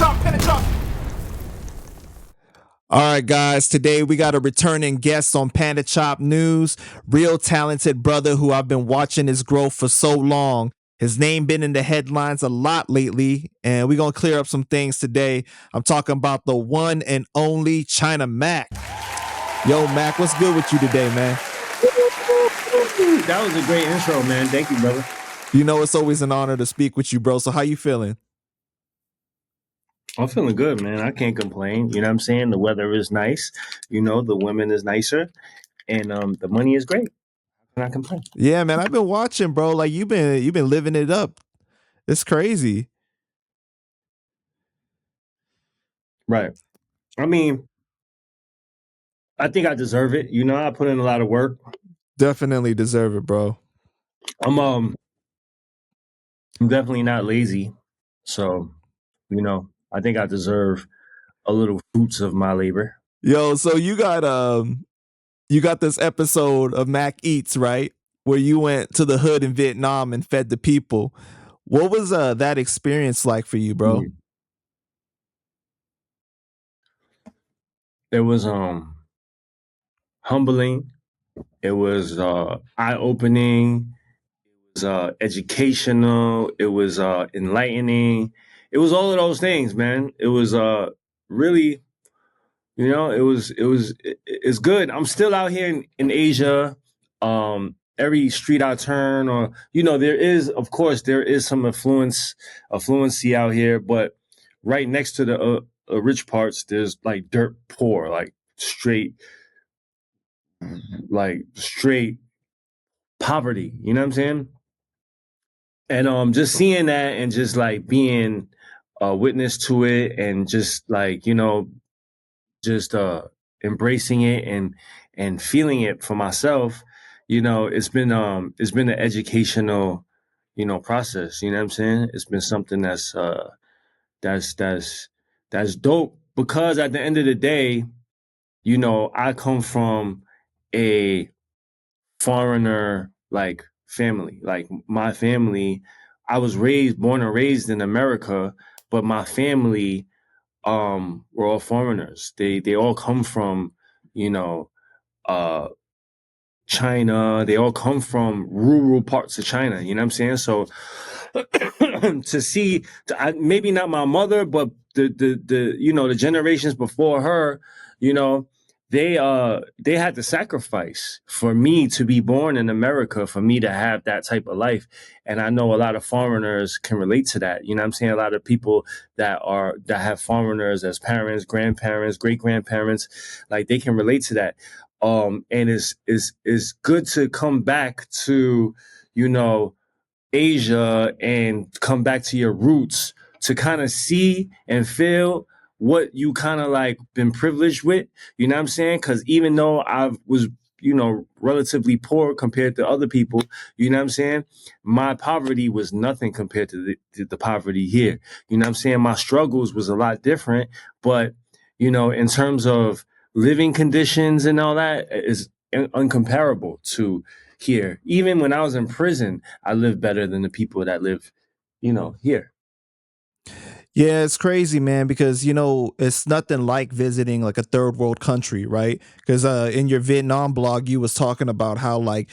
All right, guys. Today we got a returning guest on Panda Chop News. Real talented brother who I've been watching his growth for so long. His name been in the headlines a lot lately, and we're gonna clear up some things today. I'm talking about the one and only China Mac. Yo, Mac, what's good with you today, man? That was a great intro, man. Thank you, brother. You know it's always an honor to speak with you, bro. So how you feeling? I'm feeling good, man. I can't complain. You know what I'm saying? The weather is nice. You know, the women is nicer, and the money is great. How can I complain? Yeah, man. I've been watching, bro. Like you've been living it up. It's crazy. Right. I mean, I think I deserve it. You know, I put in a lot of work. Definitely deserve it, bro. I'm definitely not lazy. So, you know, I think I deserve a little fruits of my labor. Yo, so you got this episode of Mac Eats, right? Where you went to the hood in Vietnam and fed the people. What was that experience like for you, bro? It was humbling. It was eye-opening. It was educational. It was enlightening. It was all of those things, man. It was really, you know, it's good. I'm still out here in Asia. Every street I turn, or you know, there is some affluency out here, but right next to the rich parts, there's like dirt poor, like straight poverty. You know what I'm saying? And just seeing that and just like being a witness to it, and just like, you know, just embracing it and feeling it for myself, you know, it's been an educational, you know, process. You know what I'm saying? It's been something that's that's dope, because at the end of the day, you know, I come from a foreigner like family. Like my family, I was born and raised in America, but my family were all foreigners. They all come from, you know, uh China. They all come from rural parts of China. You know what I'm saying? So to see, maybe not my mother, but the you know, the generations before her, you know, they had to sacrifice for me to be born in America, for me to have that type of life. And I know a lot of foreigners can relate to that. You know what I'm saying? A lot of people that have foreigners as parents, grandparents, great grandparents, like they can relate to that. And it's good to come back to, you know, Asia, and come back to your roots, to kind of see and feel what you kind of like been privileged with. You know what I'm saying? Because even though I was, you know, relatively poor compared to other people, you know what I'm saying? My poverty was nothing compared to the poverty here. You know what I'm saying? My struggles was a lot different, but, you know, in terms of living conditions and all that, is uncomparable to here. Even when I was in prison, I lived better than the people that live, you know, here. Yeah, it's crazy, man, because you know it's nothing like visiting like a third world country, right? Because in your Vietnam blog, you was talking about how like,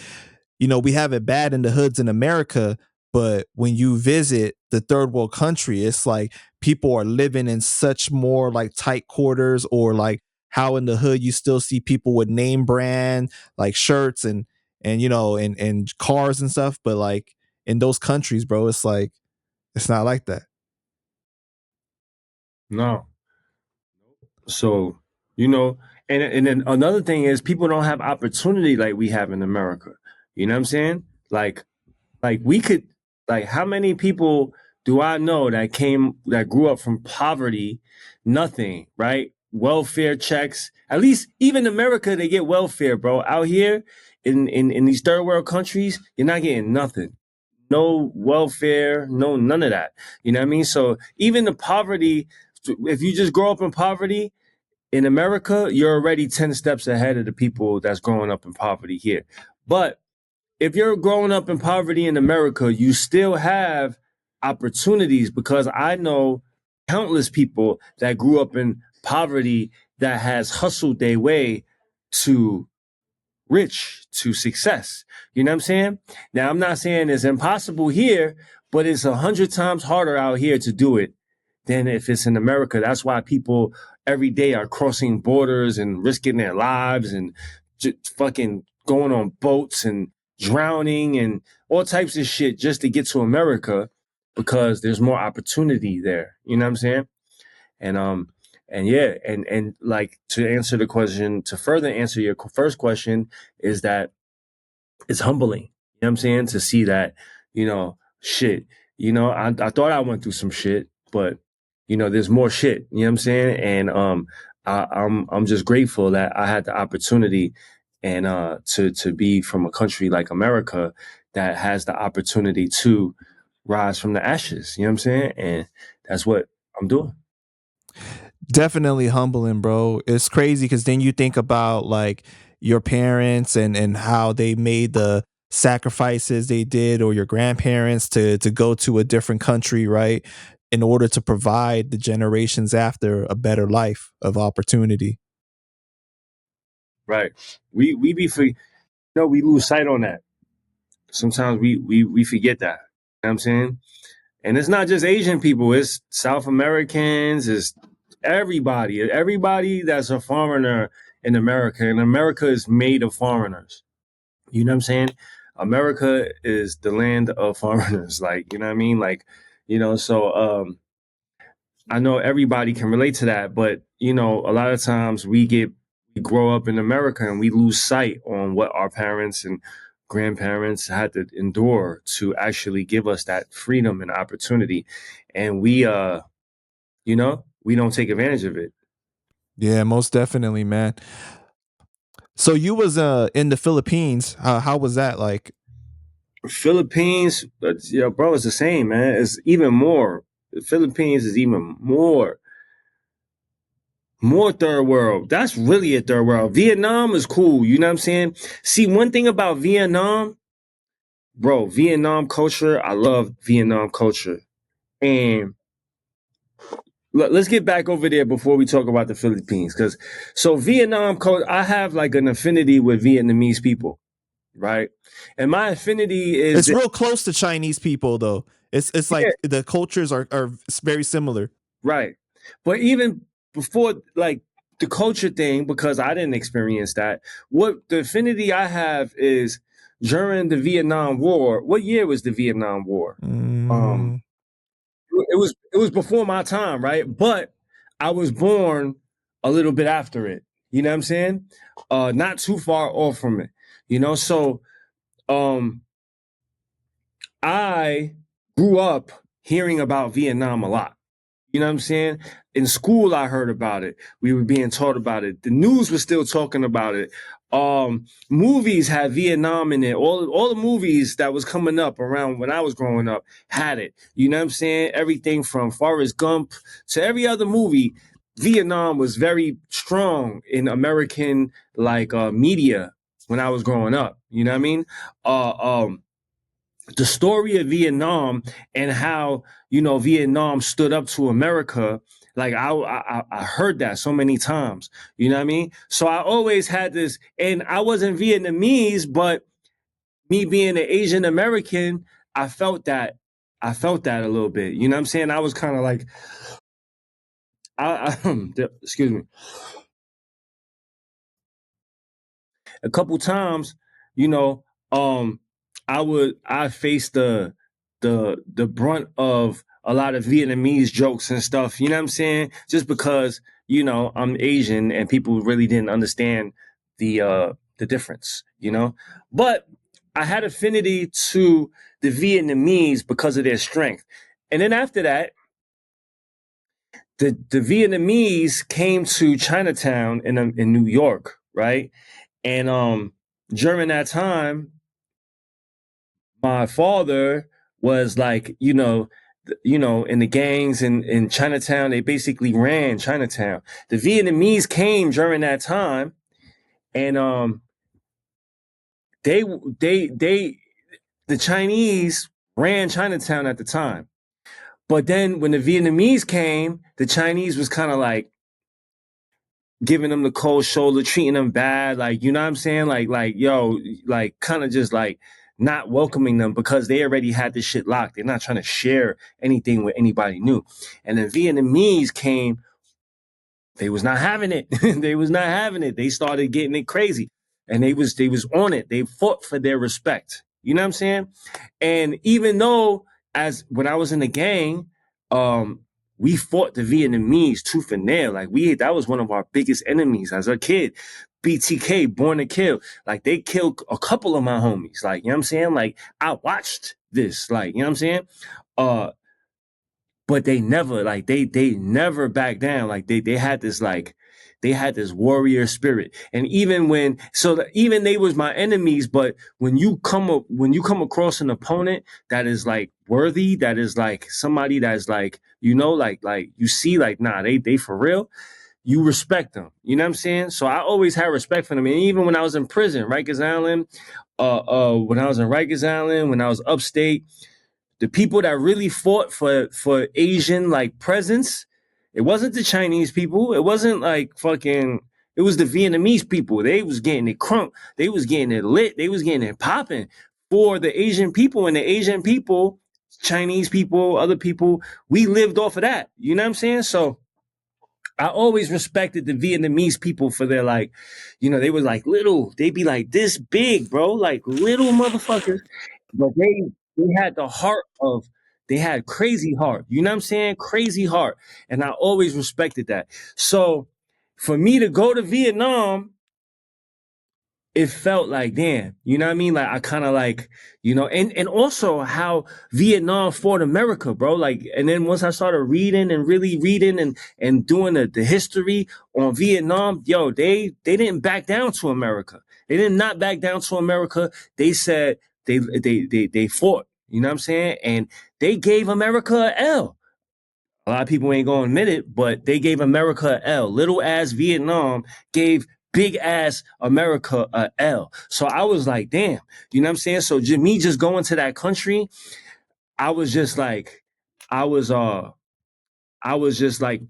you know, we have it bad in the hoods in America, but when you visit the third world country, it's like people are living in such more like tight quarters, or like how in the hood you still see people with name brand like shirts and you know and cars and stuff, but like in those countries, bro, it's like it's not like that. No. So, you know, and then another thing is, people don't have opportunity like we have in America. You know what I'm saying? Like we could, like, how many people do I know that grew up from poverty, nothing, right? Welfare checks. At least even America, they get welfare, bro. Out here in these third world countries, you're not getting nothing. No welfare, no none of that. You know what I mean? So even the poverty, if you just grow up in poverty in America, you're already 10 steps ahead of the people that's growing up in poverty here. But if you're growing up in poverty in America, you still have opportunities, because I know countless people that grew up in poverty that has hustled their way to rich, to success. You know what I'm saying? Now, I'm not saying it's impossible here, but it's 100 times harder out here to do it than if it's in America. That's why people every day are crossing borders and risking their lives and just fucking going on boats and drowning and all types of shit just to get to America because there's more opportunity there. You know what I'm saying? And and yeah, and like to answer the question, to further answer your first question, is that it's humbling. You know what I'm saying? To see that, shit. I thought I went through some shit, but there's more shit. You know what I'm saying? And I'm just grateful that I had the opportunity and to be from a country like America that has the opportunity to rise from the ashes. You know what I'm saying? And that's what I'm doing. Definitely humbling, bro. It's crazy because then you think about like your parents and how they made the sacrifices they did, or your grandparents to go to a different country, right, in order to provide the generations after a better life of opportunity. Right. We be for we lose sight on that. Sometimes we forget that. You know what I'm saying? And it's not just Asian people, it's South Americans, it's everybody that's a foreigner in America. And America is made of foreigners. You know what I'm saying? America is the land of foreigners. Like, you know what I mean? Like, so I know everybody can relate to that, but a lot of times we grow up in America and we lose sight on what our parents and grandparents had to endure to actually give us that freedom and opportunity. And we don't take advantage of it. Yeah, most definitely, man. So you was in the Philippines. How was that like? Philippines, bro, it's the same, man. It's even more. The Philippines is even more third world. That's really a third world. Vietnam is cool. You know what I'm saying? See, one thing about Vietnam, bro, Vietnam culture, I love Vietnam culture. And let's get back over there before we talk about the Philippines. So Vietnam culture, I have like an affinity with Vietnamese people, right? And my affinity is It's that, real close to Chinese people though. It's yeah, like the cultures are very similar. right. But even before like the culture thing, because I didn't experience that, what the affinity I have is during the Vietnam War. What year was the Vietnam War? Um, Mm, it was before my time, right? But I was born a little bit after it. You know what I'm saying? Not too far off from it. So um I grew up hearing about Vietnam a lot. You know what I'm saying? In school, I heard about it. We were being taught about it. The news was still talking about it. Movies had Vietnam in it. All the movies that was coming up around when I was growing up had it. You know what I'm saying? Everything from Forrest Gump to every other movie. Vietnam was very strong in American media when I was growing up. You know what I mean? Uh, um, the story of Vietnam and how Vietnam stood up to America. Like I heard that so many times. You know what I mean? So I always had this, and I wasn't Vietnamese, but me being an Asian American, I felt that. I felt that a little bit. You know what I'm saying? I was kind of like, excuse me, a couple times, you know, um, I faced the brunt of a lot of Vietnamese jokes and stuff. You know what I'm saying? Just because I'm Asian and people really didn't understand the difference. But I had affinity to the Vietnamese because of their strength, and then after that, the Vietnamese came to Chinatown in New York, right? And during that time, my father was like, in the gangs in Chinatown, they basically ran Chinatown. The Vietnamese came during that time, and they they they the Chinese ran Chinatown at the time. But then when the Vietnamese came, the Chinese was kind of like giving them the cold shoulder, treating them bad, like, you know what I'm saying? Like, yo, like kind of just like not welcoming them because they already had this shit locked. They're not trying to share anything with anybody new. And the Vietnamese came, they was not having it. They was not having it. They started getting it crazy. And they was on it. They fought for their respect. You know what I'm saying? And even though as when I was in the gang, we fought the Vietnamese tooth and nail. Like that was one of our biggest enemies as a kid. BTK, Born to Kill. Like they killed a couple of my homies. Like, you know what I'm saying? Like I watched this. Like, you know what I'm saying? Uh, but they never like they never backed down. Like they had this like they had this warrior spirit. And even when even they was my enemies, but when you come across an opponent that is like worthy, that is like somebody that's like, you know, like you see like, nah, they for real, you respect them. You know what I'm saying? So I always had respect for them. And even when I was in prison, Rikers Island, when I was in Rikers Island, when I was upstate, the people that really fought for Asian like presence, it wasn't the Chinese people. It wasn't like fucking. It was the Vietnamese people. They was getting it crunk. They was getting it lit. They was getting it popping for the Asian people. And the Asian people, Chinese people, other people, we lived off of that. You know what I'm saying? So I always respected the Vietnamese people for their like, you know, they were like little. They'd be like this big, bro, like little motherfuckers. But they had the heart of they had crazy heart. You know what I'm saying? Crazy heart. And I always respected that. So for me to go to Vietnam, it felt like, damn, you know what I mean? Like I kind of like, you know, and also how Vietnam fought America, bro. Like, and then once I started reading and really reading and doing the history on Vietnam, yo, they didn't back down to America. They did not back down to America. They said they fought, you know what I'm saying? And they gave America a L. A lot of people ain't gonna admit it, but they gave America a L. Little ass Vietnam gave big ass America a L. So I was like, damn, you know what I'm saying? So me just going to that country, I was just like, I was I was just like,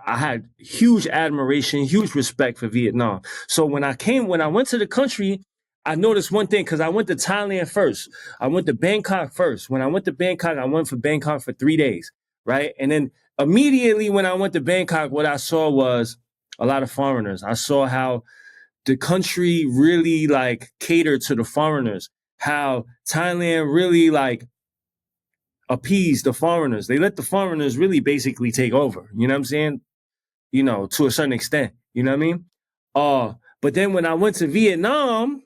I had huge admiration, huge respect for Vietnam. So when I went to the country, I noticed one thing because I went to Thailand first. I went to Bangkok first. When I went to Bangkok, I went for Bangkok for 3 days, right? And then immediately when I went to Bangkok, what I saw was a lot of foreigners. I saw how the country really like catered to the foreigners, how Thailand really like appease the foreigners. They let the foreigners really basically take over. You know what I'm saying? You know, to a certain extent. You know what I mean? But then when I went to Vietnam,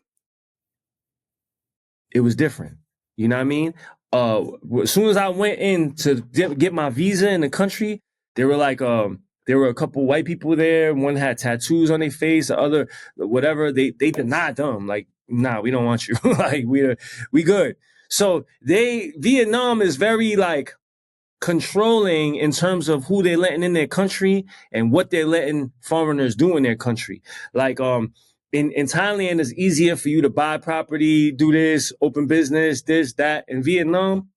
it was different. You know what I mean? As soon as I went in to get my visa in the country, they were like, there were a couple white people there. One had tattoos on their face, the other, whatever. They denied them. Like, nah, we don't want you. Like, we good. So Vietnam is very like controlling in terms of who they're letting in their country and what they're letting foreigners do in their country. Like, in Thailand, it's easier for you to buy property, do this, open business, this, that. In Vietnam,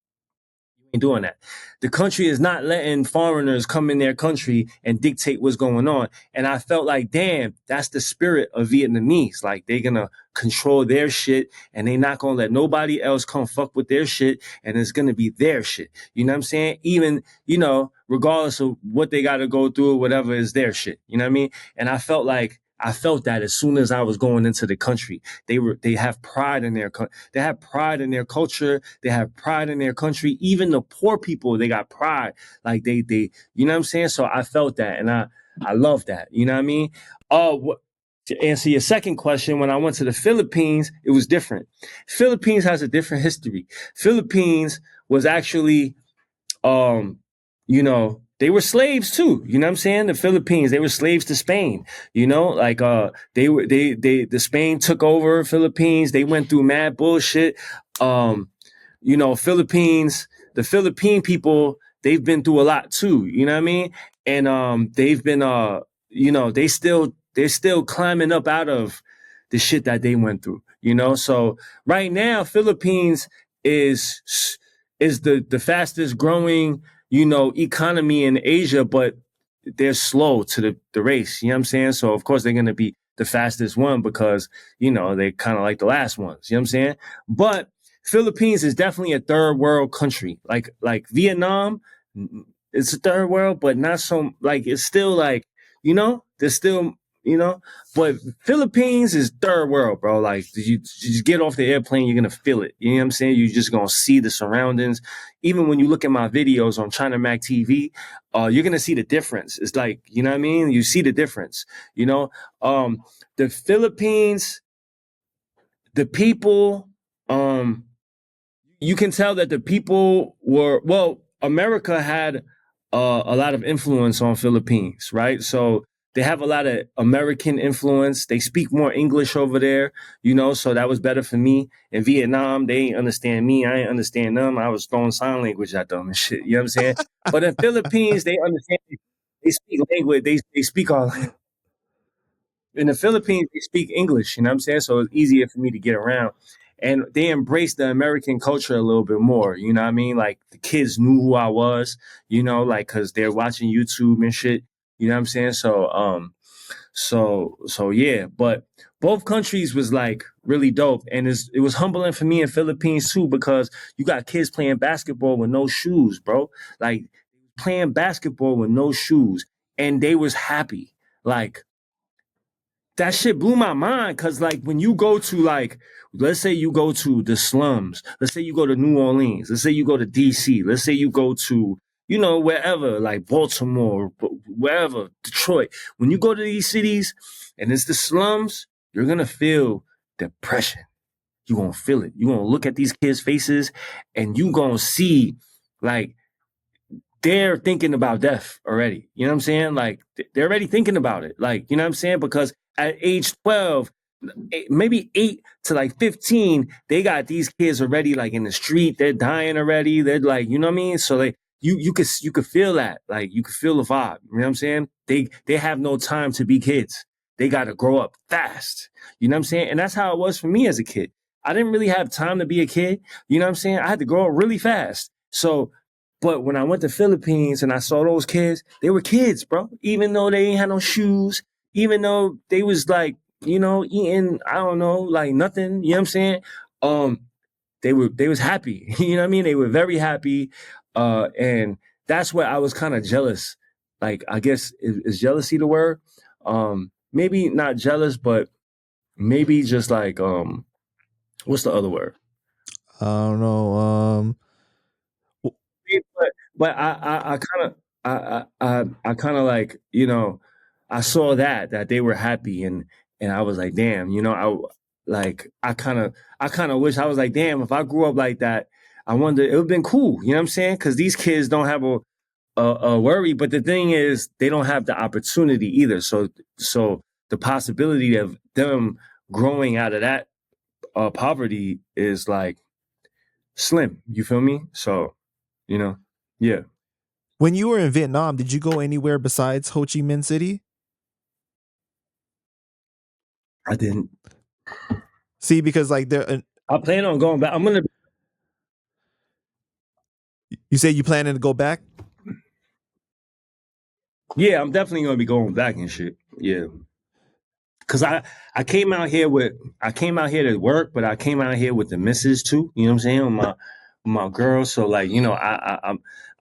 you ain't doing that. The country is not letting foreigners come in their country and dictate what's going on. And I felt like, damn, that's the spirit of Vietnamese. Like they're gonna control their shit and they're not gonna let nobody else come fuck with their shit. And it's gonna be their shit. You know what I'm saying? Even, you know, regardless of what they gotta go through or whatever is their shit. You know what I mean? And I felt that as soon as I was going into the country, they have pride in they have pride in their culture. They have pride in their country. Even the poor people, they got pride. Like they, you know what I'm saying? So I felt that and I love that. You know what I mean? To answer your second question, when I went to the Philippines, it was different. Philippines has a different history. Philippines was actually, you know, they were slaves too. You know what I'm saying? The Philippines, they were slaves to Spain. You know, like the Spain took over Philippines. They went through mad bullshit. You know, the Philippine people, they've been through a lot too. You know what I mean? And they've been you know, they're still climbing up out of the shit that they went through. You know, so right now, Philippines is the fastest growing, economy in Asia, but they're slow to the race. You know what I'm saying? So of course they're gonna be the fastest one because they kind of like the last ones. You know what I'm saying? But Philippines is definitely a third world country. Like Vietnam, it's a third world, but not so like it's still like there's still you know. But Philippines is third world, bro. Like you just get off the airplane, you're gonna feel it. You know what I'm saying? You're just gonna see the surroundings. Even when you look at my videos on China Mac TV, you're gonna see the difference. It's like you know what I mean. You see the difference. You know, the Philippines, the people, you can tell that the people were well. America had a lot of influence on Philippines, right? So they have a lot of American influence. They speak more English over there, so that was better for me. In Vietnam, they ain't understand me. I ain't understand them. I was throwing sign language at them and shit. You know what I'm saying? But in Philippines, they understand. They speak language. They speak all. In the Philippines, they speak English. You know what I'm saying? So it's easier for me to get around. And they embrace the American culture a little bit more. You know what I mean? Like the kids knew who I was. Like because they're watching YouTube and shit. You know what I'm saying? So yeah. But both countries was like really dope, and it was humbling for me in Philippines too because you got kids playing basketball with no shoes, bro. Like playing basketball with no shoes, and they was happy. Like that shit blew my mind because like when you go to like let's say you go to the slums, let's say you go to New Orleans, let's say you go to DC, let's say you go to wherever like Baltimore, wherever, Detroit. When you go to these cities and it's the slums, you're gonna feel depression. You're gonna feel it. You're gonna look at these kids' faces and you gonna see like they're thinking about death already. You know what I'm saying? Like they're already thinking about it. Like, you know what I'm saying? Because at age 12, maybe 8 to like 15, they got these kids already like in the street. They're dying already. They're like, you know what I mean? So like you could feel that. Like you could feel the vibe. You know what I'm saying? They have no time to be kids. They got to grow up fast. You know what I'm saying? And that's how it was for me as a kid. I didn't really have time to be a kid. You know what I'm saying? I had to grow up really fast. So but when I went to Philippines and I saw those kids, they were kids, bro. Even though they ain't had no shoes, even though they was like, eating, I don't know, like nothing. You know what I'm saying? Um, they was happy. You know what I mean? They were very happy. And that's where I was kind of jealous. Like, I guess is jealousy the word? Maybe not jealous, but maybe just like what's the other word? I don't know. But I kind of I kind of like I saw that they were happy and I was like damn I kind of wish I was like damn if I grew up like that I wonder it would have been cool you know what I'm saying because these kids don't have a worry but the thing is they don't have the opportunity either so the possibility of them growing out of that poverty is like slim you feel me so you know yeah. When you were in Vietnam, did you go anywhere besides Ho Chi Minh City? I didn't. See, because like I plan on going back. I'm gonna. you say you planning to go back. Yeah, I'm definitely gonna be going back and shit. Yeah, cause I came out here to work, but I came out here with the missus too. You know what I'm saying? With my girl. So like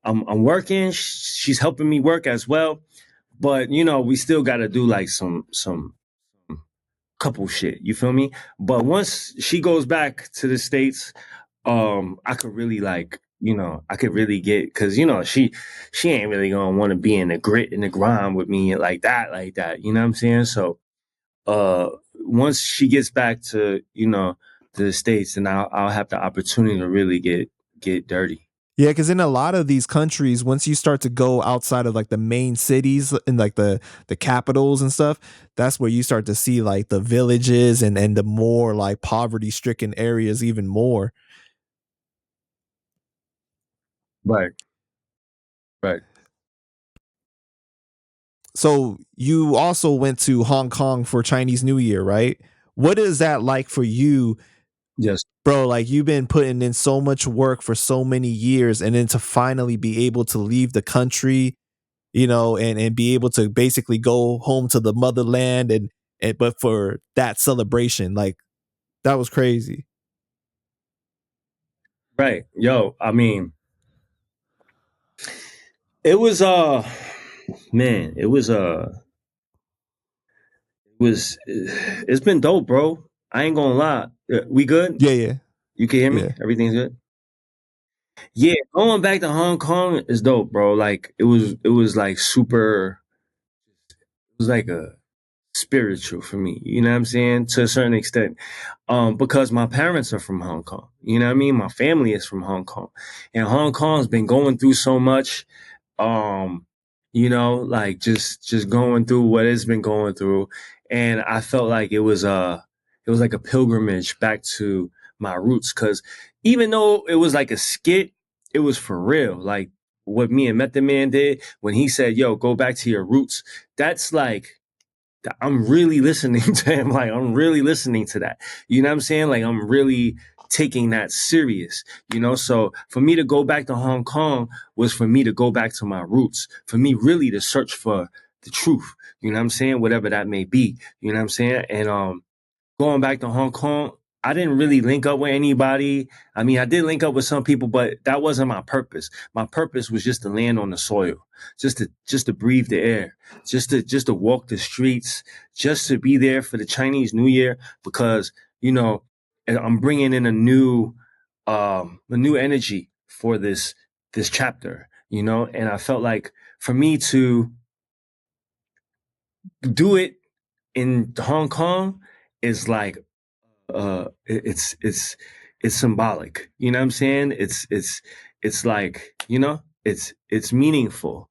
I'm working. She's helping me work as well. But we still got to do like some couple shit. You feel me? But once she goes back to the States, I could really like, I could really get because she ain't really gonna want to be in the grit and the grind with me like that. You know what I'm saying? So once she gets back to the States, then I'll have the opportunity to really get dirty. Yeah, because in a lot of these countries, once you start to go outside of like the main cities and like the capitals and stuff, that's where you start to see like the villages and the more like poverty stricken areas even more. Right, right. So you also went to Hong Kong for Chinese New Year, right? What is that like for you Yes. bro, like you've been putting in so much work for so many years, and then to finally be able to leave the country, and be able to basically go home to the motherland, and but for that celebration, like that was crazy. Right. Yo, I mean, it was man, it's been dope, bro. I ain't gonna lie. We good? Yeah, yeah, You can hear me? yeah. Everything's good? Yeah, going back to Hong Kong is dope, bro. Like it was like super, it was like a spiritual for me. You know what I'm saying? To a certain extent. Because my parents are from Hong Kong. You know what I mean? My family is from Hong Kong. And Hong Kong's been going through so much. Um, like just going through what it's been going through. And I felt like it was like a pilgrimage back to my roots. Cause even though it was like a skit, it was for real. Like what me and Method Man did when he said, yo, go back to your roots. That's like I'm really listening to him. Like, I'm really listening to that. You know what I'm saying? Like, I'm really taking that serious, So for me to go back to Hong Kong was for me to go back to my roots, for me really to search for the truth. You know what I'm saying? Whatever that may be. You know what I'm saying? And going back to Hong Kong, I didn't really link up with anybody. I mean, I did link up with some people, but that wasn't my purpose. My purpose was just to land on the soil, just to breathe the air, just to walk the streets, just to be there for the Chinese New Year because I'm bringing in a new energy for this chapter, and I felt like for me to do it in Hong Kong is like it's symbolic. You know what I'm saying? It's like, it's meaningful,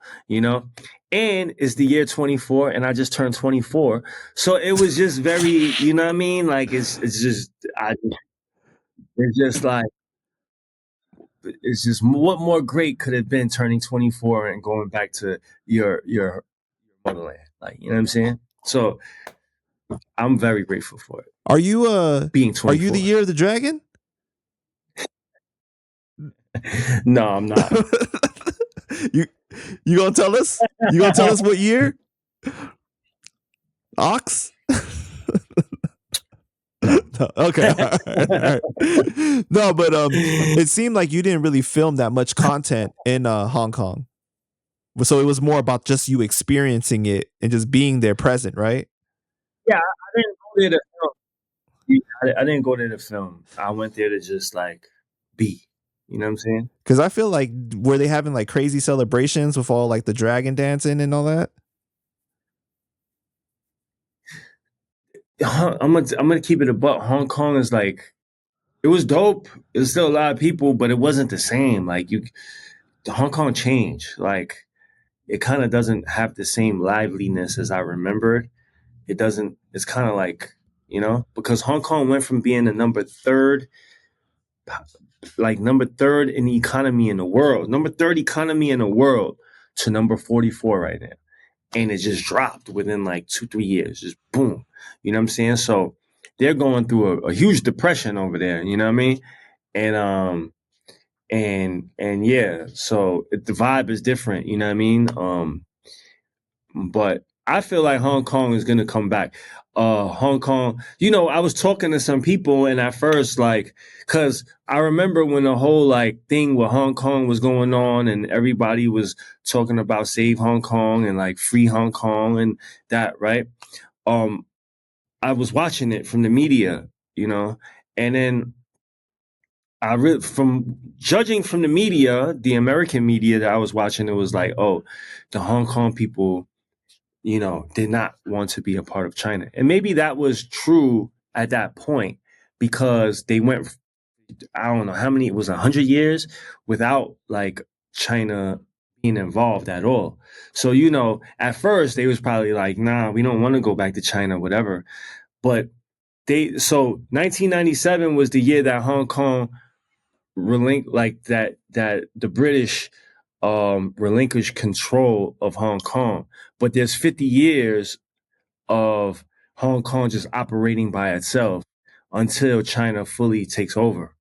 and it's the year 24 and I just turned 24. So it was just very, you know what I mean? Like it's just it's just like it's just what more great could have been turning 24 and going back to your motherland. Like, you know what I'm saying? So I'm very grateful for it. Are you Being are you the 24. year of the dragon? No, I'm not. you you gonna tell us? You gonna tell us what year? Ox? No. No, okay. All right. No, but it seemed like you didn't really film that much content in Hong Kong. So it was more about just you experiencing it and just being there present, right? Yeah, I didn't go there to film. I didn't go there to film. I went there to just like be. You know what I'm saying? Because I feel like were they having like crazy celebrations with all like the dragon dancing and all that? I'm gonna keep it a buck. Hong Kong is like it was dope. It was still a lot of people, but it wasn't the same. Like the Hong Kong changed. Like it kind of doesn't have the same liveliness as I remembered. It doesn't. It's kind of like because Hong Kong went from being the number third in the economy in the world, number third economy in the world, to number 44 right now, and it just dropped within like 2-3 years, just boom. You know what I'm saying? So they're going through a huge depression over there. You know what I mean? And and yeah, so the vibe is different. You know what I mean? But I feel like Hong Kong is gonna come back. Hong Kong, I was talking to some people, and at first, like, cause I remember when the whole like thing with Hong Kong was going on, and everybody was talking about save Hong Kong and like free Hong Kong and that, right? Um, I was watching it from the media, and then from judging from the media, the American media that I was watching, it was like, oh, the Hong Kong people did not want to be a part of China. And maybe that was true at that point because they went, I don't know how many, it was 100 years without like China being involved at all. So, at first they was probably like, nah, we don't want to go back to China, whatever. But so 1997 was the year that Hong Kong like that the British relinquished control of Hong Kong. But there's 50 years of Hong Kong just operating by itself. until China fully takes over.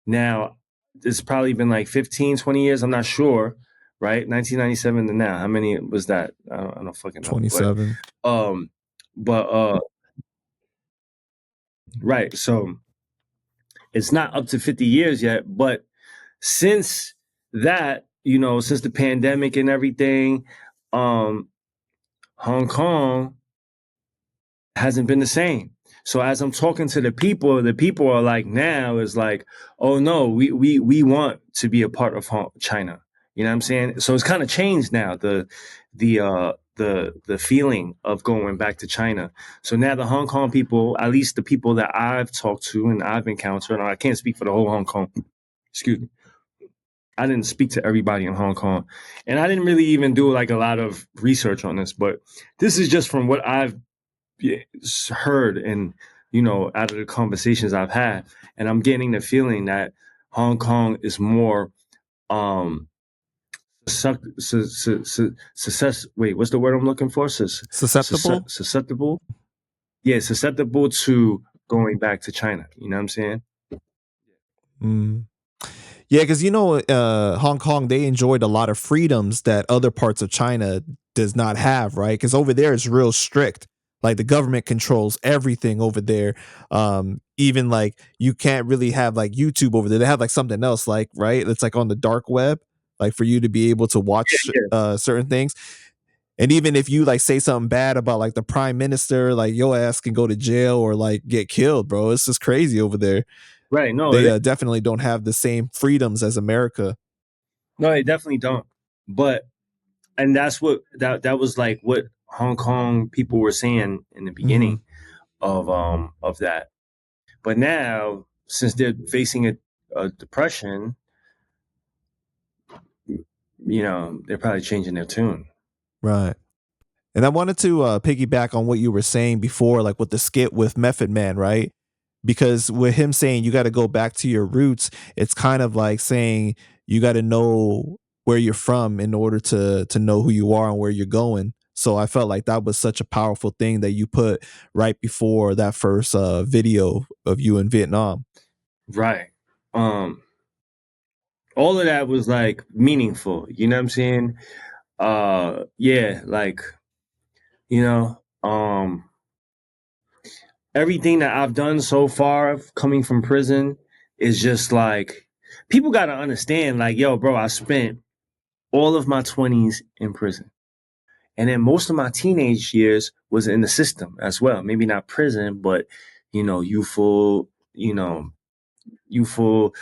Now, it's probably been like 15, 20 years. I'm not sure, right? 1997 to now. How many was that? I don't fucking know. 27. Um, but right. So it's not up to 50 years yet, but since that, since the pandemic and everything, um, Hong Kong hasn't been the same. So as I'm talking to the people are like, now is like, oh no, we want to be a part of China. You know what I'm saying? So it's kind of changed now, the feeling of going back to China. So now the Hong Kong people, at least the people that I've talked to and I've encountered, and I can't speak for the whole Hong Kong, excuse me. I didn't speak to everybody in Hong Kong, and I didn't really even do like a lot of research on this, but this is just from what I've heard and out of the conversations I've had, and I'm getting the feeling that Hong Kong is more wait, what's the word I'm looking for? Susceptible? Susceptible? Yeah, susceptible to going back to China. You know what I'm saying? Mm. Yeah, because Hong Kong, they enjoyed a lot of freedoms that other parts of China does not have, right? Because over there it's real strict. Like the government controls everything over there. Even like you can't really have like YouTube over there. They have like something else, like right? It's like on the dark web, like for you to be able to watch Yeah. certain things. And even if you like say something bad about like the prime minister, like your ass can go to jail or like get killed, bro. It's just crazy over there. Right. No, They definitely don't have the same freedoms as America. no, they definitely don't. But and that's what that was like what Hong Kong people were saying in the beginning of that. But now, since they're facing a depression, they're probably changing their tune. Right. And I wanted to piggyback on what you were saying before, like with the skit with Method Man, right? Because with him saying you got to go back to your roots, it's kind of like saying you got to know where you're from in order to know who you are and where you're going. So I felt like that was such a powerful thing that you put right before that first video of you in Vietnam. Right. All of that was like meaningful. You know what I'm saying? Yeah, like, you know, um, everything that I've done so far coming from prison is just like, people got to understand, like, yo, bro, I spent all of my 20s in prison. And then most of my teenage years was in the system as well. Maybe not prison, but, youthful, youthful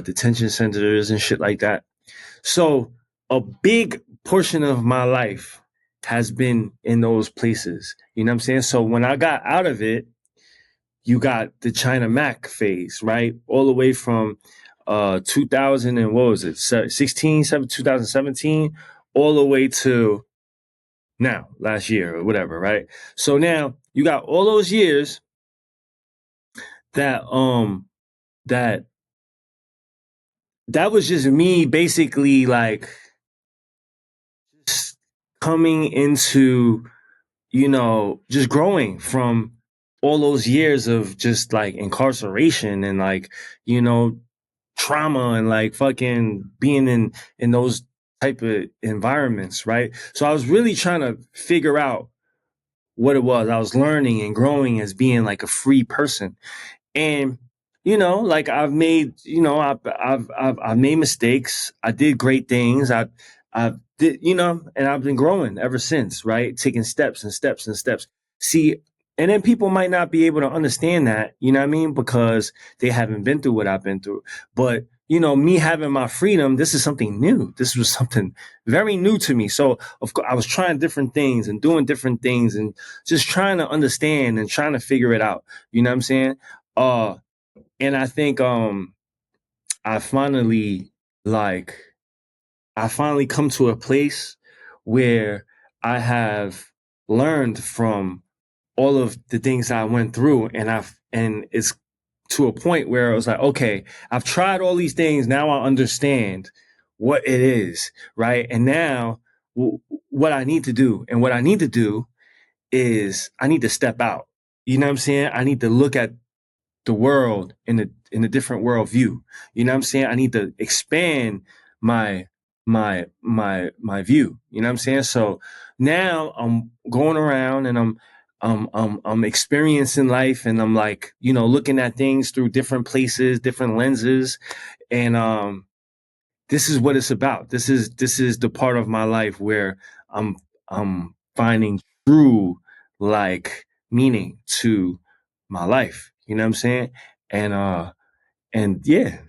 detention centers and shit like that. So a big portion of my life has been in those places. You know what I'm saying? So when I got out of it, you got the China Mac phase, right? All the way from 2000 and what was it? 2017, all the way to now, last year or whatever, right? So now you got all those years that that that was just me basically like just coming into, just growing from all those years of just like incarceration and like, trauma and like fucking being in those type of environments, right? So I was really trying to figure out what it was. I was learning and growing as being like a free person. And like I've made, I've made mistakes. I did great things. I did, and I've been growing ever since, right? Taking steps and steps and steps. See, and then people might not be able to understand that, you know what I mean? Because they haven't been through what I've been through. But, me having my freedom, this is something new. This was something very new to me. So, of course, I was trying different things and doing different things and just trying to understand and trying to figure it out. You know what I'm saying? And I think I finally like I finally come to a place where I have learned from all of the things I went through, and it's to a point where I was like, okay, I've tried all these things. Now I understand what it is, right? And now what I need to do, and what I need to do is I need to step out. You know what I'm saying? I need to look at the world in a different worldview. You know what I'm saying? I need to expand my my view. You know what I'm saying? So now I'm going around and I'm experiencing life, and I'm like, you know, looking at things through different places, different lenses, and this is what it's about. This is the part of my life where I'm I'm finding true like meaning to my life. You know what I'm saying? And and yeah,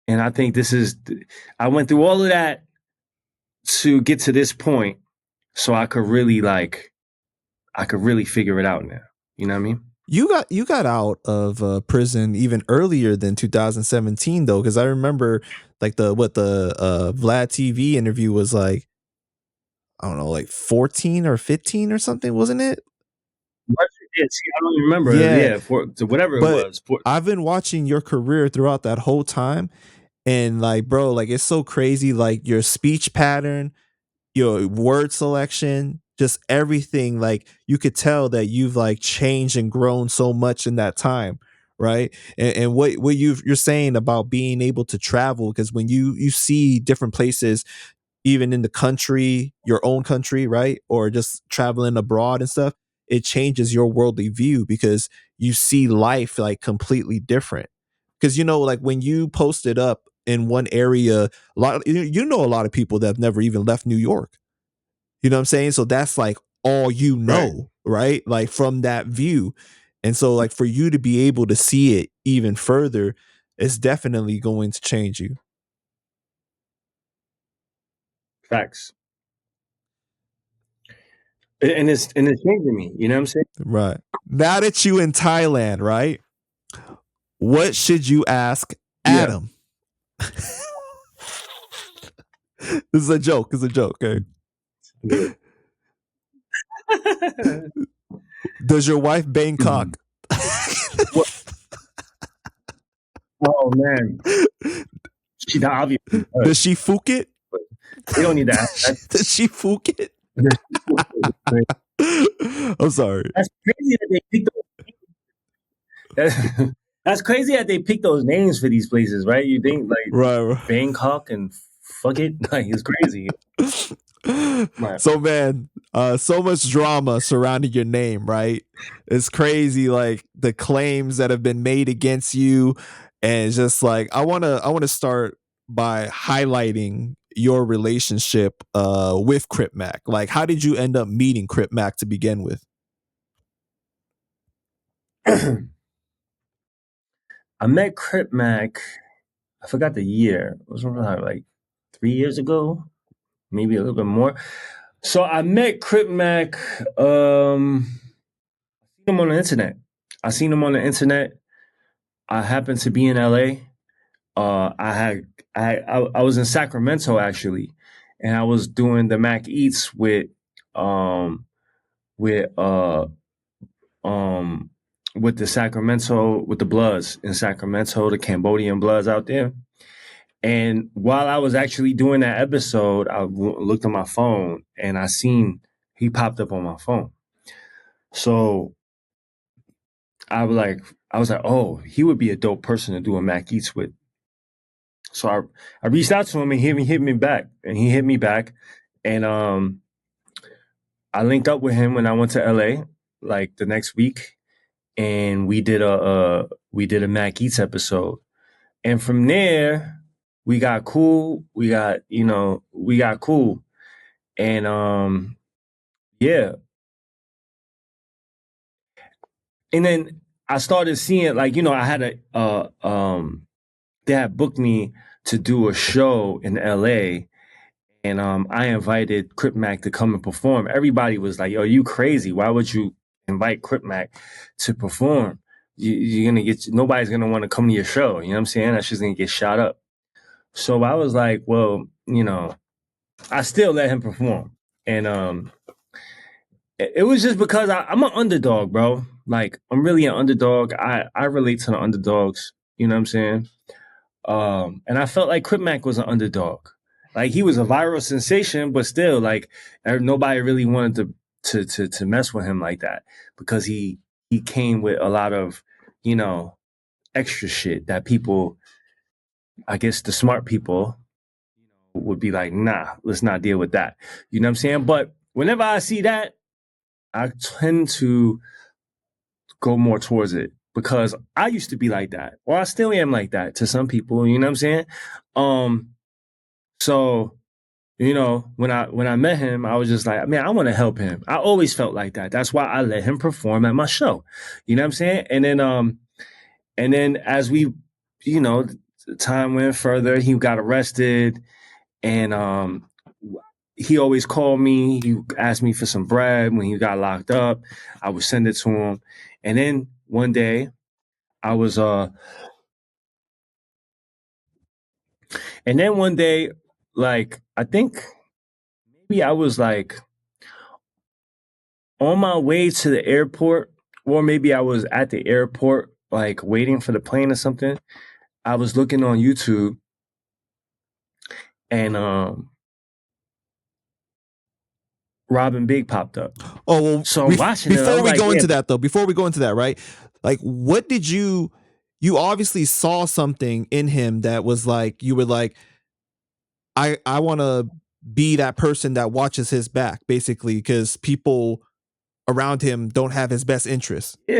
and I think this is I went through all of that to get to this point so I could really like I could really figure it out now. You know what I mean? You got out of prison even earlier than 2017 though, because I remember like the Vlad TV interview was like, I don't know, like 14 or 15 or something, wasn't it? Yeah, see, I don't remember. Yeah, Yeah, for whatever it but was. For, I've been watching your career throughout that whole time, and like, bro, like it's so crazy, like your speech pattern, your word selection, just everything. Like you could tell that you've like changed and grown so much in that time, right? And what you're saying about being able to travel, because when you see different places, even in the country, your own country, right? Or just traveling abroad and stuff, it changes your worldly view because you see life like completely different. Because, you know, like when you posted up in one area, a lot of, you know, a lot of people that have never even left New York. You know what I'm saying? So that's like all you right. know, right? Like from that view. And so like for you to be able to see it even further, it's definitely going to change you. Facts. And it's changing me. You know what I'm saying? Right. Now that you in Thailand, right? What should you ask Yeah. Adam? This is a joke. It's a joke. Okay. Does your wife Mhm. Bangkok? What? Oh man, she obviously does, Does she Phuket? but we don't need to ask that. Does she Phuket? I'm sorry. That's crazy that they picked those. That's crazy that they picked those names for these places, right? You think like Right. Right. Bangkok and fuck it, like it's crazy. Right. So man, so much drama surrounding your name, right? It's crazy, like the claims that have been made against you, and it's just like I wanna start by highlighting your relationship with Crip Mac. Like, how did you end up meeting Crip Mac to begin with? I met Crip Mac. I forgot the year. It was like 3 years ago, maybe a little bit more. So I met Crip Mac. Seen him on the internet. I seen him on the internet. I happened to be in LA. I had I was in Sacramento actually, and I was doing the Mac Eats um with uh um with the Sacramento with the Bloods in Sacramento, the Cambodian Bloods out there. And while I was actually doing that episode, looked on my phone and I seen he popped up on my phone. So I was like, oh, he would be a dope person to do a Mac Eats with. So I reached out to him and he hit me back. And he hit me back. And I linked up with him when I went to LA like the next week. And we did a Mac Eats episode. And from there, we got cool. We got cool. And yeah. And then I started seeing like, I had they had booked me to do a show in LA, and I invited Crip Mac to come and perform. Everybody was like, "Yo, you crazy? Why would you invite Crip Mac to perform? You're gonna get nobody's gonna want to come to your show. You know what I'm saying? That's just gonna get shot up." So I was like, "Well, I still let him perform," and it was just because I'm an underdog, bro. Like I'm really an underdog. I relate to the underdogs. You know what I'm saying? And I felt like Crip Mac was an underdog. Like he was a viral sensation, but still, like nobody really wanted to mess with him like that because he came with a lot of, you know, extra shit that people, I guess the smart people would be like, nah, let's not deal with that. You know what I'm saying? But whenever I see that, I tend to go more towards it because I used to be like that, or I still am like that to some people. You know what I'm saying? Um, so when I met him, I was just like, man, I want to help him. I always felt like that. That's why I let him perform at my show. You know what I'm saying? And then as we, time went further, he got arrested, and he always called me. He asked me for some bread when he got locked up. I would send it to him, and then one day I was and then one day, like I think maybe I was like on my way to the airport, or maybe I was at the airport, like waiting for the plane or something. I was looking on YouTube, and Robin Big popped up. Oh well, So I'm watching it. before I'm we like, go yeah, into that though, before we go into that, right? Like, what did you obviously saw something in him that was like you were like, I want to be that person that watches his back, basically, because people around him don't have his best interests. yeah,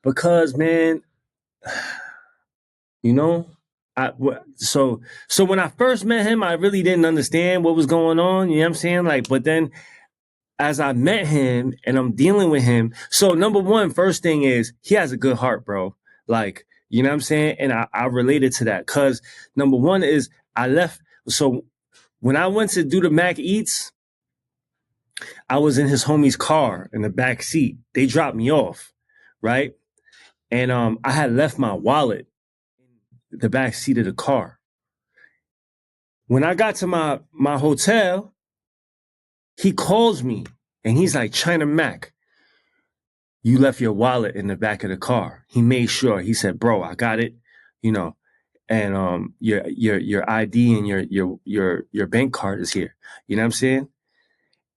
because man, you know, so when I first met him, I really didn't understand what was going on. You know what I'm saying? Like, but then as I met him and I'm dealing with him, so number one, first thing is he has a good heart, bro. Like, you know what I'm saying? And I related to that because number one is I left. So when I went to do the Mac Eats, I was in his homie's car in the back seat. They dropped me off, right? And I had left my wallet in the back seat of the car. When I got to my hotel, he calls me and he's like, China Mac, you left your wallet in the back of the car. He made sure. He said, bro, I got it, you know, and your ID and your bank card is here. You know what I'm saying?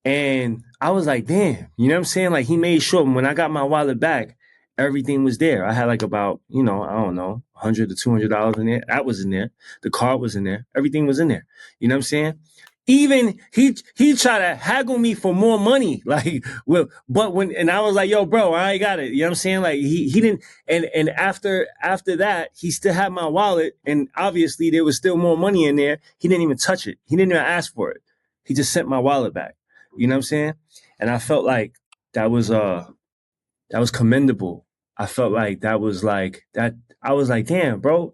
And I was like, damn, you know what I'm saying? Like he made sure when I got my wallet back, everything was there. I had like about, I don't know, $100 to $200 in there. That was in there. The card was in there. Everything was in there. You know what I'm saying? Even he tried to haggle me for more money. Like, well, but and I was like, yo, bro, I got it. You know what I'm saying? Like he didn't, and after that, he still had my wallet, and obviously there was still more money in there. He didn't even touch it. He didn't even ask for it. He just sent my wallet back. You know what I'm saying? And I felt like that was commendable. I felt like that was like that. I was like, damn, bro,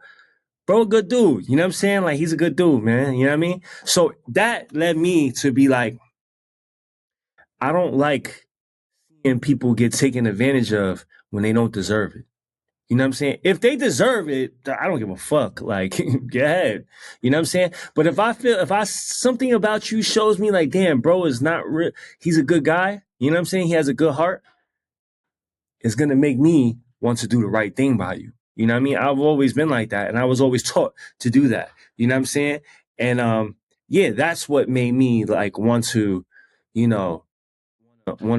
a good dude. You know what I'm saying? Like he's a good dude, man. You know what I mean? So that led me to be like, I don't like seeing people get taken advantage of when they don't deserve it. You know what I'm saying? If they deserve it, I don't give a fuck. Like, go ahead. You know what I'm saying? But if something about you shows me like, damn, bro is not real, he's a good guy. You know what I'm saying? He has a good heart. It's going to make me want to do the right thing by you. You know what I mean? I've always been like that. And I was always taught to do that. You know what I'm saying? And, yeah, that's what made me like want to, want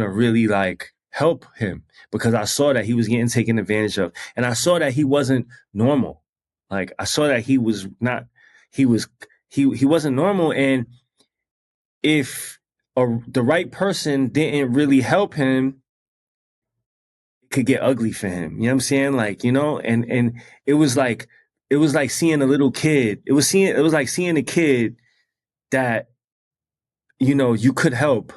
to really like help him because I saw that he was getting taken advantage of. And I saw that he wasn't normal. Like I saw that he was not, he wasn't normal. And if the right person didn't really help him, it could get ugly for him. You know what I'm saying? Like, and it was like seeing a little kid. It was like seeing a kid that, you could help.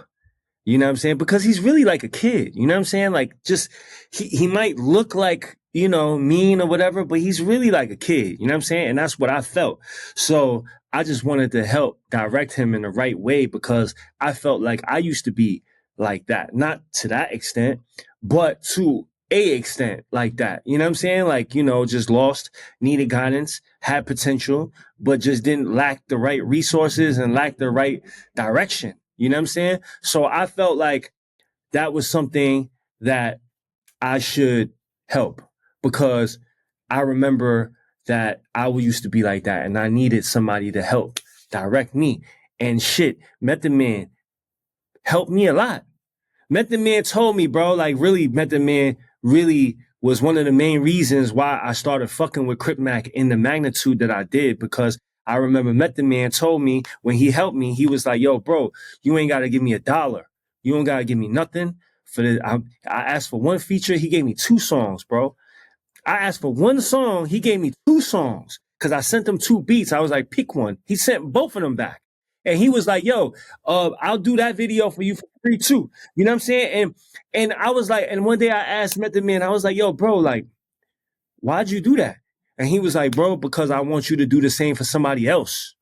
You know what I'm saying? Because he's really like a kid. You know what I'm saying? Like just he might look like, mean or whatever, but he's really like a kid. You know what I'm saying? And that's what I felt. So I just wanted to help direct him in the right way because I felt like I used to be like that. Not to that extent, but to a extent like that. You know what I'm saying? Like, just lost, needed guidance, had potential, but just didn't lack the right resources and lack the right direction. You know what I'm saying? So I felt like that was something that I should help because I remember that I used to be like that and I needed somebody to help direct me. And shit, Method Man helped me a lot. Method Man told me, bro, like really, Method Man really was one of the main reasons why I started fucking with Crip Mac in the magnitude that I did, because I remember Method Man told me when he helped me, he was like, yo, bro, you ain't got to give me $1. You don't got to give me nothing. I asked for one feature. He gave me 2 songs, bro. I asked for one song. He gave me 2 songs because I sent him 2 beats. I was like, pick one. He sent both of them back. And he was like, yo, I'll do that video for you for free too. You know what I'm saying? And I was like, and one day I asked Method Man, I was like, yo, bro, like, why'd you do that? And he was like, bro, because I want you to do the same for somebody else.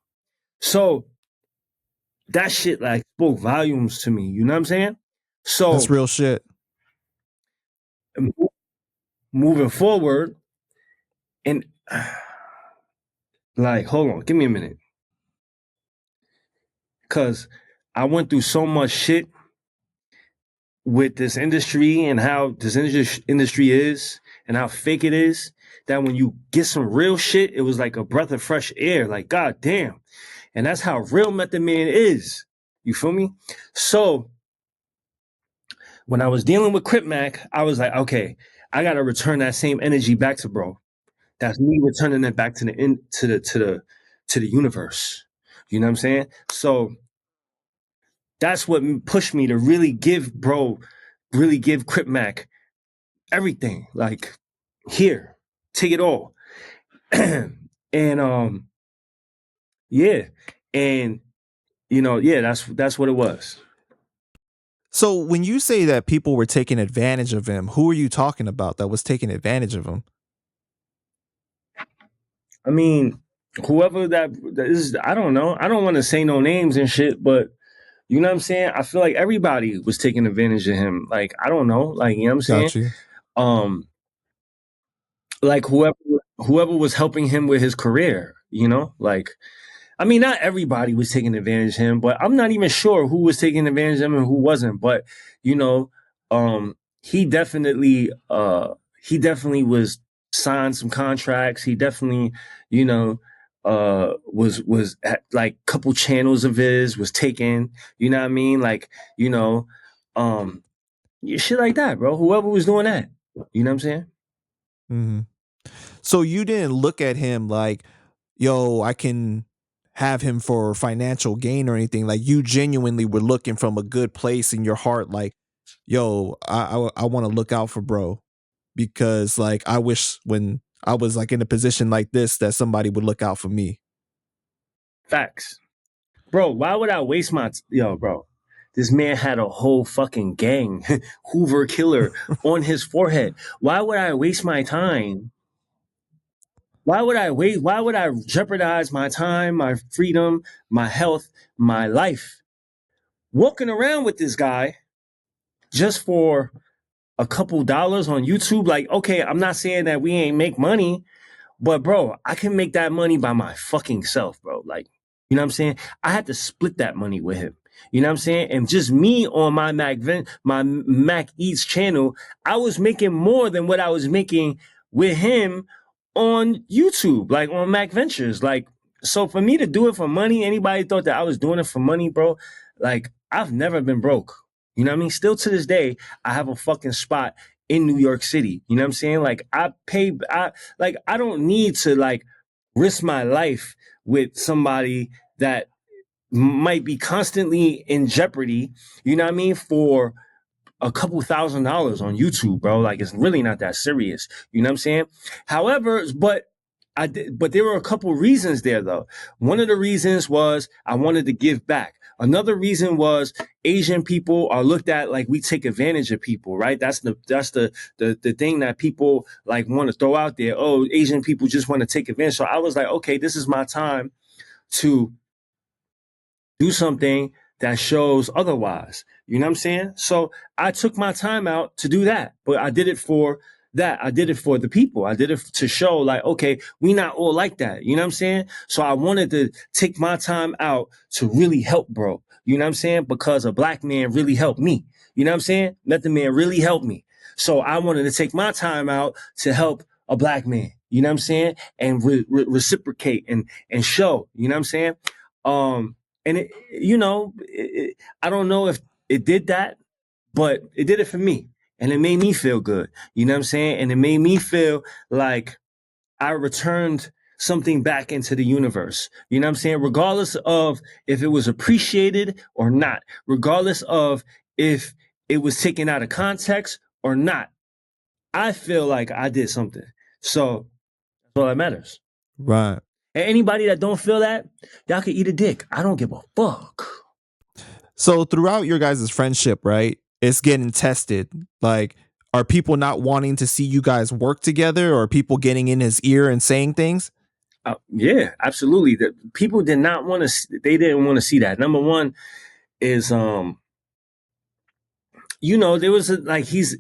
So that shit like spoke volumes to me. You know what I'm saying? So That's real shit. moving forward, and like, hold on, give me a minute. Because I went through so much shit with this industry and how this industry is and how fake it is, that when you get some real shit, it was like a breath of fresh air. Like, God damn. And that's how real Method Man is. You feel me? So when I was dealing with Crip Mac, I was like, okay, I gotta return that same energy back to bro. That's me returning it back to the universe. You know what I'm saying? So that's what pushed me to really give Crip Mac everything. Like, here, take it all. And yeah. And yeah, that's what it was. So when you say that people were taking advantage of him, who are you talking about that was taking advantage of him? I mean, whoever that is, I don't know. I don't want to say no names and shit, but you know what I'm saying? I feel like everybody was taking advantage of him. Like, I don't know. Like, you know what I'm saying? Got you. Like whoever was helping him with his career, like, I mean, not everybody was taking advantage of him, but I'm not even sure who was taking advantage of him and who wasn't. But you know, he definitely was signed some contracts. He definitely, was like couple channels of his was taken. You know what I mean? Like, shit like that, bro. Whoever was doing that, you know what I'm saying? Mm-hmm. So you didn't look at him like, yo, I can have him for financial gain or anything. Like, you genuinely were looking from a good place in your heart, like, yo, I want to look out for bro, because like I wish when I was like in a position like this that somebody would look out for me. Facts. Bro, why would I waste yo, bro? This man had a whole fucking gang, Hoover Killer, on his forehead. Why would I waste my time? Why would I wait? Why would I jeopardize my time, my freedom, my health, my life, walking around with this guy just for a couple dollars on YouTube? Like, okay, I'm not saying that we ain't make money, but bro, I can make that money by my fucking self, bro. Like, you know what I'm saying? I had to split that money with him. You know what I'm saying? And just me on my Mac Eats channel, I was making more than what I was making with him on YouTube, like on Mac Ventures. Like, so for me to do it for money, anybody thought that I was doing it for money, bro? Like, I've never been broke. You know what I mean? Still to this day, I have a fucking spot in New York City. You know what I'm saying? Like, I don't need to like risk my life with somebody that might be constantly in jeopardy, you know what I mean, for a couple $1,000s on YouTube, bro. Like, it's really not that serious. You know what I'm saying? However, but there were a couple reasons there though. One of the reasons was I wanted to give back. Another reason was Asian people are looked at like we take advantage of people, right? That's the thing that people like want to throw out there. Oh, Asian people just want to take advantage. So I was like, okay, this is my time to do something that shows otherwise. You know what I'm saying? So I took my time out to do that, but I did it for that. I did it for the people. I did it to show like, okay, we not all like that. You know what I'm saying? So I wanted to take my time out to really help bro. You know what I'm saying? Because a black man really helped me. You know what I'm saying? Method Man really helped me. So I wanted to take my time out to help a black man. You know what I'm saying? And reciprocate and show. You know what I'm saying? And I don't know if it did that, but it did it for me. and it made me feel good. You know what I'm saying? And it made me feel like I returned something back into the universe. You know what I'm saying? Regardless of if it was appreciated or not, regardless of if it was taken out of context or not, I feel like I did something. So that's all that matters. Right. And anybody that don't feel that, y'all can eat a dick. I don't give a fuck. So throughout your guys' friendship, right, it's getting tested. Like, are people not wanting to see you guys work together, or are people getting in his ear and saying things? Yeah, absolutely. The people did not want to. They didn't want to see that. Number one is there was like he's a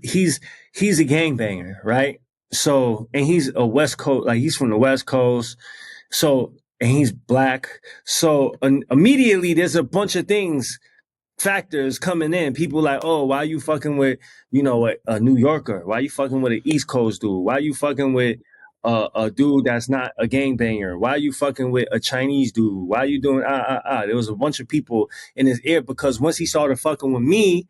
gangbanger, right? So, and he's a West Coast, like he's from the West Coast. So, and he's black. So immediately there's a bunch of factors coming in. People like, oh, why you fucking with, a New Yorker? Why you fucking with an East Coast dude? Why you fucking with a dude that's not a gangbanger? Why you fucking with a Chinese dude? Why you doing There was a bunch of people in his ear because once he started fucking with me,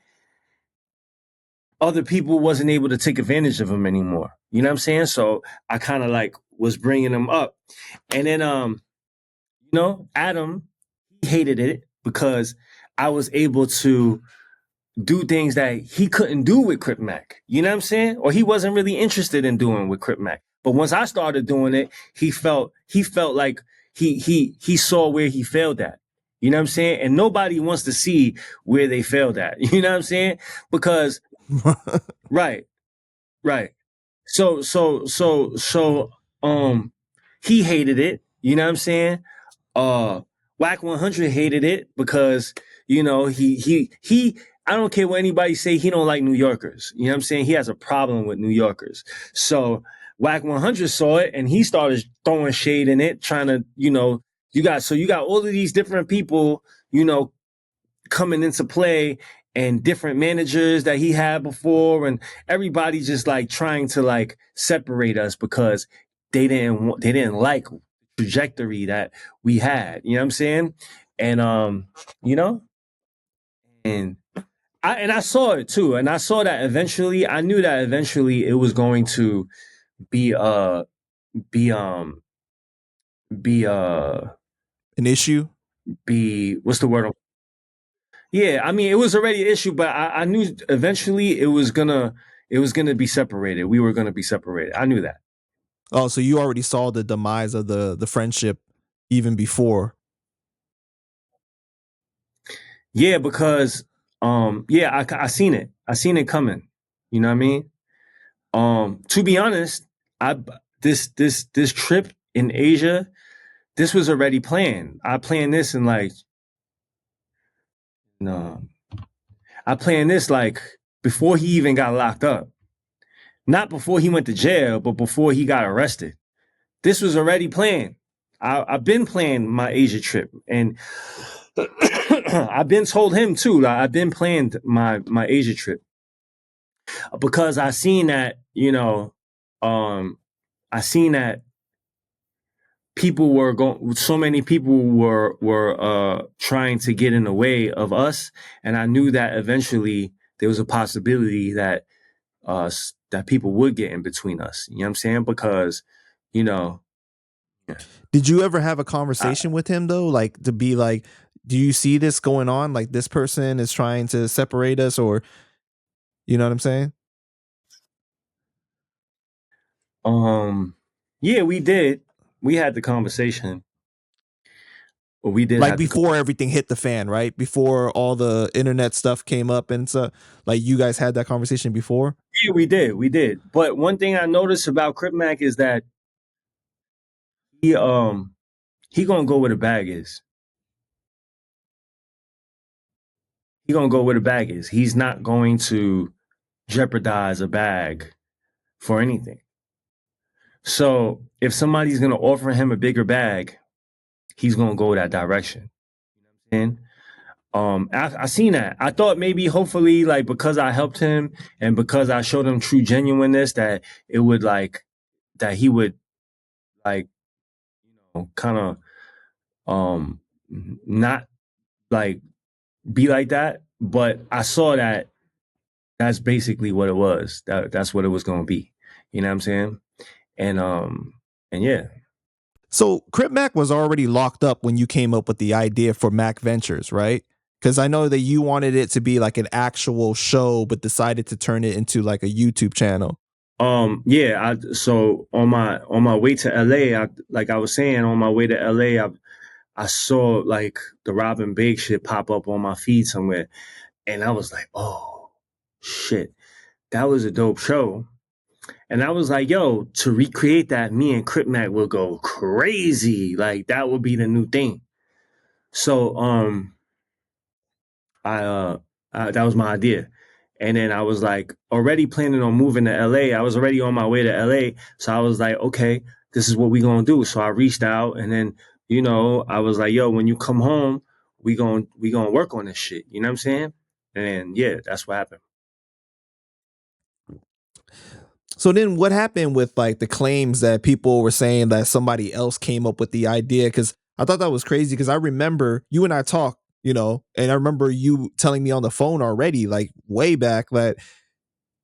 other people wasn't able to take advantage of him anymore. You know what I'm saying? So I kind of like was bringing him up. And then, Adam, he hated it because I was able to do things that he couldn't do with Crip Mac. You know what I'm saying? Or he wasn't really interested in doing with Crip Mac. But once I started doing it, he felt like he saw where he failed at. You know what I'm saying? And nobody wants to see where they failed at. You know what I'm saying? Because right. Right. So he hated it. You know what I'm saying? Wack 100 hated it because, he I don't care what anybody say, he don't like New Yorkers. You know what I'm saying? He has a problem with New Yorkers. So Wack 100 saw it and he started throwing shade in it, trying to, you got all of these different people, coming into play and different managers that he had before and everybody just like trying to like separate us because they didn't like the trajectory that we had. You know what I'm saying? And you know, and I saw it too. And I saw that eventually, I knew that eventually it was going to be be be An issue? be what's the word? Yeah, I mean, it was already an issue, but I knew eventually it was gonna be separated. We were gonna be separated. I knew that. Oh, so you already saw the demise of the friendship even before. Yeah, because I seen it. I seen it coming. You know what I mean? To be honest, I this trip in Asia, this was already planned. I planned this in like no, I planned this like before he even got locked up. Not before he went to jail, but before he got arrested. This was already planned. I've been planning my Asia trip, and I've been told him too. Like, I've been planning my Asia trip because I seen that I seen that people were going. So many people were trying to get in the way of us, and I knew that eventually there was a possibility that that people would get in between us. You know what I'm saying? Because you know Did you ever have a conversation with him though? Like to be like, do you see this going on? Like this person is trying to separate us, or you know what I'm saying? Yeah, we did. We had the conversation. Or we did Like have the before everything hit the fan, right? Before all the internet stuff came up and stuff. Like you guys had that conversation before? Yeah, we did. But one thing I noticed about Crip Mac is that he gonna go where the bag is. He gonna go where the bag is. He's not going to jeopardize a bag for anything. So if somebody's gonna offer him a bigger bag, he's gonna go that direction. And I seen that. I thought maybe hopefully like because I helped him and because I showed him true genuineness that it would like that he would like kind of not like be like that. But I saw that that's basically what it was. That's what it was gonna be. You know what I'm saying? And and yeah. So Crip Mac was already locked up when you came up with the idea for Mac Ventures, right? Because I know that you wanted it to be like an actual show, but decided to turn it into like a YouTube channel. Yeah, so on my way to LA, like I was saying, on my way to LA, I saw like the Robin Big shit pop up on my feed somewhere. And I was like, oh shit, that was a dope show. And I was like, yo, to recreate that, me and Crip Mac will go crazy. Like that would be the new thing. So that was my idea. And then I was like already planning on moving to LA. I was already on my way to LA. So I was like, okay, this is what we gonna do. So I reached out and then, I was like, yo, when you come home, we gonna work on this shit. You know what I'm saying? And yeah, that's what happened. So then what happened with like the claims that people were saying that somebody else came up with the idea? Because I thought that was crazy because I remember you and I talked, and I remember you telling me on the phone already, like way back that,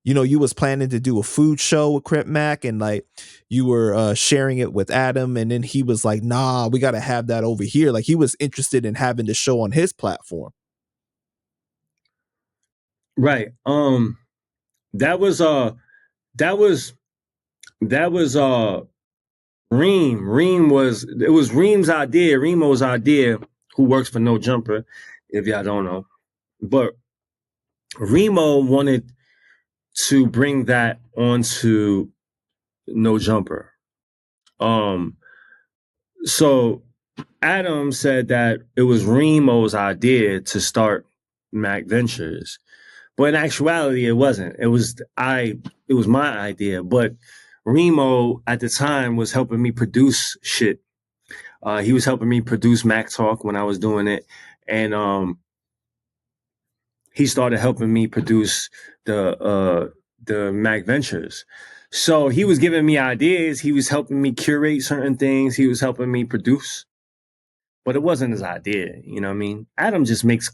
you was planning to do a food show with Crip Mac and like you were sharing it with Adam. And then he was like, nah, we got to have that over here. Like he was interested in having the show on his platform. Right. That was that was that was Reem. It was Reem's idea, Remo's idea, who works for No Jumper, if y'all don't know. But Remo wanted to bring that onto No Jumper. So Adam said that it was Remo's idea to start Mac Ventures. But in actuality, it wasn't. It was my idea. But Remo at the time was helping me produce shit. He was helping me produce Mac Talk when I was doing it, and he started helping me produce the Mac Ventures. So he was giving me ideas. He was helping me curate certain things. He was helping me produce, but it wasn't his idea. You know what I mean? Adam just makes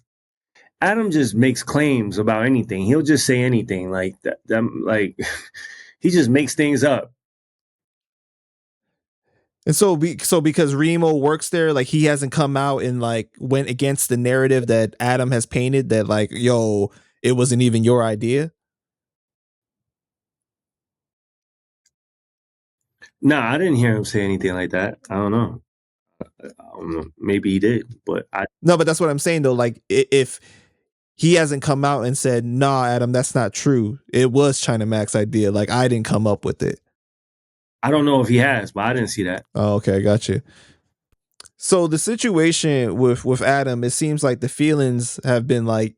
claims about anything. He'll just say anything like that. Like he just makes things up. And so, so because Remo works there, like he hasn't come out and like went against the narrative that Adam has painted that like, yo, it wasn't even your idea. Nah, I didn't hear him say anything like that. I don't know. Maybe he did, but No, but that's what I'm saying though. Like if he hasn't come out and said, nah, Adam, that's not true. It was China Mac's idea. Like I didn't come up with it. I don't know if he has, but I didn't see that. Oh, okay, I got you. So the situation with Adam, it seems like the feelings have been like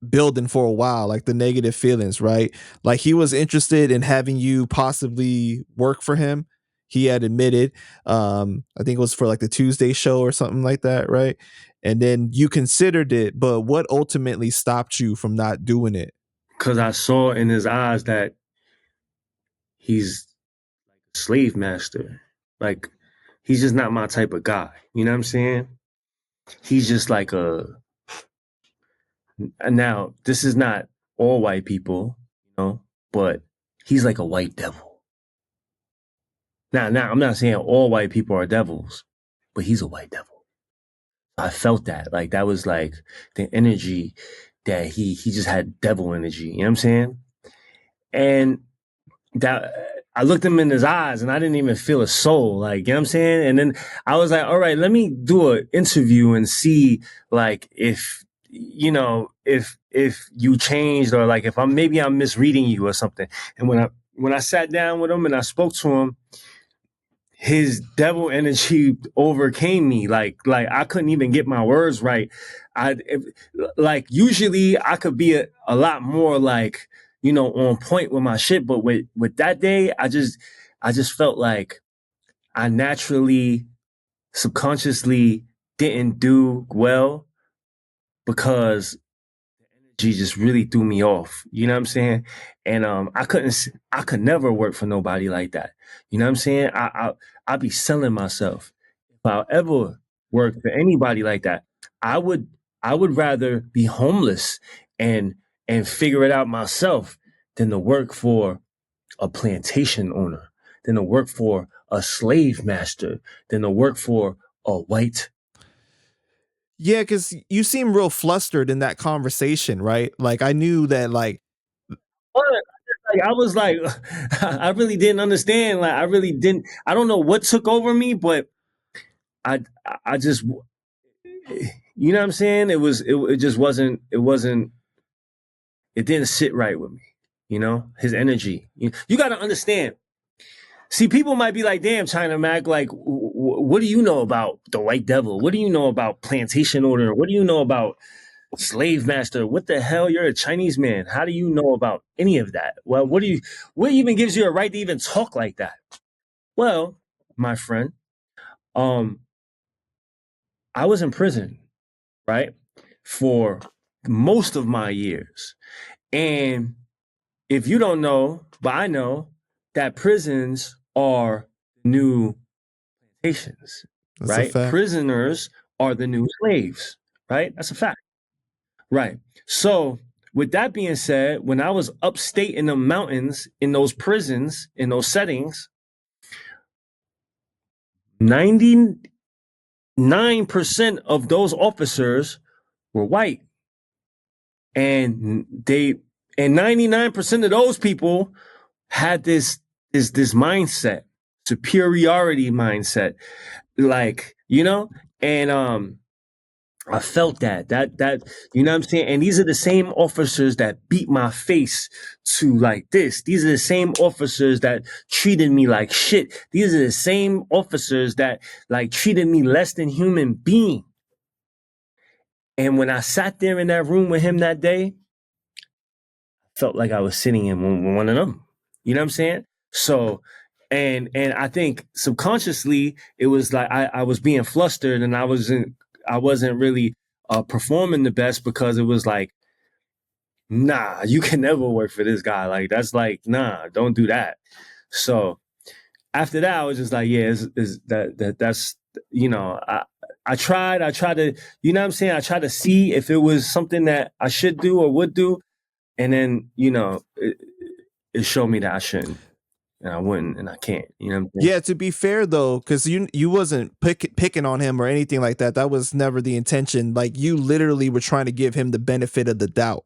building for a while, like the negative feelings, right? Like he was interested in having you possibly work for him. He had admitted, I think it was for like the Tuesday show or something like that, right? And then you considered it, but what ultimately stopped you from not doing it? Because I saw in his eyes that he's a slave master. Like he's just not my type of guy. You know what I'm saying? He's just like a. Now this is not all white people, but he's like a white devil. Now I'm not saying all white people are devils, but he's a white devil. I felt that. Like that was like the energy that he just had devil energy. You know what I'm saying? And that I looked him in his eyes and I didn't even feel a soul. Like, you know what I'm saying? And then I was like, all right, let me do an interview and see like if if you changed or like if I'm misreading you or something. And when I sat down with him and I spoke to him, his devil energy overcame me. Like I couldn't even get my words right. Like usually I could be a lot more like, on point with my shit. But with that day, I just felt like I naturally, subconsciously didn't do well because she just really threw me off. You know what I'm saying? And I could never work for nobody like that. You know what I'm saying? I'd be selling myself. If I ever work for anybody like that, I would I would rather be homeless and and figure it out myself than to work for a plantation owner, than to work for a slave master, than to work for a white. Yeah, because you seem real flustered in that conversation, right? Like I knew that, like, Like I was like, I really didn't understand. Like I really didn't. I don't know what took over me, but I I just, you know what I'm saying? It just wasn't. It didn't sit right with me. You know, his energy. You got to understand. See, people might be like, "Damn, China Mac, like, what do you know about the White Devil? What do you know about plantation owner? What do you know about slave master? What the hell? You're a Chinese man. How do you know about any of that? Well, what even gives you a right to even talk like that?" Well, my friend, um, I was in prison, right, for most of my years. And if you don't know, but I know that prisons are new plantations, that's a right? fact. Prisoners are the new slaves, right? That's a fact. Right. So, with that being said, when I was upstate in the mountains, in those prisons, in those settings, 99% of those officers were white. And 99% of those people had this mindset, superiority mindset, like, and I felt that you know what I'm saying. And these are the same officers that beat my face to like this. These are the same officers that treated me like shit. These are the same officers that like treated me less than human being. And when I sat there in that room with him that day, I felt like I was sitting in one of them. You know what I'm saying? So, and I think subconsciously it was like I was being flustered and I wasn't really performing the best because it was like, nah, you can never work for this guy. Like that's like, nah, don't do that. So after that, I was just like, yeah, that's I tried to, you know what I'm saying? I tried to see if it was something that I should do or would do. And then, it showed me that I shouldn't and I wouldn't and I can't. You know what I'm saying? Yeah, to be fair though, because you wasn't picking on him or anything like that. That was never the intention. Like you literally were trying to give him the benefit of the doubt.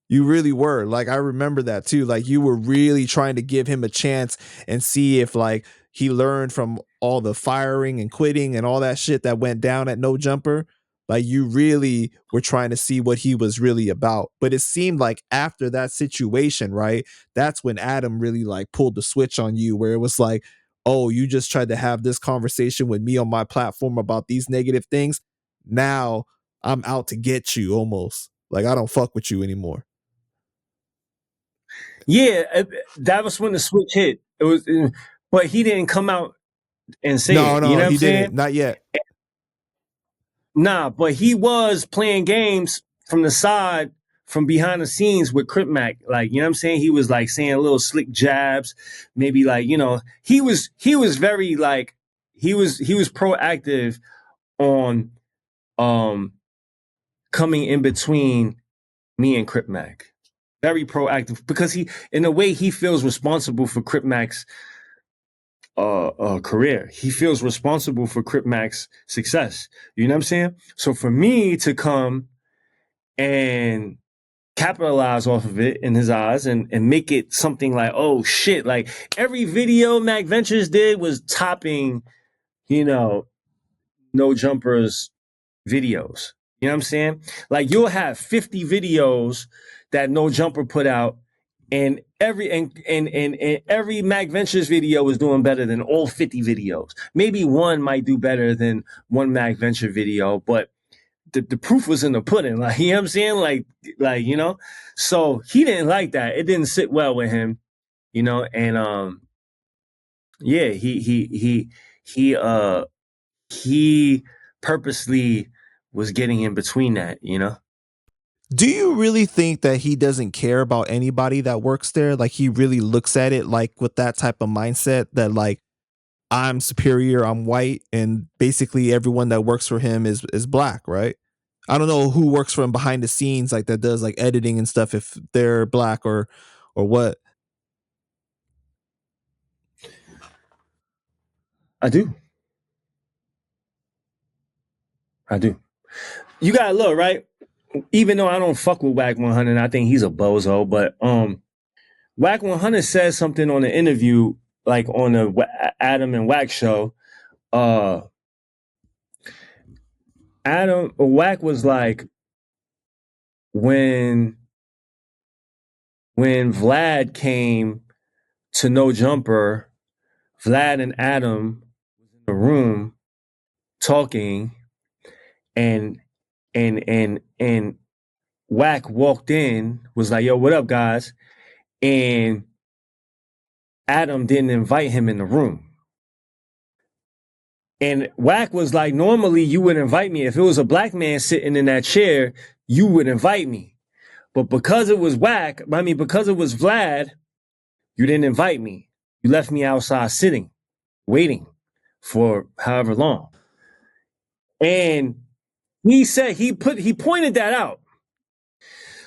You really were. Like I remember that too. Like you were really trying to give him a chance and see if like he learned from all the firing and quitting and all that shit that went down at No Jumper. Like you really were trying to see what he was really about. But it seemed like after that situation, right? That's when Adam really like pulled the switch on you where it was like, "Oh, you just tried to have this conversation with me on my platform about these negative things. Now I'm out to get you almost. Like I don't fuck with you anymore." Yeah, that was when the switch hit. It was, but he didn't come out and say No, it. You no, know what I'm he saying? didn't. Not yet. Nah, but he was playing games from the side, from behind the scenes with Crip Mac. Like, you know what I'm saying? He was like saying little slick jabs, maybe like, he was very like he was proactive on um coming in between me and Crip Mac. Very proactive because in a way, he feels responsible for Crip Mac's career. He feels responsible for Crip Mac's success. You know what I'm saying? So for me to come and capitalize off of it in his eyes and make it something like, oh shit, like every video Mac Ventures did was topping, you know, No Jumper's videos. You know what I'm saying? Like you'll have 50 videos that No Jumper put out, and every Mac Ventures video is doing better than all 50 videos. Maybe one might do better than one Mac Venture video, but the proof was in the pudding. Like, you know what I'm saying? Like, so he didn't like that. It didn't sit well with him, and yeah, he purposely was getting in between that. Do you really think that he doesn't care about anybody that works there? Like he really looks at it like with that type of mindset that like I'm superior, I'm white, and basically everyone that works for him is black, right? I don't know who works from behind the scenes like that does like editing and stuff if they're black or what. I do. I do. You gotta look, right? Even though I don't fuck with Wack 100, I think he's a bozo, but Wack 100 says something on the interview, like on the Adam and Wack show. Uh Adam Wack was like, when Vlad came to No Jumper, Vlad and Adam was in the room talking, and and Wack walked in, was like, "Yo, what up, guys?" And Adam didn't invite him in the room. And Wack was like, normally you would invite me. If it was a black man sitting in that chair, you would invite me. But because it was Wack, I mean, because it was Vlad, you didn't invite me. You left me outside sitting, waiting for however long. And he said he pointed that out.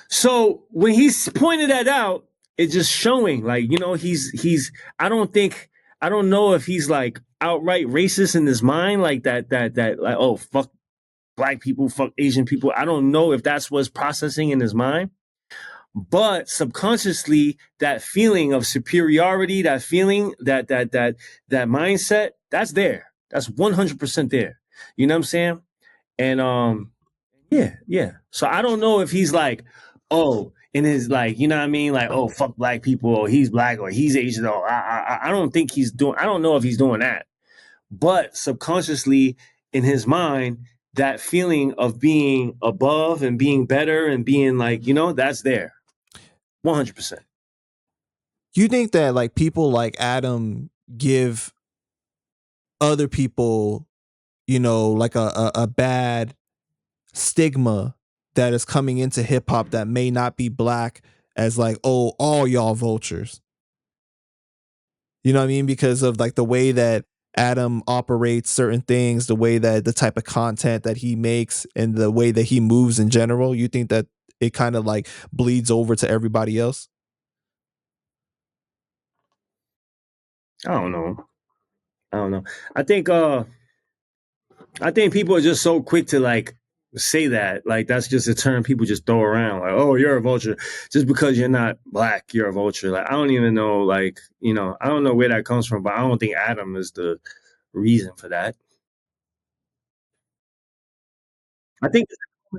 So when he pointed that out, it's just showing, like, you know, he's I don't know if he's like outright racist in his mind, like that like, oh, fuck black people, fuck Asian people. I don't know if that's what's processing in his mind. But subconsciously, that feeling of superiority, that feeling, that mindset, that's there. That's 100% there. You know what I'm saying? And yeah. So I don't know if he's like, oh, in his, like, you know what I mean, like, oh, fuck black people, or he's black, or he's Asian. Or I don't think he's doing. I don't know if he's doing that. But subconsciously, in his mind, that feeling of being above and being better and being like, you know, that's there, 100%. You think that like people like Adam give other people, you know, like a bad stigma that is coming into hip hop that may not be black, as like, oh, all y'all vultures. You know what I mean? Because of like the way that Adam operates certain things, the way that the type of content that he makes and the way that he moves in general, you think that it kind of like bleeds over to everybody else? I don't know. I don't know. I think uh I think people are just so quick to like say that. Like that's just a term people just throw around. Like, oh, you're a vulture. Just because you're not black, you're a vulture. Like I don't even know, like, you know, I don't know where that comes from, but I don't think Adam is the reason for that. I think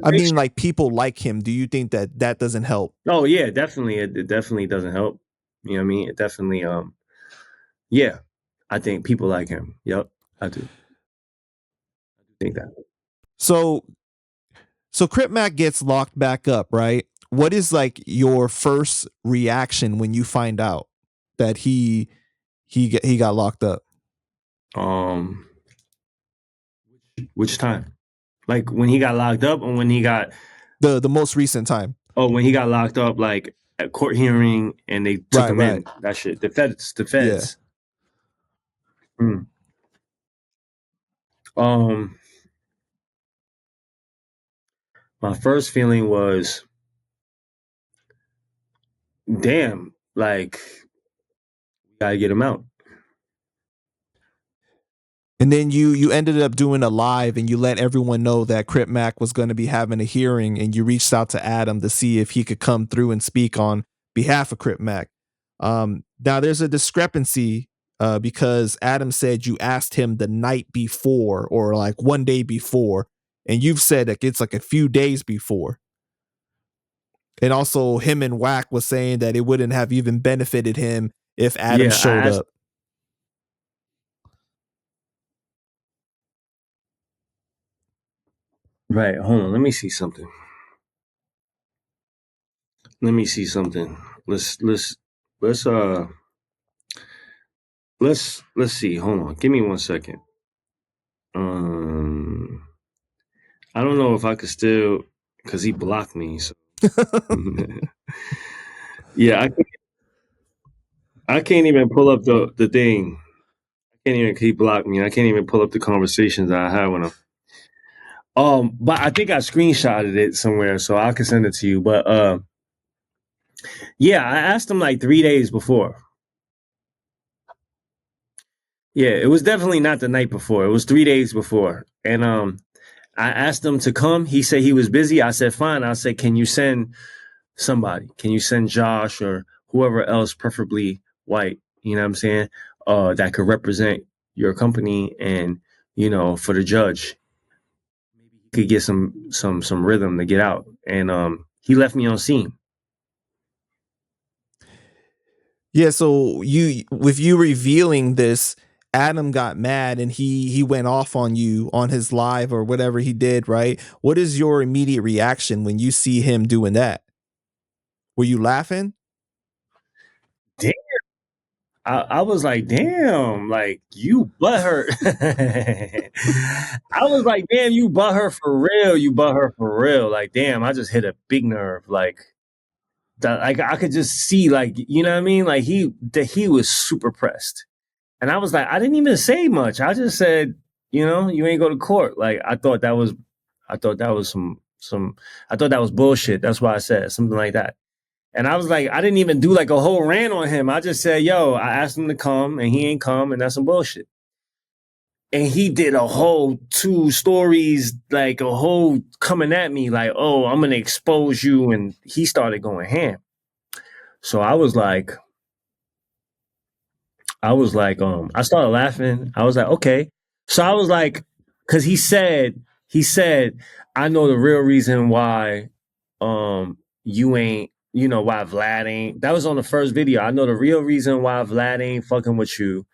I mean, like people like him. Do you think that that doesn't help? oh yeah, definitely. It definitely doesn't help. You know what I mean? It definitely yeah. I think people like him. Yep. I do. I do think that. So Crip Mac gets locked back up, right? What is like your first reaction when you find out that he got locked up? Um which time? Like when he got locked up, or when he got The most recent time. when he got locked up, like at court hearing, and they took him in. That shit. The feds. The feds. Yeah. Um, my first feeling was, damn, like we gotta get him out. And then you ended up doing a live and you let everyone know that Crip Mac was going to be having a hearing, and you reached out to Adam to see if he could come through and speak on behalf of Crip Mac. Now there's a discrepancy because Adam said you asked him the night before or like one day before, and you've said that it's like a few days before. And also him and Wack was saying that it wouldn't have even benefited him if Adam showed up. Right. Hold on. Let me see something. Let me see something. Let's let's see. Hold on. Give me 1 second. I don't know if I could still, because he blocked me. So. Yeah, I can't even pull up the thing. I can't even, he blocked me. I can't even pull up the conversations that I had with him. But I think I screenshotted it somewhere, so I can send it to you. But yeah, I asked him like 3 days before. Yeah, it was definitely not the night before. It was 3 days before. And I asked him to come. He said he was busy. I said, fine. I said, can you send somebody? Can you send Josh or whoever else, preferably white, you know what I'm saying? That could represent your company and, for the judge. Maybe he could get some rhythm to get out. And he left me on scene. Yeah, so with you revealing this, Adam got mad and he went off on you on his live or whatever he did, right? What is your immediate reaction when you see him doing that? Were you laughing? Damn. I was like, damn, like you butthurt. I was like, damn, you butthurt for real. You butthurt for real. Like, damn, I just hit a big nerve. Like that, like I could just see, like, you know what I mean? Like he was super pressed. And I was like, I didn't even say much. I just said, you ain't go to court. Like I thought that was I thought that was bullshit. That's why I said something like that. And I was like, I didn't even do like a whole rant on him. I just said, yo, I asked him to come and he ain't come, and that's some bullshit. And he did a whole 2 stories, like a whole coming at me, like, oh, I'm gonna expose you. And he started going ham. So I started laughing. I was like, okay. So I was like, because he said, I know the real reason why you ain't, why Vlad ain't. That was on the first video. I know the real reason why Vlad ain't fucking with you.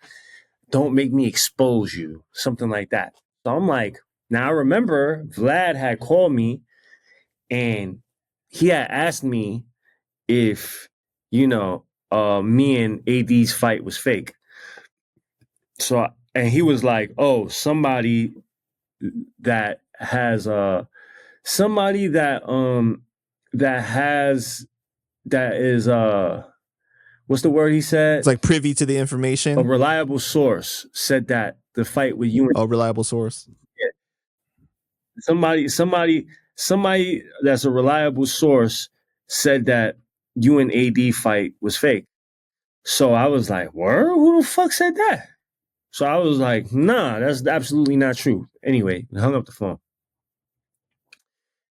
Don't make me expose you. Something like that. So I'm like, now I remember Vlad had called me and he had asked me if, me and AD's fight was fake. So and he was like, "Oh, somebody that has somebody that has that is what's the word he said? It's like privy to the A information. reliable source said that the fight with you and A reliable source. somebody that's a reliable source said that you and AD fight was fake." So I was like, "Word? Who the fuck said that?" So I was like, nah, that's absolutely not true. Anyway, I hung up the phone.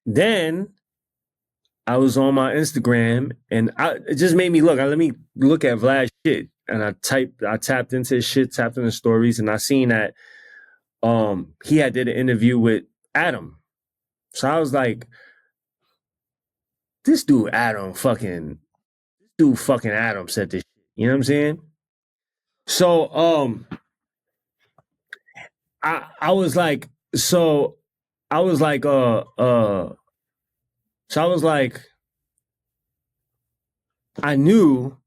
Then I was on my Instagram and it just made me look. Let me look at Vlad's shit. And I tapped into his shit, tapped into stories, and I seen that he had did an interview with Adam. So I was like, this dude Adam said this shit. You know what I'm saying? So I was like, so I was like, so I was like, I knew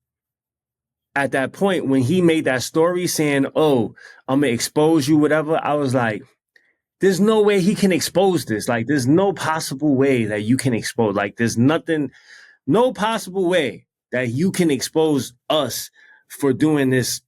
at that point when he made that story saying, "Oh, I'm gonna expose you," whatever. I was like, "There's no way he can expose this. Like, there's no possible way that you can expose. Like, there's nothing, no possible way that you can expose us for doing this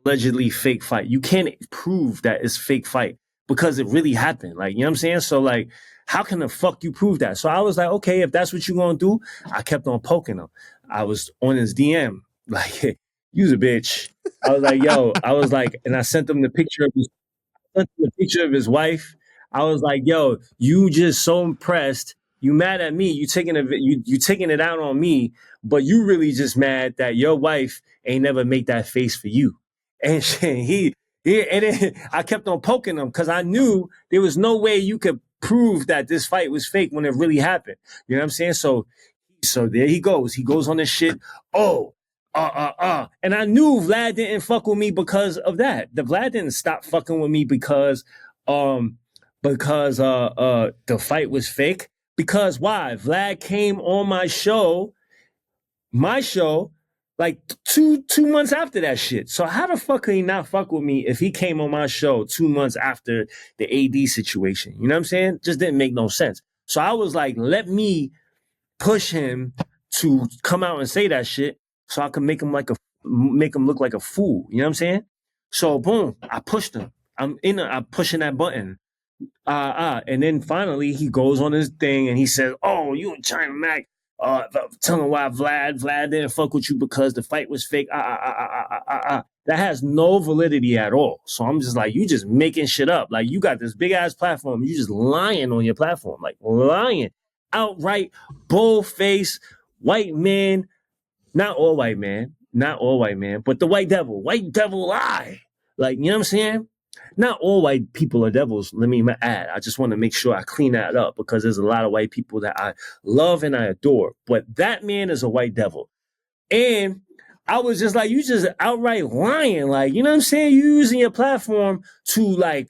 allegedly fake fight. You can't prove that it's fake fight because it really happened. Like, you know what I'm saying? So, like, how can the fuck you prove that?" So I was like, okay, if that's what you gonna do, I kept on poking him. I was on his DM, like, you's a bitch. I was like, yo, I was like, and I sent him the picture of his wife. I was like, yo, you just so impressed. You mad at me. You taking it out on me, but you really just mad that your wife ain't never make that face for you. And and then I kept on poking him because I knew there was no way you could prove that this fight was fake when it really happened. You know what I'm saying? So there he goes. He goes on this shit. Oh, And I knew Vlad didn't fuck with me because of that. The Vlad didn't stop fucking with me because the fight was fake. Because why? Vlad came on my show, like two months after that shit. So how the fuck could he not fuck with me if he came on my show 2 months after the AD situation? You know what I'm saying? Just didn't make no sense. So I was like, let me push him to come out and say that shit so I can make him look like a fool. You know what I'm saying? So boom, I pushed him. I'm pushing that button. And then finally he goes on his thing and he says, "Oh, you and China Mac, telling why Vlad didn't fuck with you because the fight was fake." That has no validity at all. So I'm just like, you just making shit up. Like, you got this big ass platform, you just lying on your platform, like lying, outright, bold face, white man, not all white man, but the white devil lie. Like, you know what I'm saying? Not all white people are devils. Let me add. I just want to make sure I clean that up because there's a lot of white people that I love and I adore. But that man is a white devil. And I was just like, you just outright lying. Like, you know what I'm saying? You using your platform to like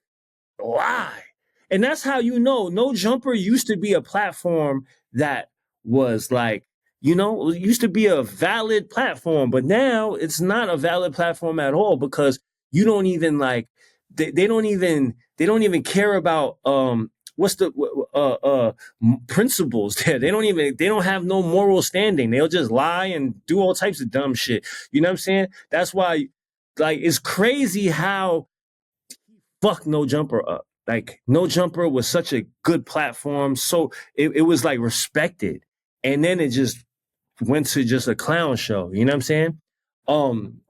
lie. And that's how you know No Jumper used to be a platform that was like, it used to be a valid platform, but now it's not a valid platform at all because you don't even like they don't even care about what's the principles there. They don't have no moral standing. They'll just lie and do all types of dumb shit. You know what I'm saying? That's why like it's crazy how fuck No Jumper up. Like No Jumper was such a good platform. So it was like respected. And then it just went to just a clown show. You know what I'm saying? Um,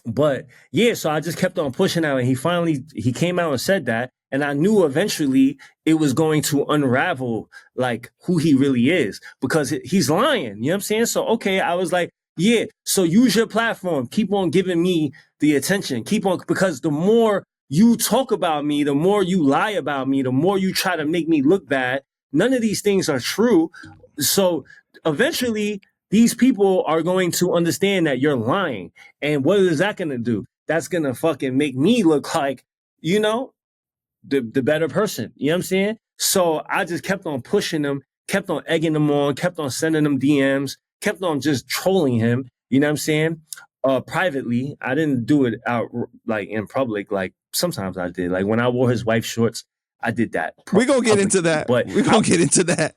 but yeah, so I just kept on pushing out and he came out and said that. And I knew eventually it was going to unravel like who he really is because he's lying. You know what I'm saying? So, okay, I was like, yeah, so use your platform. Keep on giving me the attention. Keep on, because the more you talk about me, the more you lie about me, the more you try to make me look bad. None of these things are true. So eventually these people are going to understand that you're lying. And what is that going to do? That's going to fucking make me look like, you know, the better person. You know what I'm saying? So I just kept on pushing them, kept on egging them on, kept on sending them DMs, kept on just trolling him. You know what I'm saying? Privately, I didn't do it out like in public. Like sometimes I did. Like when I wore his wife's shorts, I did that. We're going to get into that. But we're going to get into that.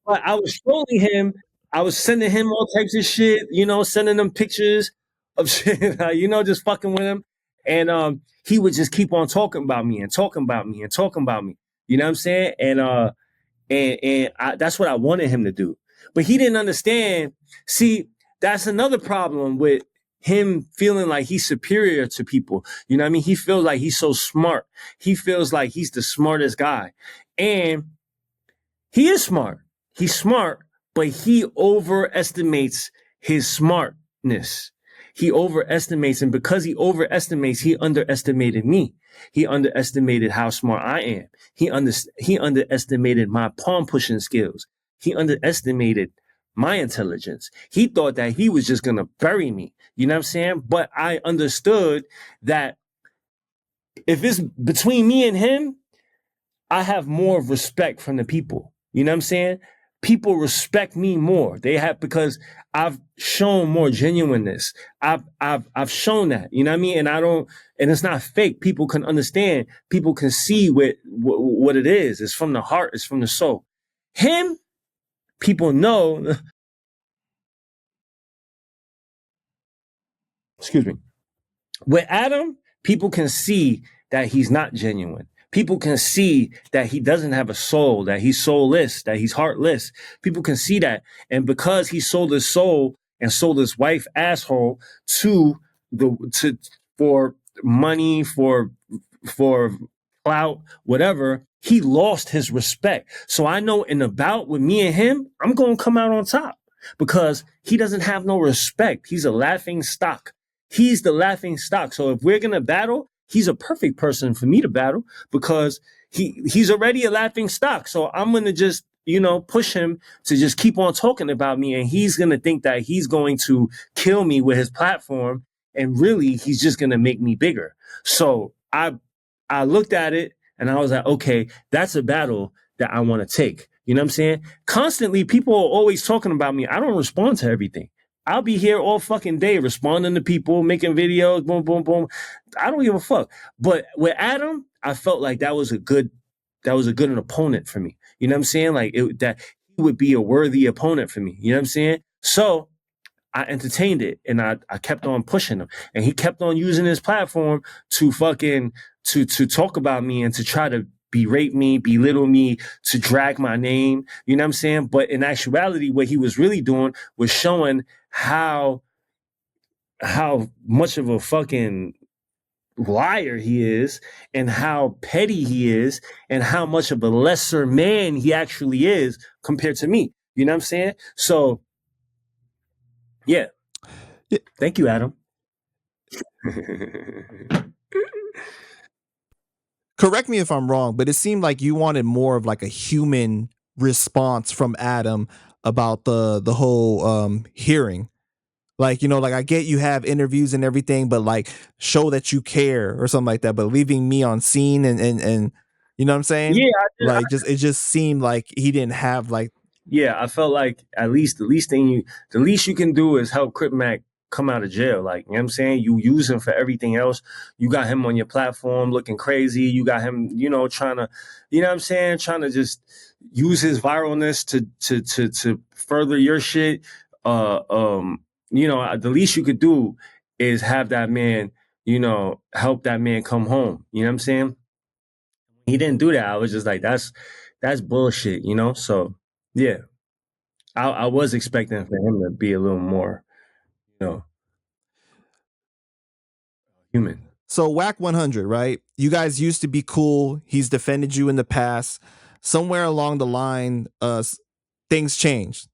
But I was trolling him. I was sending him all types of shit, sending him pictures of shit, just fucking with him. And he would just keep on talking about me and talking about me and talking about me. You know what I'm saying? And that's what I wanted him to do. But he didn't understand. See, that's another problem with him feeling like he's superior to people. You know what I mean? He feels like he's so smart. He feels like he's the smartest guy. And he is smart. He's smart, but he overestimates his smartness. He overestimates, and because he overestimates, he underestimated me. He underestimated how smart I am. He underestimated my palm pushing skills. He underestimated my intelligence. He thought that he was just gonna bury me. You know what I'm saying? But I understood that if it's between me and him, I have more respect from the people. You know what I'm saying? People respect me more. They have, because I've shown more genuineness. I've shown that, you know what I mean? And it's not fake. People can understand. People can see what it is. It's from the heart. It's from the soul. Him, people know. Excuse me. With Adam, people can see that he's not genuine. People can see that he doesn't have a soul, that he's soulless, that he's heartless. People can see that. And because he sold his soul and sold his wife asshole for money, for clout, whatever, he lost his respect. So I know in the bout with me and him, I'm going to come out on top because he doesn't have no respect. He's a laughing stock. He's the laughing stock. So if we're going to battle, he's a perfect person for me to battle because he's already a laughing stock. So I'm going to just, push him to just keep on talking about me. And he's going to think that he's going to kill me with his platform. And really, he's just going to make me bigger. So I looked at it and I was like, okay, that's a battle that I want to take. You know what I'm saying? Constantly, people are always talking about me. I don't respond to everything. I'll be here all fucking day responding to people, making videos, boom, boom, boom. I don't give a fuck. But with Adam, I felt like that was a good opponent for me. You know what I'm saying? Like that he would be a worthy opponent for me. You know what I'm saying? So I entertained it and I kept on pushing him. And he kept on using his platform to fucking to talk about me and to try to berate me, belittle me, to drag my name. You know what I'm saying? But in actuality, what he was really doing was showing how much of a fucking liar he is and how petty he is and how much of a lesser man he actually is compared to me. You know what I'm saying? So yeah. Yeah, Thank you, Adam. correct me if I'm wrong, but it seemed like you wanted more of like a human response from Adam about the whole hearing. Like, like I get you have interviews and everything, but like show that you care or something like that. But leaving me on scene and you know what I'm saying? Yeah, Like just it just seemed like he didn't have like yeah, I felt like at least the least you can do is help Crip Mac come out of jail. Like, you know what I'm saying? You use him for everything else. You got him on your platform looking crazy. You got him, trying to, you know what I'm saying? Trying to just use his viralness to further your shit. Uh um, the least you could do is have that man, help that man come home. You know what I'm saying? He didn't do that. I was just like, that's bullshit, So yeah. I was expecting for him to be a little more, you know, human. so Wack 100, right? You guys used to be cool. He's defended you in the past. Somewhere along the line, things changed.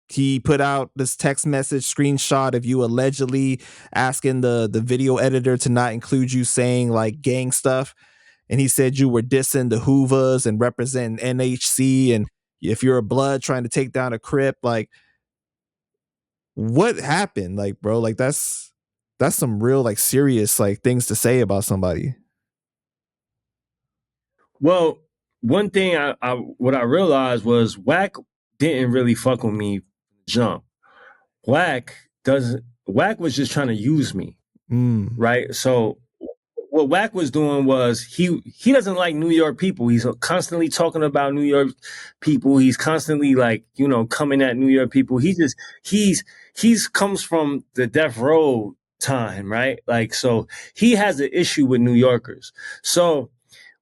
He put out this text message screenshot of you allegedly asking the video editor to not include you saying like gang stuff. And he said you were dissing the Hoovers and representing NHC. And if you're a blood trying to take down a Crip, like what happened? Like, bro, like that's some real like serious like things to say about somebody. Well, one thing what I realized was Wack didn't really fuck with me jump. Wack doesn't Wack was just trying to use me, Mm. right? So what Wack was doing was he doesn't like New York people. He's constantly talking about New York people. He's constantly like, coming at New York people. He's comes from the death row time, right? Like, so he has an issue with New Yorkers. So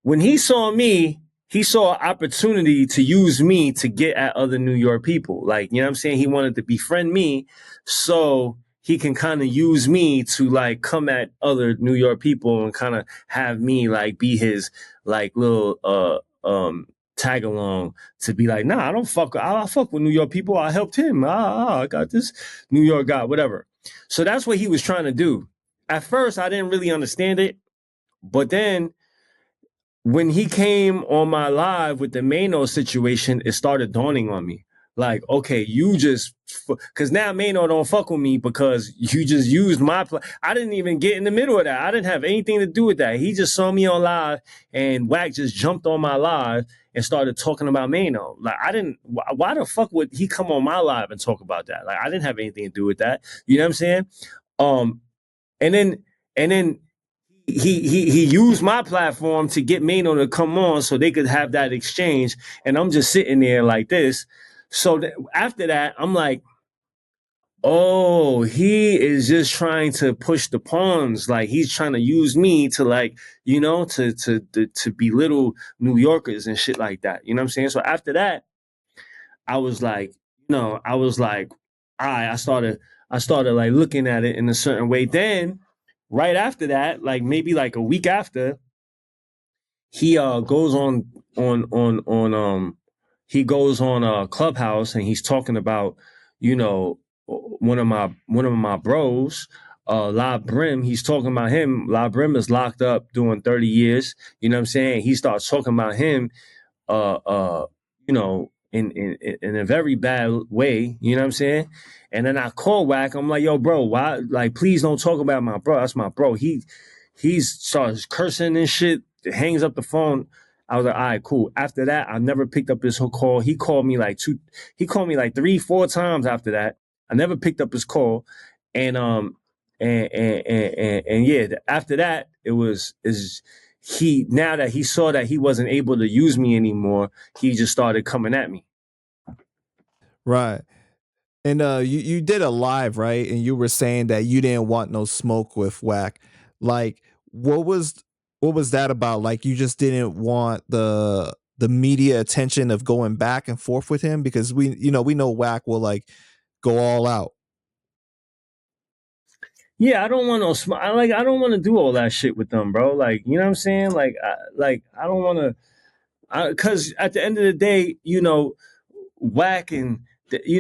when he saw me, he saw an opportunity to use me to get at other New York people. Like, you know what I'm saying? He wanted to befriend me so he can kind of use me to like come at other New York people and kind of have me like be his like little tag along to be like, nah, I fuck with New York people. I helped him. I got this New York guy, whatever. So that's what he was trying to do. At first, I didn't really understand it, but then when he came on my live with the Mano situation, it started dawning on me. Like, okay, you just, because now Mano don't fuck with me because you just used I didn't even get in the middle of that. I didn't have anything to do with that. He just saw me on live and Wack just jumped on my live and started talking about Mano. Like, why the fuck would he come on my live and talk about that? Like, I didn't have anything to do with that. You know what I'm saying? Um, and then, and then he used my platform to get Mano to come on so they could have that exchange. And I'm just sitting there like this. So after that, I'm like, oh, he is just trying to push the pawns. Like he's trying to use me to like, to belittle New Yorkers and shit like that. You know what I'm saying? So after that, I was like, I was like, I started like looking at it in a certain way. Then right after that, like maybe like a week after, he goes on he goes on Clubhouse and he's talking about, one of my bros, La Brim. He's talking about him. La Brim is locked up doing 30 years. You know what I'm saying? He starts talking about him in a very bad way, you know what I'm saying? And then I call Wack, I'm like, yo, bro, why like please don't talk about my bro. That's my bro. He's starts cursing and shit, hangs up the phone. I was like, all right, cool. After that, I never picked up his call. He called me like 3-4 times after that. I never picked up his call. And and yeah, after that, it was is he now that he saw that he wasn't able to use me anymore, he just started coming at me. Right. And you did a live, right? And you were saying that you didn't want no smoke with Wack. Like, what was that about? Like, you just didn't want the media attention of going back and forth with him, because we know Wack will like go all out. Yeah, I don't want no I don't want to do all that shit with them, bro. Like, you know what I'm saying? I don't want to, because at the end of the day, Wack and he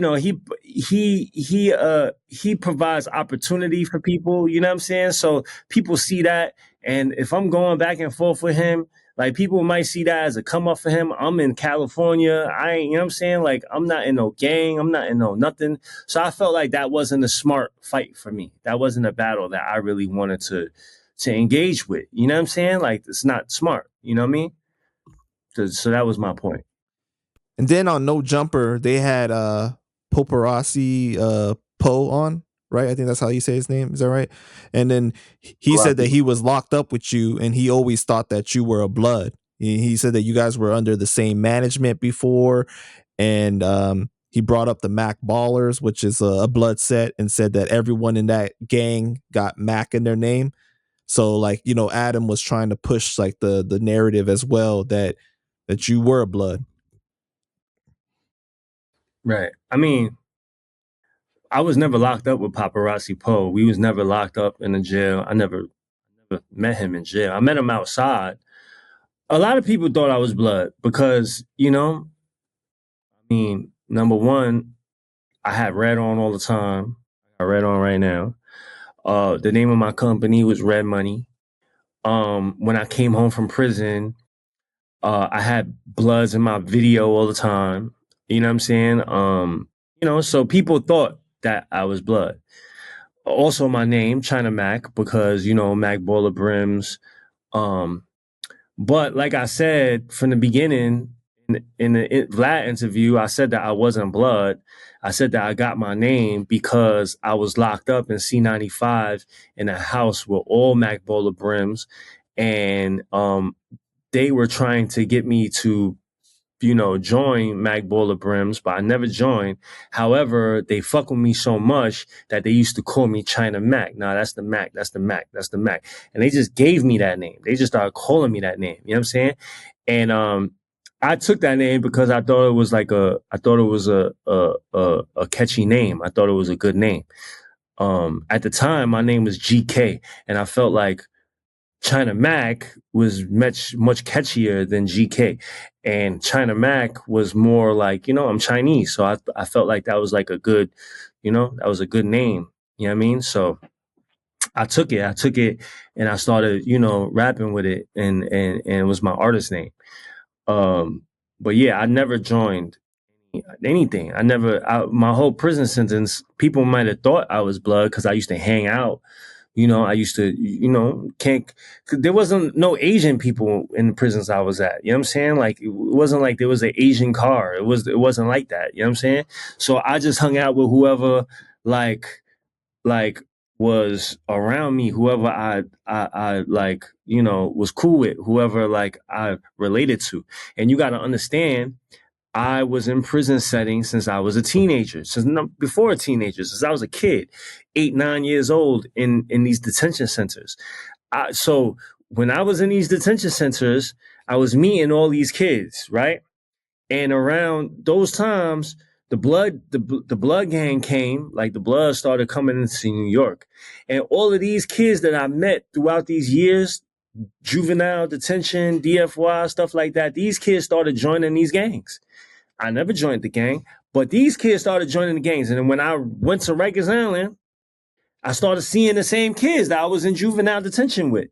provides opportunity for people. You know what I'm saying? So people see that, and if I'm going back and forth with him, like people might see that as a come up for him. I'm in California. I ain't, you know what I'm saying? Like I'm not in no gang. I'm not in no nothing. So I felt like that wasn't a smart fight for me. That wasn't a battle that I really wanted to engage with. You know what I'm saying? Like it's not smart. You know what I mean? So that was my point. And then on No Jumper, they had Paparazzi Poe on, right? I think that's how you say his name. Is that right? And then he said that he was locked up with you, and he always thought that you were a blood. He said that you guys were under the same management before, and he brought up the Mac Ballers, which is a blood set, and said that everyone in that gang got Mac in their name. So like, Adam was trying to push like the narrative as well, that you were a blood. Right. I mean, I was never locked up with Paparazzi Poe. We was never locked up in a jail. I never met him in jail. I met him outside. A lot of people thought I was blood because, I mean, number one, I had red on all the time. I got red on right now. The name of my company was Red Money. When I came home from prison, I had bloods in my video all the time. You know what I'm saying? So people thought that I was blood. Also my name, China Mac, because Mac Baller Brims. Um, but like I said from the beginning in the Vlad interview, I said that I wasn't blood. I said that I got my name because I was locked up in C95 in a house with all Mac Baller Brims, and they were trying to get me to join Mac Baller Brims, but I never joined. However, they fuck with me so much that they used to call me China Mac. Nah, that's the Mac, that's the Mac, that's the Mac. And they just gave me that name. They just started calling me that name. You know what I'm saying? And I took that name because I thought it was a catchy name. I thought it was a good name. At the time, my name was GK, and I felt like China Mac was much catchier than GK, and China Mac was more like, I'm Chinese, so I felt like that was like a good, that was a good name. You know what I mean? So I took it, and I started, rapping with it, and it was my artist name. But yeah, I never joined anything. My whole prison sentence, people might have thought I was blood because I used to hang out. I used to, can't, there wasn't no Asian people in the prisons I was at. You know what I'm saying? Like, it wasn't like there was an Asian car. It wasn't like that. You know what I'm saying? So I just hung out with whoever, like was around me, whoever I like, was cool with, whoever like I related to. And you got to understand, I was in prison settings since I was a teenager, before a teenager, since I was a kid, 8, 9 years old in these detention centers. So when I was in these detention centers, I was meeting all these kids, right? And around those times, the blood gang came, like the blood started coming into New York. And all of these kids that I met throughout these years, juvenile detention, DFY, stuff like that, these kids started joining these gangs. I never joined the gang, but these kids started joining the gangs. And then when I went to Rikers Island, I started seeing the same kids that I was in juvenile detention with.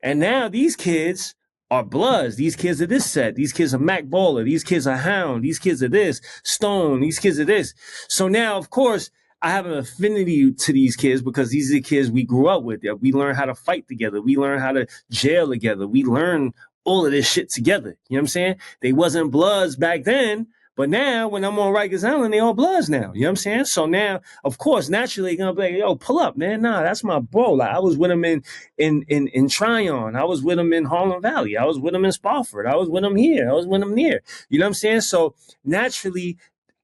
And now these kids are Bloods. These kids are this set. These kids are Mac Baller. These kids are Hound. These kids are this, Stone. These kids are this. So now, of course, I have an affinity to these kids because these are the kids we grew up with. We learn how to fight together. We learn how to jail together. We learn all of this shit together. You know what I'm saying? They wasn't Bloods back then, but now, when I'm on Rikers Island, they all Bloods now. You know what I'm saying? So now, of course, naturally, you're gonna be like, "Yo, pull up, man." Nah, that's my bro. Like I was with him in Tryon. I was with him in Harlem Valley. I was with him in Spofford. I was with him here. I was with him there. You know what I'm saying? So naturally,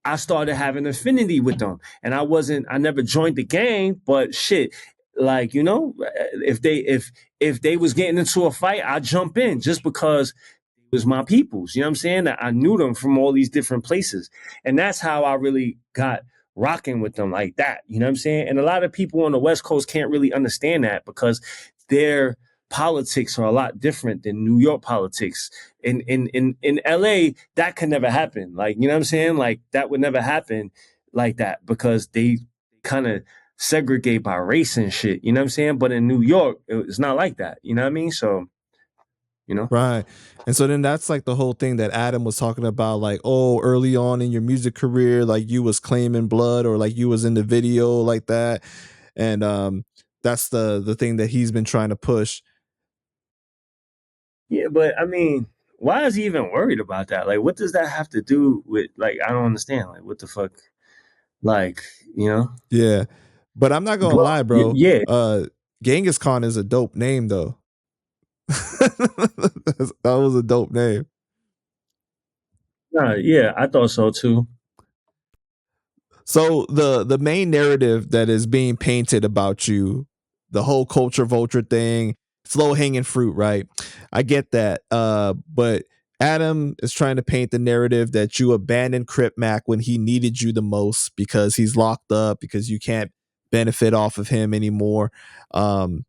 I started having affinity with them. And I never joined the gang, but shit, like, if they was getting into a fight, I'd jump in just because it was my peoples. You know what I'm saying? That I knew them from all these different places. And that's how I really got rocking with them like that. You know what I'm saying? And a lot of people on the West Coast can't really understand that because their politics are a lot different than New York politics. In LA, that could never happen. Like, you know what I'm saying? Like that would never happen like that because they kind of segregate by race and shit. You know what I'm saying? But in New York, it's not like that. You know what I mean? So, you know. Right. And so then that's like the whole thing that Adam was talking about, like, oh, early on in your music career, like you was claiming blood or like you was in the video like that. And that's the thing that he's been trying to push. Yeah, but I mean, why is he even worried about that? Like, what does that have to do with, like, I don't understand. Like, what the fuck? Like, you know? Yeah. But I'm not gonna But lie, bro. yeah, Genghis Khan is a dope name though. That was a dope name. nah, yeah, I thought so too. So the main narrative that is being painted about you, the whole culture vulture thing, it's low hanging fruit, right? I get that. But Adam is trying to paint the narrative that you abandoned Crip Mac when he needed you the most because he's locked up, because you can't benefit off of him anymore. And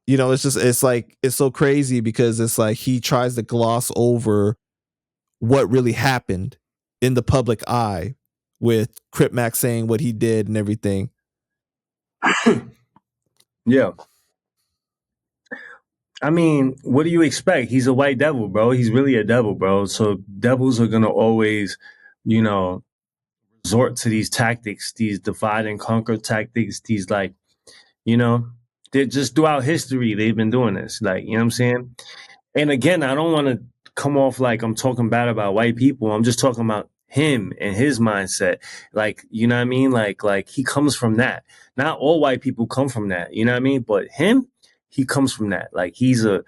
it's so crazy because it's like he tries to gloss over what really happened in the public eye with Crip Mac saying what he did and everything. Yeah. I mean, what do you expect? He's a white devil, bro. He's really a devil, bro. So devils are gonna always, you know, resort to these tactics, these divide and conquer tactics, these like, you know, they're just throughout history, they've been doing this. Like, you know what I'm saying? And again, I don't want to come off like I'm talking bad about white people. I'm just talking about him and his mindset. Like, you know what I mean? Like he comes from that. Not all white people come from that. You know what I mean? But him, he comes from that. Like he's a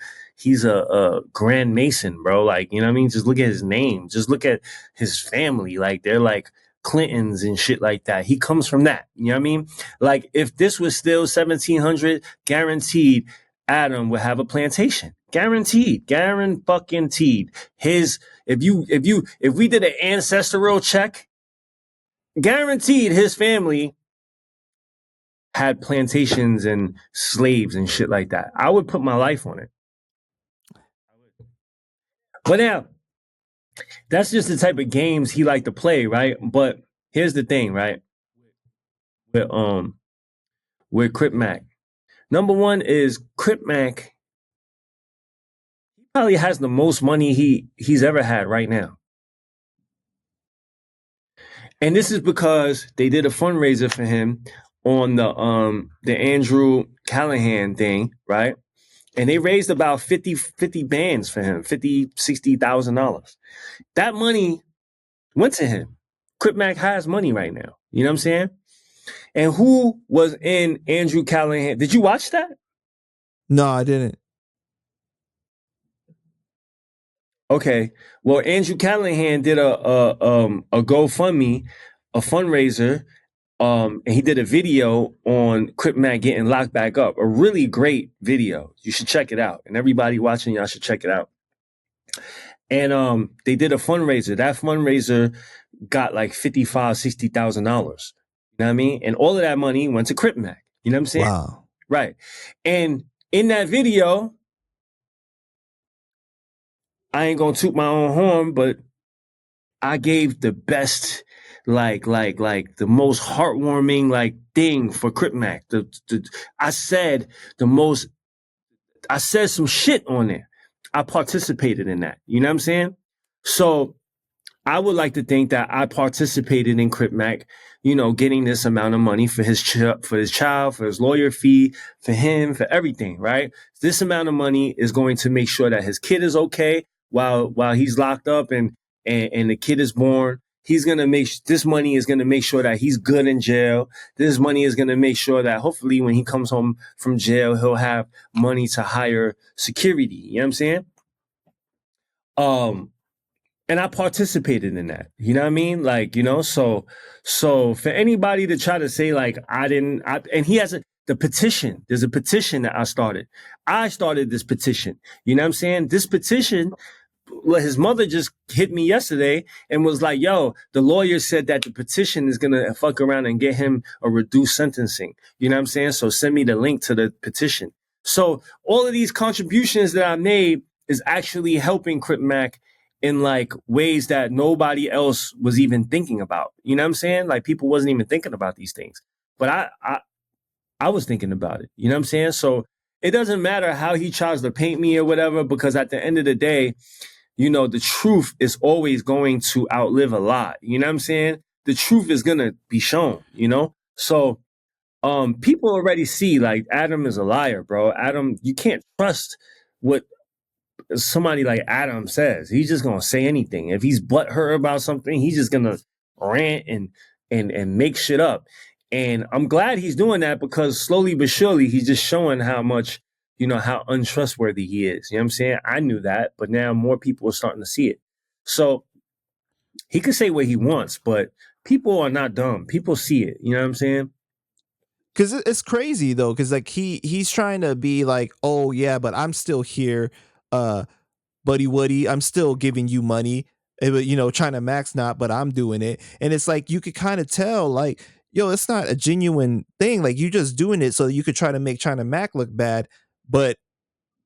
grand mason, bro. Like, you know what I mean? Just look at his name. Just look at his family. Like they're like Clintons and shit like that. He comes from that. You know what I mean? Like if this was still 1700, guaranteed Adam would have a plantation. Guaranteed. Guaranteed. If we did an ancestral check, guaranteed his family had plantations and slaves and shit like that. I would put my life on it. But now, that's just the type of games he liked to play, right? But here's the thing, right? With with Crip Mac. Number one is Crip Mac probably has the most money he's ever had right now. And this is because they did a fundraiser for him on the Andrew Callahan thing, right? And they raised about 50 bands for him, $60,000. That money went to him. Crip Mac has money right now. You know what I'm saying? And who was in Andrew Callahan? Did you watch that? No, I didn't. Okay. Well, Andrew Callahan did a GoFundMe, a fundraiser, and he did a video on Crip Mac getting locked back up. A really great video. You should check it out. And everybody watching, y'all should check it out. And they did a fundraiser. That fundraiser got like $60,000. You know what I mean? And all of that money went to Crip Mac. You know what I'm saying? Wow. Right. And in that video, I ain't gonna toot my own horn, but I gave the best, like the most heartwarming like thing for Crip Mac. I said the most. I said some shit on there. I participated in that. You know what I'm saying? So I would like to think that I participated in Crip Mac, you know, getting this amount of money for his child, for his lawyer fee, for him, for everything, right? This amount of money is going to make sure that his kid is okay while he's locked up and the kid is born. He's gonna this money is gonna make sure that he's good in jail. This money is gonna make sure that hopefully when he comes home from jail, he'll have money to hire security. You know what I'm saying? and I participated in that. You know what I mean? Like, so for anybody to try to say like I didn't, and he has the petition. There's a petition that I started. I started this petition. You know what I'm saying? This petition, well, his mother just hit me yesterday and was like, "Yo, the lawyer said that the petition is gonna fuck around and get him a reduced sentencing." You know what I'm saying? So send me the link to the petition. So all of these contributions that I made is actually helping Crip Mac in like ways that nobody else was even thinking about. You know what I'm saying? Like people wasn't even thinking about these things, but I was thinking about it. You know what I'm saying? So it doesn't matter how he tries to paint me or whatever, because at the end of the day, the truth is always going to outlive a lie. You know what I'm saying? The truth is gonna be shown. So people already see like Adam is a liar, bro. Adam, you can't trust what somebody like Adam says. He's just gonna say anything. If he's butthurt about something, he's just gonna rant and make shit up. And I'm glad he's doing that, because slowly but surely he's just showing how much, how untrustworthy he is. You know what I'm saying? I knew that, but now more people are starting to see it. So he can say what he wants, but people are not dumb. People see it. You know what I'm saying? Because it's crazy though, because like he's trying to be like, oh yeah, but I'm still here, uh, buddy Woody. I'm still giving you money. China Max not, but I'm doing it, and it's like you could kind of tell, like, yo, it's not a genuine thing. Like you just doing it so that you could try to make China Mac look bad, but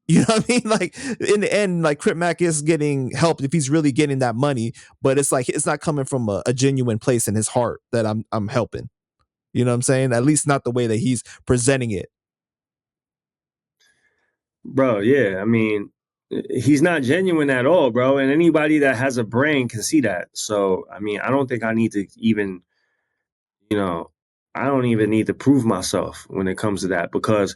you know what I mean? Like in the end, like Crip Mac is getting help if he's really getting that money, but it's like it's not coming from a genuine place in his heart that I'm helping. You know what I'm saying? At least not the way that he's presenting it. Bro, yeah. I mean, he's not genuine at all, bro. And anybody that has a brain can see that. So, I mean, I don't think I need to even, you know, I don't even need to prove myself when it comes to that, because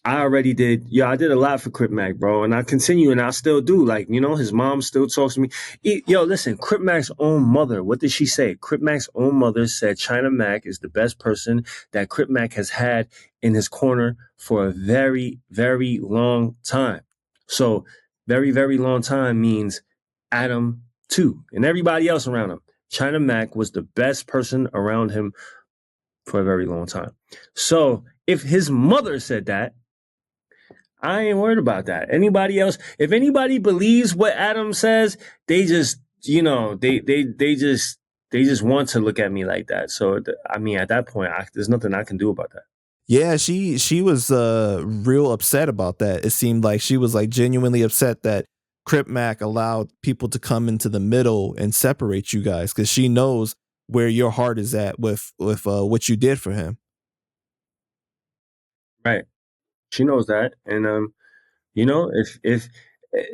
I already did. Yeah, I did a lot for Crip Mac, bro, and I continue, and I still do. Like, his mom still talks to me. Yo, listen, Crip Mac's own mother, what did she say? Crip Mac's own mother said China Mac is the best person that Crip Mac has had in his corner for a very, very long time. So, very, very long time means Adam too, and everybody else around him. China Mac was the best person around him for a very long time. So, if his mother said that, I ain't worried about that. Anybody else, if anybody believes what Adam says, they just, they just want to look at me like that. So I mean, at that point, there's nothing I can do about that. Yeah, she was real upset about that. It seemed like she was like genuinely upset that Crip Mac allowed people to come into the middle and separate you guys, because she knows where your heart is at with what you did for him. Right? She knows that, and if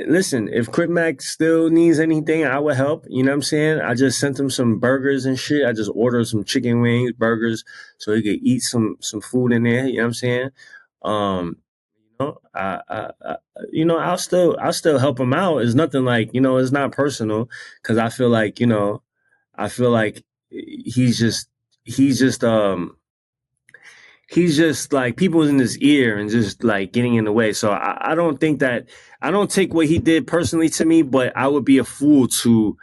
listen, if Crip Mac still needs anything, I would help. You know what I'm saying? I just sent him some burgers and shit. I just ordered some chicken wings, burgers, so he could eat some food in there. You know what I'm saying? I'll still help him out. It's nothing like, it's not personal, because I feel like he's just he's just like people in his ear and just like getting in the way. So I don't think that I don't take what he did personally to me, but I would be a fool to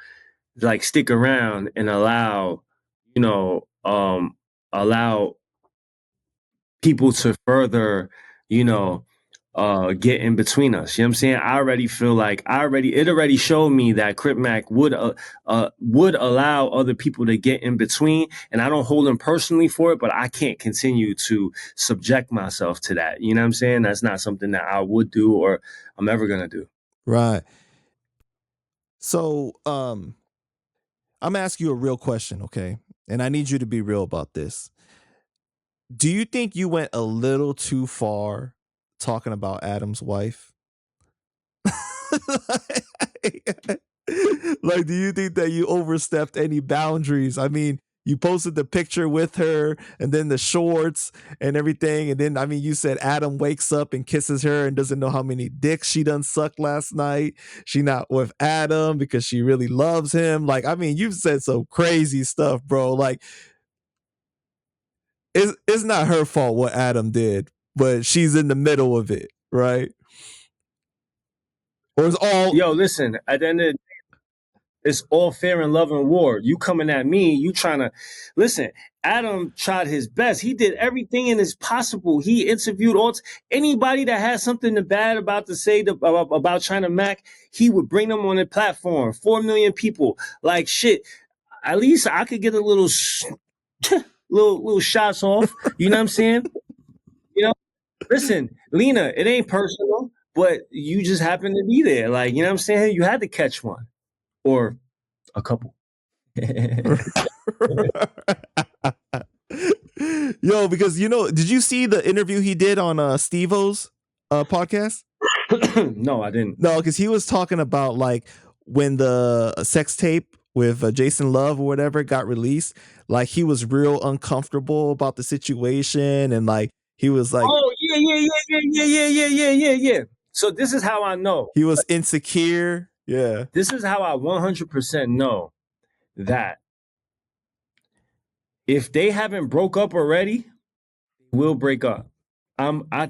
like stick around and you know, um, allow people to further, you know, get in between us. You know what I'm saying? I already feel like it already showed me that Crip Mac would allow other people to get in between, and I don't hold him personally for it, but I can't continue to subject myself to that. You know what I'm saying? That's not something that I would do or I'm ever gonna do. Right. So, I'm gonna ask you a real question, okay? And I need you to be real about this. Do you think you went a little too far talking about Adam's wife? Like, do you think that you overstepped any boundaries? I mean, you posted the picture with her and then the shorts and everything. And then, I mean, you said Adam wakes up and kisses her and doesn't know how many dicks she done sucked last night. She not with Adam because she really loves him. Like, I mean, you've said some crazy stuff, bro. Like, it's not her fault what Adam did, but she's in the middle of it, right? Or it's all Yo, listen, at the end of It's all fair in love and war. You coming at me, you trying to listen. Adam tried his best. He did everything in his possible. He interviewed anybody that had something bad about to say about China Mac. He would bring them on the platform. 4 million people, like shit. At least I could get a little, little shots off. You know what I'm saying? You know, listen, Lena, it ain't personal, but you just happen to be there. Like, you know what I'm saying? You had to catch one or a couple. Yo, because did you see the interview he did on Steve-O's podcast? No, I didn't. No, because he was talking about like when the sex tape with Jason Love or whatever got released, like he was real uncomfortable about the situation, and like he was like, oh yeah. So this is how I know he was insecure. Yeah, this is how I 100% know that if they haven't broke up already, we'll break up. I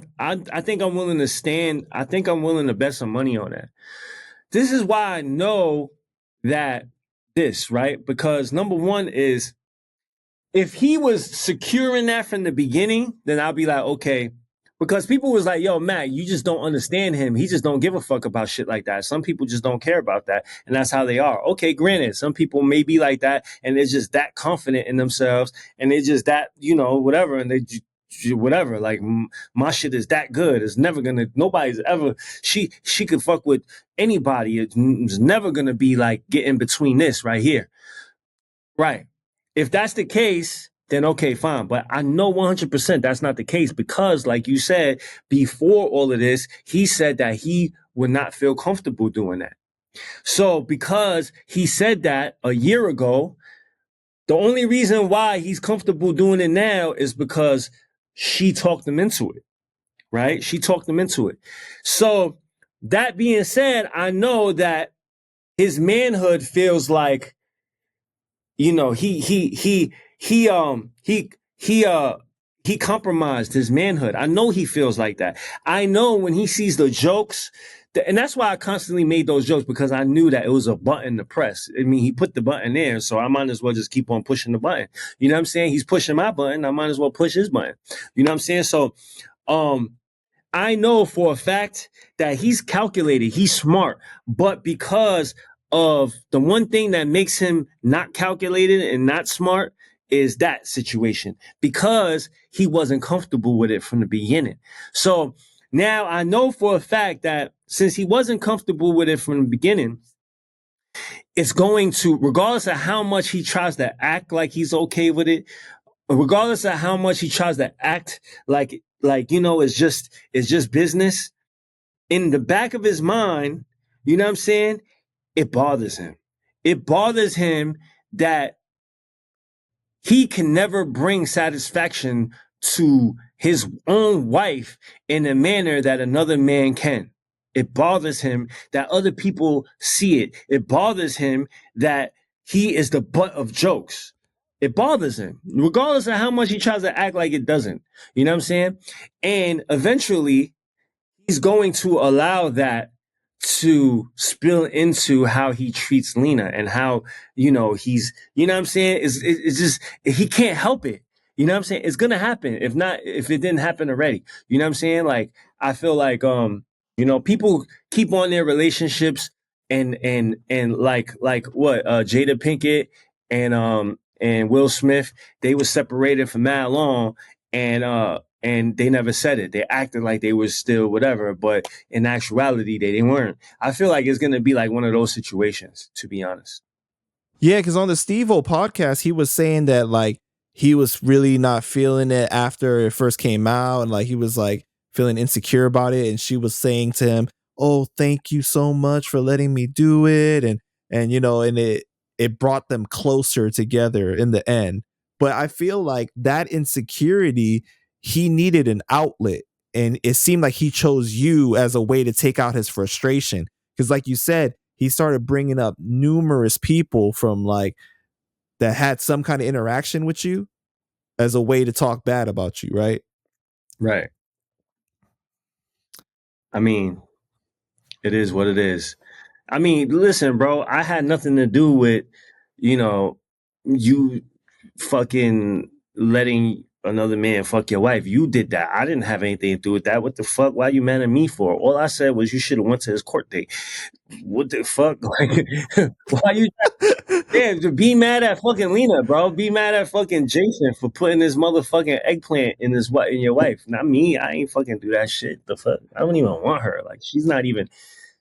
think I'm willing to stand. I think I'm willing to bet some money on that. This is why I know that right? Because number one is if he was securing that from the beginning, then I'll be like, okay. Because people was like, yo, Matt, you just don't understand him. He just don't give a fuck about shit like that. Some people just don't care about that. And that's how they are. Okay, granted, some people may be like that and they're just that confident in themselves and they're just that, whatever. And they whatever, like my shit is that good. It's never gonna, nobody's ever, she could fuck with anybody. It's never gonna be like get in between this right here. Right. If that's the case, then okay, fine. But I know 100% that's not the case because, like you said, before all of this, he said that he would not feel comfortable doing that. So because he said that a year ago, the only reason why he's comfortable doing it now is because she talked him into it, right? She talked him into it. So that being said, I know that his manhood feels like, he compromised his manhood. I know he feels like that. I know when he sees the jokes, and that's why I constantly made those jokes because I knew that it was a button to press. I mean, he put the button there, so I might as well just keep on pushing the button. You know what I'm saying? He's pushing my button. I might as well push his button. You know what I'm saying? So, I know for a fact that he's calculated, he's smart, but because of the one thing that makes him not calculated and not smart is that situation because he wasn't comfortable with it from the beginning. So now I know for a fact that since he wasn't comfortable with it from the beginning, it's going to, regardless of how much he tries to act like he's okay with it, regardless of how much he tries to act like it's just business, in the back of his mind, you know what I'm saying? It bothers him. It bothers him that he can never bring satisfaction to his own wife in a manner that another man can. It bothers him that other people see it. It bothers him that he is the butt of jokes. It bothers him, regardless of how much he tries to act like it doesn't. You know what I'm saying? And eventually, he's going to allow that to spill into how he treats Lena and how, he's, you know what I'm saying? It's just, he can't help it. You know what I'm saying? It's going to happen. If it didn't happen already, you know what I'm saying? Like, I feel like, people keep on their relationships and like what, Jada Pinkett and Will Smith, they were separated for mad long and they never said it. They acted like they were still whatever, but in actuality, they weren't. I feel like it's going to be like one of those situations, to be honest. Yeah, because on the Steve-O podcast, he was saying that like he was really not feeling it after it first came out, and like he was like feeling insecure about it, and she was saying to him, "Oh, thank you so much for letting me do it," and it brought them closer together in the end. But I feel like that insecurity, he needed an outlet, and it seemed like he chose you as a way to take out his frustration. Because, like you said, he started bringing up numerous people from like that had some kind of interaction with you as a way to talk bad about you, right? Right. I mean, it is what it is. I mean, listen, bro, I had nothing to do with, you know, you fucking letting another man fuck your wife. You did that. I didn't have anything to do with that. What the fuck? Why you mad at me for? All I said was you should have went to his court date. What the fuck? Like, why you? Yeah, be mad at fucking Lena, bro. Be mad at fucking Jason for putting this motherfucking eggplant in in your wife. Not me. I ain't fucking do that shit. The fuck? I don't even want her. Like, she's not even.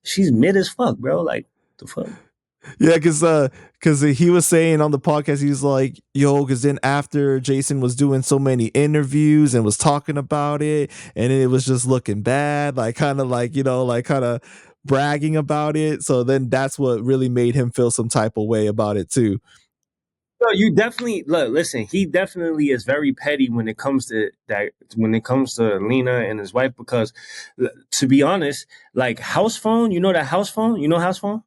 She's mid as fuck, bro. Like, the fuck? Yeah, because he was saying on the podcast, he was like, "Yo," because then after Jason was doing so many interviews and was talking about it, and it was just looking bad, like kind of like like kind of bragging about it. So then that's what really made him feel some type of way about it too. No, you definitely look. Listen, he definitely is very petty when it comes to that. When it comes to Lena and his wife, because to be honest, like house phone, you know that house phone, house phone,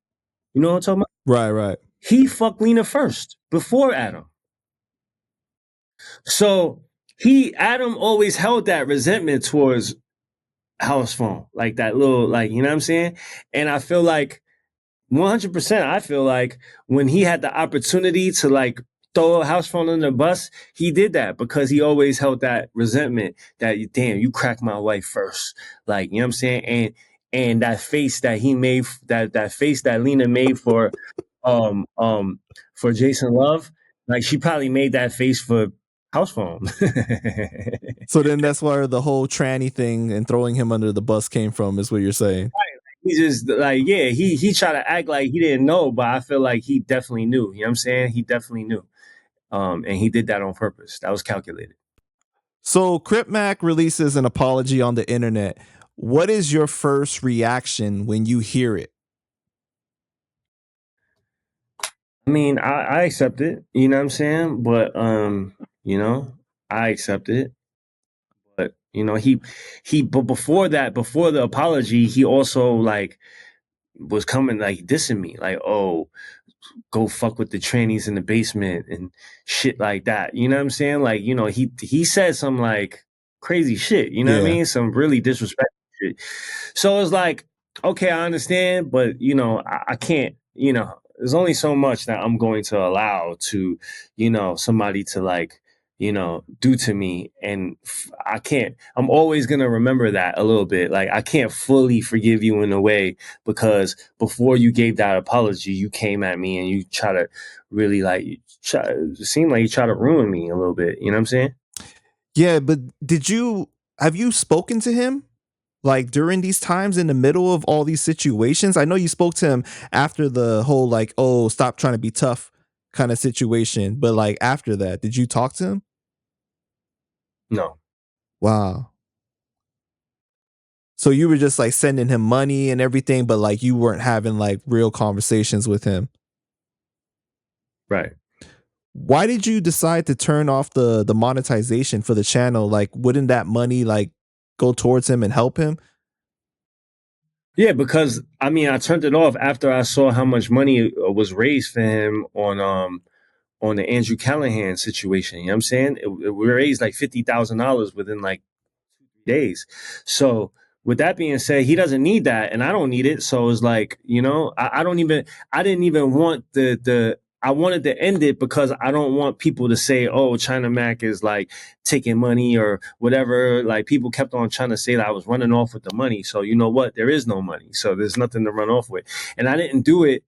you know what I'm talking about. Right, right. He fucked Lena first before Adam, so Adam always held that resentment towards house phone, like that little, like you know what I'm saying. And I feel like 100%. I feel like when he had the opportunity to like throw a house phone under the bus, he did that because he always held that resentment that damn, you cracked my wife first. Like, you know what I'm saying? And that face that he made, that face that Lena made um um for Jason Love, like she probably made that face for house phone. So then that's where the whole tranny thing and throwing him under the bus came from, is what you're saying. He just like, yeah, he tried to act like he didn't know, but I feel like he definitely knew. You know what I'm saying? He definitely knew. And he did that on purpose. That was calculated. So Crip Mac releases an apology on the internet. What is your first reaction when you hear it? I mean, I accept it, you know what I'm saying? But I accept it. But but before that, before the apology, he also like was coming like dissing me, like, oh, go fuck with the trannies in the basement and shit like that. You know what I'm saying? Like, he said some like crazy shit, you know what I Yeah. mean? Some really disrespectful shit. So it's like, okay, I understand, but I can't, there's only so much that I'm going to allow to, somebody to like, do to me. And I can't, I'm always going to remember that a little bit. Like, I can't fully forgive you in a way because before you gave that apology, you came at me and you try to really like, it seemed like you try to ruin me a little bit. You know what I'm saying? Yeah, but have you spoken to him like during these times in the middle of all these situations? I know you spoke to him after the whole like, oh, stop trying to be tough kind of situation, but like after that, did you talk to him? No. Wow. So you were just like sending him money and everything, but like you weren't having like real conversations with him. Right. Why did you decide to turn off the monetization for the channel? Like, wouldn't that money like go towards him and help him? Yeah, because I mean, I turned it off after I saw how much money was raised for him on the Andrew Callahan situation. You know what I'm saying? We raised like $50,000 within like 2 days. So with that being said, he doesn't need that, and I don't need it. So it's like, I didn't even want I wanted to end it because I don't want people to say, oh, China Mac is like taking money or whatever. Like people kept on trying to say that I was running off with the money. So you know what? There is no money. So there's nothing to run off with. And I didn't do it.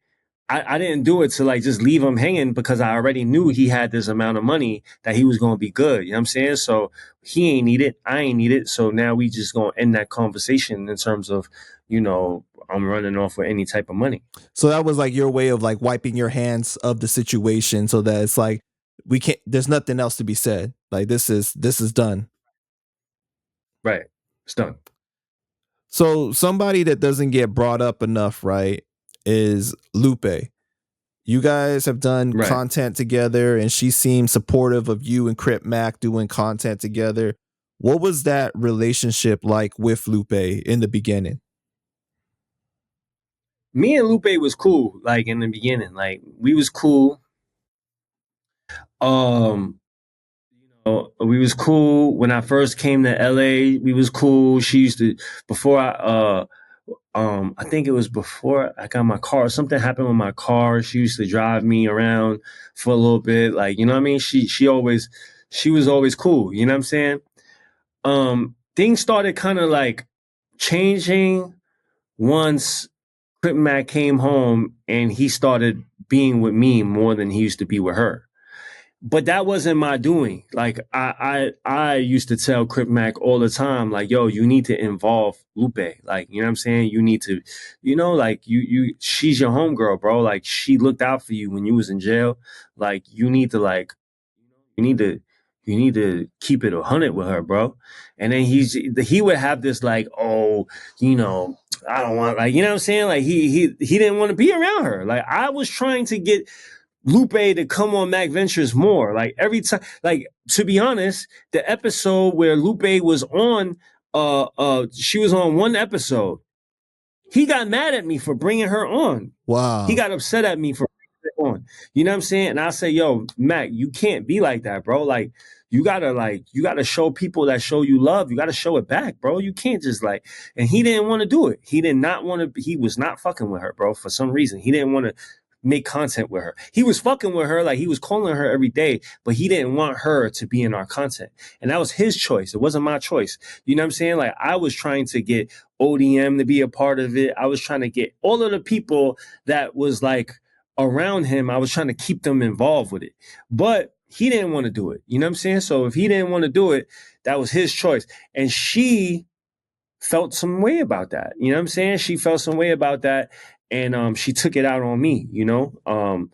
I didn't do it to like just leave him hanging because I already knew he had this amount of money that he was going to be good. You know what I'm saying? So he ain't need it. I ain't need it. So now we just going to end that conversation in terms of, I'm running off with any type of money. So that was like your way of like wiping your hands of the situation so that it's like there's nothing else to be said. Like this is done. Right. It's done. So somebody that doesn't get brought up enough, right, is Lupe. You guys have done Right. content together and she seemed supportive of you and Crip Mac doing content together. What was that relationship like with Lupe in the beginning? Me and Lupe was cool, like in the beginning. Like we was cool. Um, we was cool when I first came to LA. We was cool. She used to before I think it was before I got my car. Something happened with my car. She used to drive me around for a little bit. Like, you know what I mean? She was always cool. You know what I'm saying? Things started kind of like changing once Crip Mac came home and he started being with me more than he used to be with her. But that wasn't my doing. Like I used to tell Crip Mac all the time, like, yo, you need to involve Lupe. Like, you know what I'm saying? You need to, like she's your homegirl, bro. Like she looked out for you when you was in jail. Like you need to you need to you need to keep it 100 with her, bro. And then he would have this like, oh, I don't want, like, you know what I'm saying? Like he didn't want to be around her. Like I was trying to get Lupe to come on Mac Ventures more. Like every time, like to be honest, the episode where Lupe was on, she was on one episode. He got mad at me for bringing her on. He Wow. got upset at me for bringing her on. You know what I'm saying? And I say, yo, Mac, you can't be like that, bro. Like you gotta show people that show you love. You gotta show it back, bro. You can't just like. And he didn't want to do it. He did not want to. He was not fucking with her, bro. For some reason, he didn't want to make content with her. He was fucking with her, like he was calling her every day, but he didn't want her to be in our content. And that was his choice. It wasn't my choice. You know what I'm saying? Like I was trying to get ODM to be a part of it. I was trying to get all of the people that was like around him. I was trying to keep them involved with it. But he didn't want to do it. You know what I'm saying? So if he didn't want to do it, that was his choice. And she felt some way about that. You know what I'm saying? She felt some way about that. And she took it out on me, and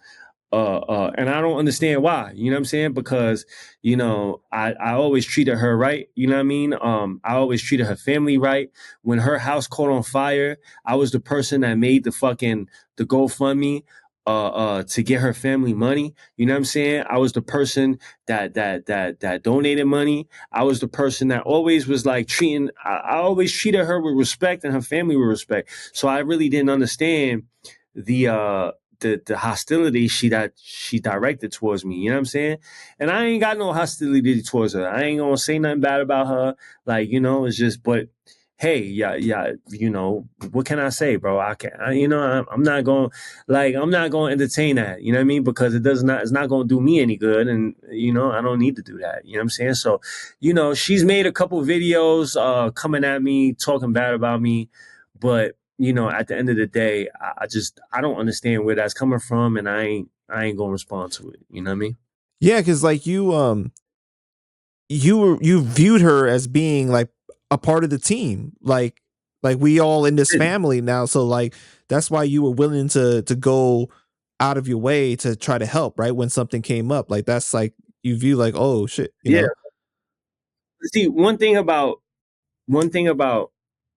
I don't understand why, you know what I'm saying? Because, I always treated her right, you know what I mean? I always treated her family right. When her house caught on fire, I was the person that made the GoFundMe to get her family money. You know what I'm saying? I was the person that donated money. I was the person that always was like I always treated her with respect and her family with respect. So I really didn't understand the hostility she directed towards me. You know what I'm saying? And I ain't got no hostility towards her. I ain't gonna say nothing bad about her. Like, it's just, but hey, yeah, what can I say, bro? I'm not going I'm not going to entertain that. You know what I mean? Because it's not going to do me any good, and I don't need to do that. You know what I'm saying? So, she's made a couple videos coming at me, talking bad about me, but at the end of the day, I don't understand where that's coming from, and I ain't gonna respond to it. You know what I mean? Yeah, because like you viewed her as being like a part of the team, like we all in this family now. So like that's why you were willing to go out of your way to try to help, right? When something came up, like that's like you view like, oh shit, Yeah. See, one thing about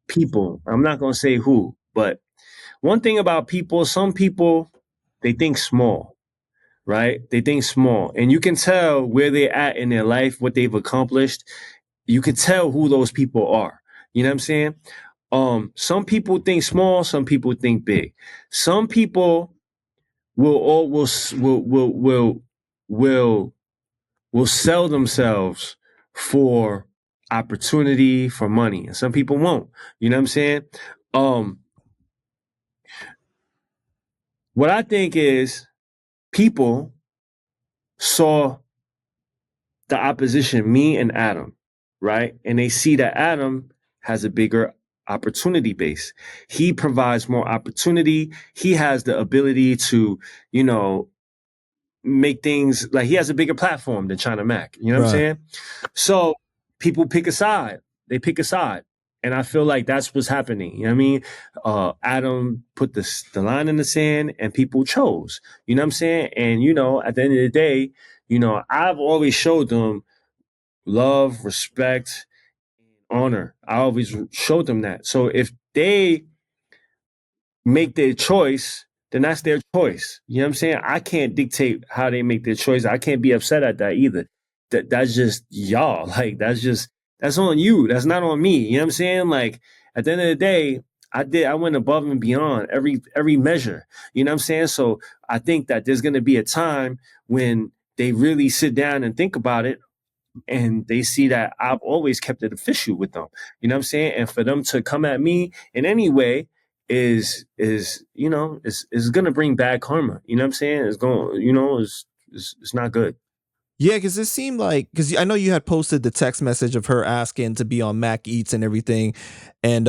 people, I'm not gonna say who, but one thing about people, some people they think small, right? They think small, and you can tell where they're at in their life, what they've accomplished. You can tell who those people are. You know what I'm saying? Some people think small, some people think big. Some people will all will will sell themselves for opportunity, for money, and some people won't. You know what I'm saying? Um, what I think is people saw the opposition, me and Adam, right? And they see that Adam has a bigger opportunity base. He provides more opportunity. He has the ability to, make things like he has a bigger platform than China Mac. You know what I'm right. saying? So people pick a side. They pick a side. And I feel like that's what's happening. You know what I mean? Adam put the line in the sand and people chose. You know what I'm saying? And, at the end of the day, I've always showed them love, respect, honor. I always showed them that. So if they make their choice, then that's their choice. You know what I'm saying? I can't dictate how they make their choice. I can't be upset at that either. That's just y'all. Like that's on you. That's not on me. You know what I'm saying? Like at the end of the day, I went above and beyond every measure. You know what I'm saying? So I think that there's gonna be a time when they really sit down and think about it and they see that I've always kept it official with them. You know what I'm saying? And for them to come at me in any way is is gonna bring bad karma. You know what I'm saying? It's going, it's not good. Yeah, because it seemed like because I know you had posted the text message of her asking to be on Mac Eats and everything, and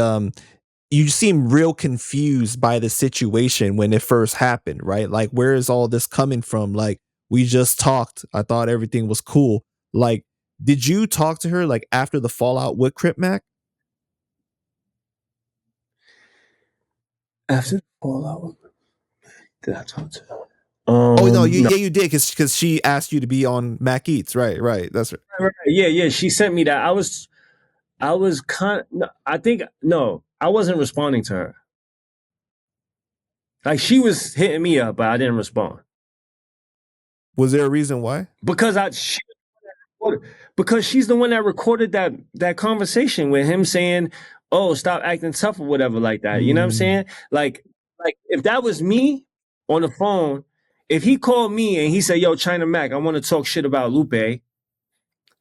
you seem real confused by the situation when it first happened, right? Like, where is all this coming from? Like, we just talked. I thought everything was cool. Like, did you talk to her like after the fallout with Crip Mac? After the fallout, did I talk to her? Oh no, No. yeah, you did because she asked you to be on Mac Eats, right? Right, that's right. Right, yeah, yeah. She sent me that. I was kind. No, I think no, I wasn't responding to her. Like she was hitting me up, but I didn't respond Was there a reason why? because because she's the one that recorded that conversation with him saying, "Oh, stop acting tough" or whatever like that. You know what I'm Mm, saying? Like if that was me on the phone, if he called me and he said, "Yo, China Mac, I want to talk shit about Lupe,"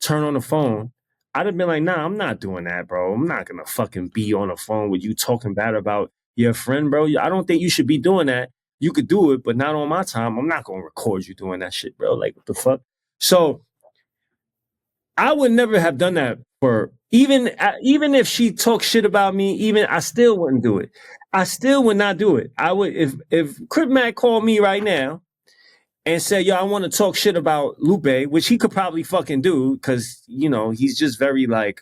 turn on the phone, I'd have been like, nah, I'm not doing that, bro. I'm not gonna fucking be on the phone with you talking bad about your friend, bro. I don't think you should be doing that. You could do it, but not on my time. I'm not gonna record you doing that shit, bro. Like, what the fuck? So I would never have done that for even if she talked shit about me. Even I still wouldn't do it. I still would not do it. I would if Crip Mac called me right now and said, "Yo, I want to talk shit about Lupe," which he could probably fucking do because he's just very like,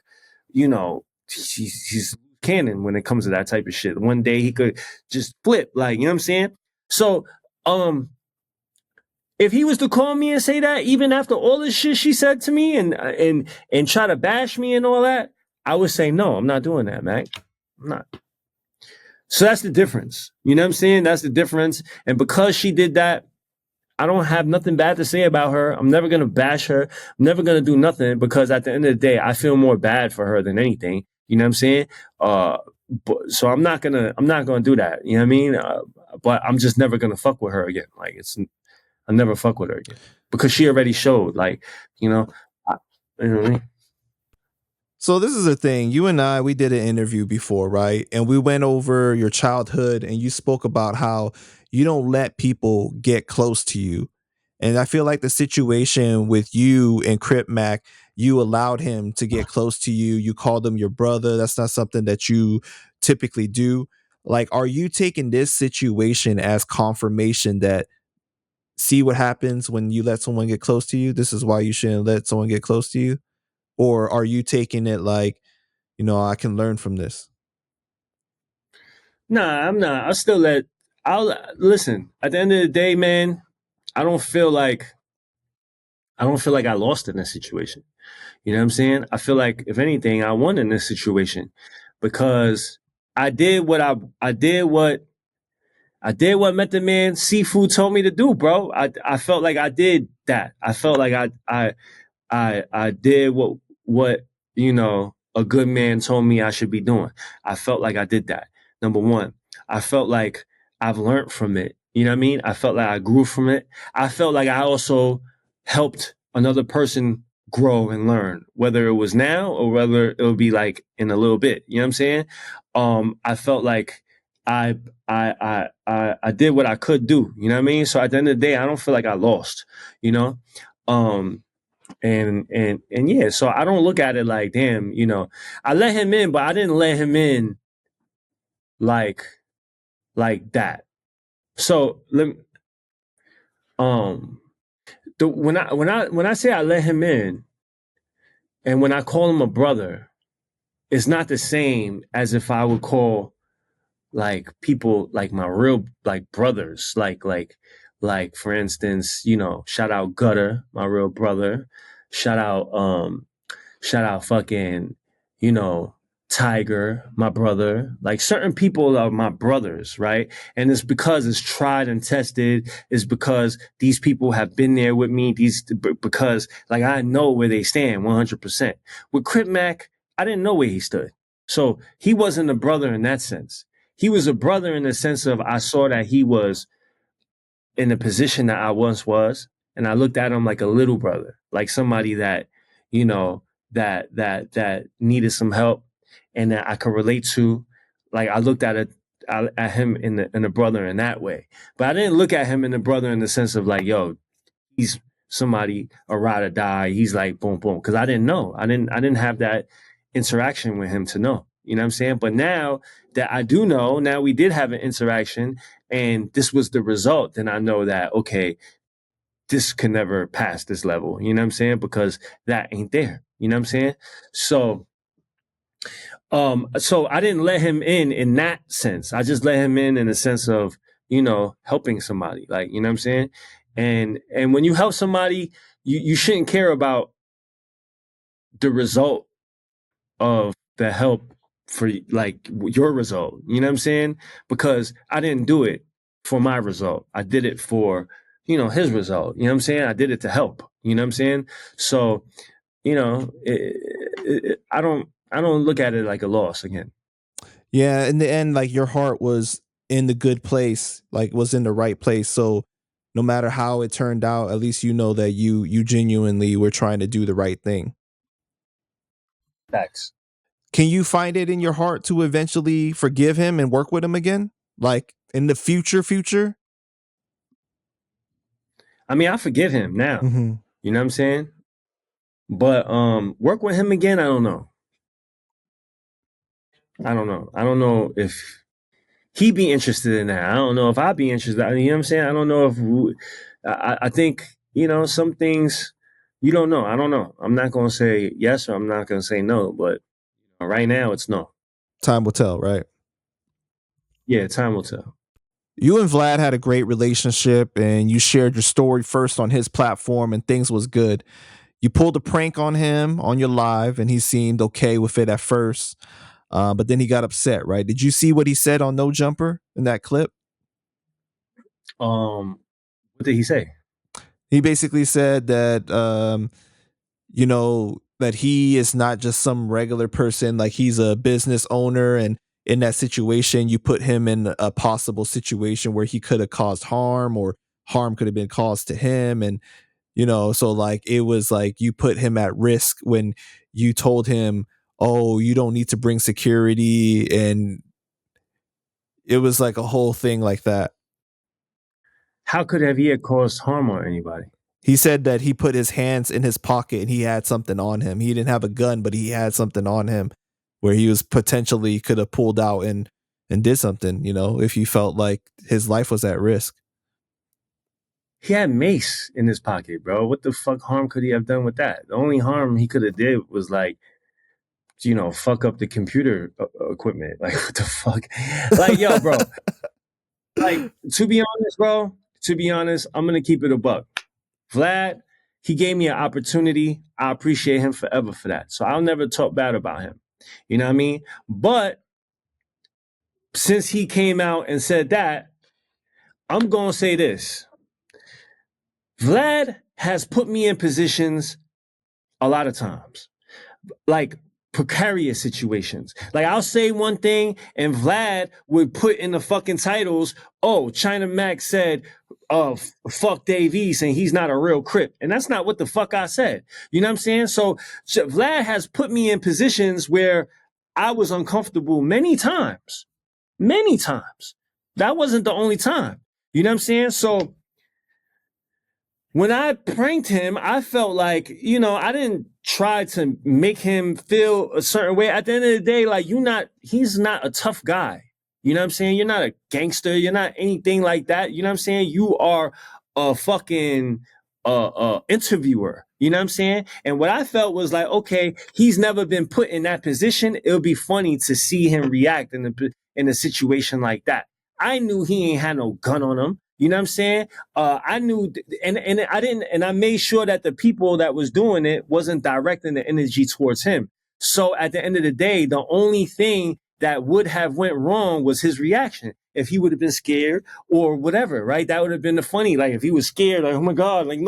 he's canon when it comes to that type of shit. One day he could just flip, like, you know what I'm saying? So, um, if he was to call me and say that, even after all the shit she said to me and try to bash me and all that, I would say, no, I'm not doing that, Mac. I'm not. So that's the difference. You know what I'm saying? That's the difference. And because she did that, I don't have nothing bad to say about her. I'm never gonna bash her. I'm never gonna do nothing because at the end of the day, I feel more bad for her than anything. You know what I'm saying? Uh, so I'm not gonna do that. You know what I mean? But I'm just never gonna fuck with her again. Like I'll never fuck with her again because she already showed. Like, you know, I, you know what I mean? So this is the thing. You and I, we did an interview before, right? And we went over your childhood, and you spoke about how you don't let people get close to you. And I feel like the situation with you and Crip Mac, you allowed him to get close to you. You called him your brother. That's not something that you typically do. Like, are you taking this situation as confirmation that see what happens when you let someone get close to you? This is why you shouldn't let someone get close to you? Or are you taking it like, I can learn from this? Nah, I'm not. I'll listen. At the end of the day, man, I don't feel like I lost in this situation. You know what I'm saying? I feel like if anything, I won in this situation because I did what I did what Method Man Seafood told me to do, bro. I felt like I did that. I felt like I did what a good man told me I should be doing. I felt like I did that. Number one, I felt like I've learned from it. You know what I mean? I felt like I grew from it. I felt like I also helped another person grow and learn, whether it was now or whether it would be like in a little bit. You know what I'm saying? I felt like I I did what I could do. You know what I mean? So at the end of the day, I don't feel like I lost. You know, um, and yeah, so I don't look at it like, damn, I let him in, but I didn't let him in like that. So um when I say I let him in and when I call him a brother, it's not the same as if I would call like people like my real like brothers, like for instance, shout out Gutter, my real brother. Shout out shout out fucking, you know, Tiger, my brother. Like certain people are my brothers, right? And it's because it's tried and tested. It's because these people have been there with me. Because like I know where they stand 100%. With Crip Mac, I didn't know where he stood. So he wasn't a brother in that sense. He was a brother in the sense of I saw that he was in the position that I once was, and I looked at him like a little brother, like somebody that, you know, that needed some help and that I could relate to. Like I looked at it at him in the brother in that way. But I didn't look at him in the brother in the sense of like, yo, he's somebody a ride or die. He's like boom boom, because I didn't know. I didn't have that interaction with him to know. You know what I'm saying? But now that I do know, now we did have an interaction, and this was the result. Then I know that okay, this can never pass this level. You know what I'm saying? Because that ain't there. You know what I'm saying? So I didn't let him in that sense. I just let him in the sense of, helping somebody. Like, you know what I'm saying? And when you help somebody, you shouldn't care about the result of the help for like your result. You know what I'm saying? Because I didn't do it for my result. I did it for, his result. You know what I'm saying? I did it to help. You know what I'm saying? So, I don't look at it like a loss again. Yeah, in the end, like your heart was in the good place, like was in the right place. So no matter how it turned out, at least you know that you genuinely were trying to do the right thing. Facts. Can you find it in your heart to eventually forgive him and work with him again? Like in the future? I mean, I forgive him now. Mm-hmm. You know what I'm saying? But work with him again, I don't know. I don't know. I don't know if he'd be interested in that. I don't know if I'd be interested. You know what I'm saying? I don't know if I think, some things you don't know. I don't know. I'm not going to say yes or I'm not going to say no, but right now it's no. Time will tell, right? Yeah, time will tell. You and Vlad had a great relationship and you shared your story first on his platform and things was good. You pulled a prank on him on your live and he seemed okay with it at first. But then he got upset, right? Did you see what he said on No Jumper in that clip? What did he say? He basically said that, that he is not just some regular person, like he's a business owner. And in that situation, you put him in a possible situation where he could have caused harm or harm could have been caused to him. And, so like it was like you put him at risk when you told him, oh, you don't need to bring security. And it was like a whole thing like that. How could have he caused harm on anybody? He said that he put his hands in his pocket and he had something on him. He didn't have a gun, but he had something on him where he was potentially could have pulled out and did something, if he felt like his life was at risk. He had mace in his pocket, bro. What the fuck harm could he have done with that? The only harm he could have did was like, fuck up the computer equipment. Like, what the fuck? Like, yo, bro. Like, to be honest, I'm going to keep it a buck. Vlad, he gave me an opportunity. I appreciate him forever for that. So I'll never talk bad about him. You know what I mean? But since he came out and said that, I'm going to say this. Vlad has put me in positions a lot of times. Like precarious situations. Like I'll say one thing and Vlad would put in the fucking titles, oh, China Mac said, fuck Dave East and he's not a real Crip. And that's not what the fuck I said. You know what I'm saying? So Vlad has put me in positions where I was uncomfortable many times. Many times. That wasn't the only time. You know what I'm saying? So when I pranked him, I felt like, I didn't try to make him feel a certain way. At the end of the day, like he's not a tough guy. You know what I'm saying? You're not a gangster. You're not anything like that. You know what I'm saying? You are a fucking interviewer. You know what I'm saying? And what I felt was like, okay, he's never been put in that position. It would be funny to see him react in a situation like that. I knew he ain't had no gun on him. You know what I'm saying? I knew, and I didn't, and I made sure that the people that was doing it wasn't directing the energy towards him. So at the end of the day, the only thing that would have went wrong was his reaction. If he would have been scared or whatever, right? That would have been the funny. Like if he was scared, like, oh my God, like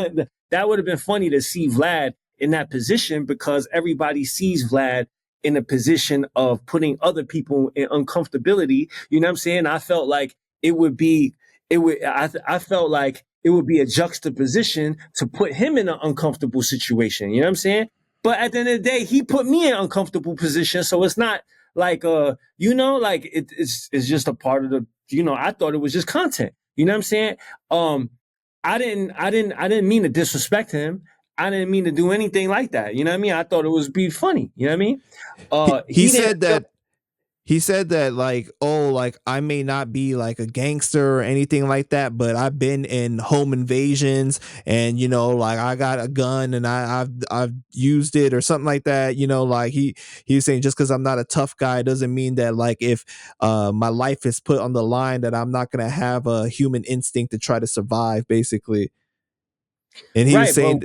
that would have been funny to see Vlad in that position because everybody sees Vlad in a position of putting other people in uncomfortability. You know what I'm saying? I felt like it would be, I felt like it would be a juxtaposition to put him in an uncomfortable situation. You know what I'm saying? But at the end of the day, he put me in an uncomfortable position. So it's not like like it's just a part of the, I thought it was just content. You know what I'm saying? Um, I didn't mean to disrespect him. I didn't mean to do anything like that. You know what I mean? I thought it was be funny. You know what I mean? He He didn't said feel that he said that like, oh, like I may not be like a gangster or anything like that, but I've been in home invasions, and like I got a gun and I've used it or something like that. Like he's saying just because I'm not a tough guy doesn't mean that like if my life is put on the line that I'm not gonna have a human instinct to try to survive, basically. And he was right,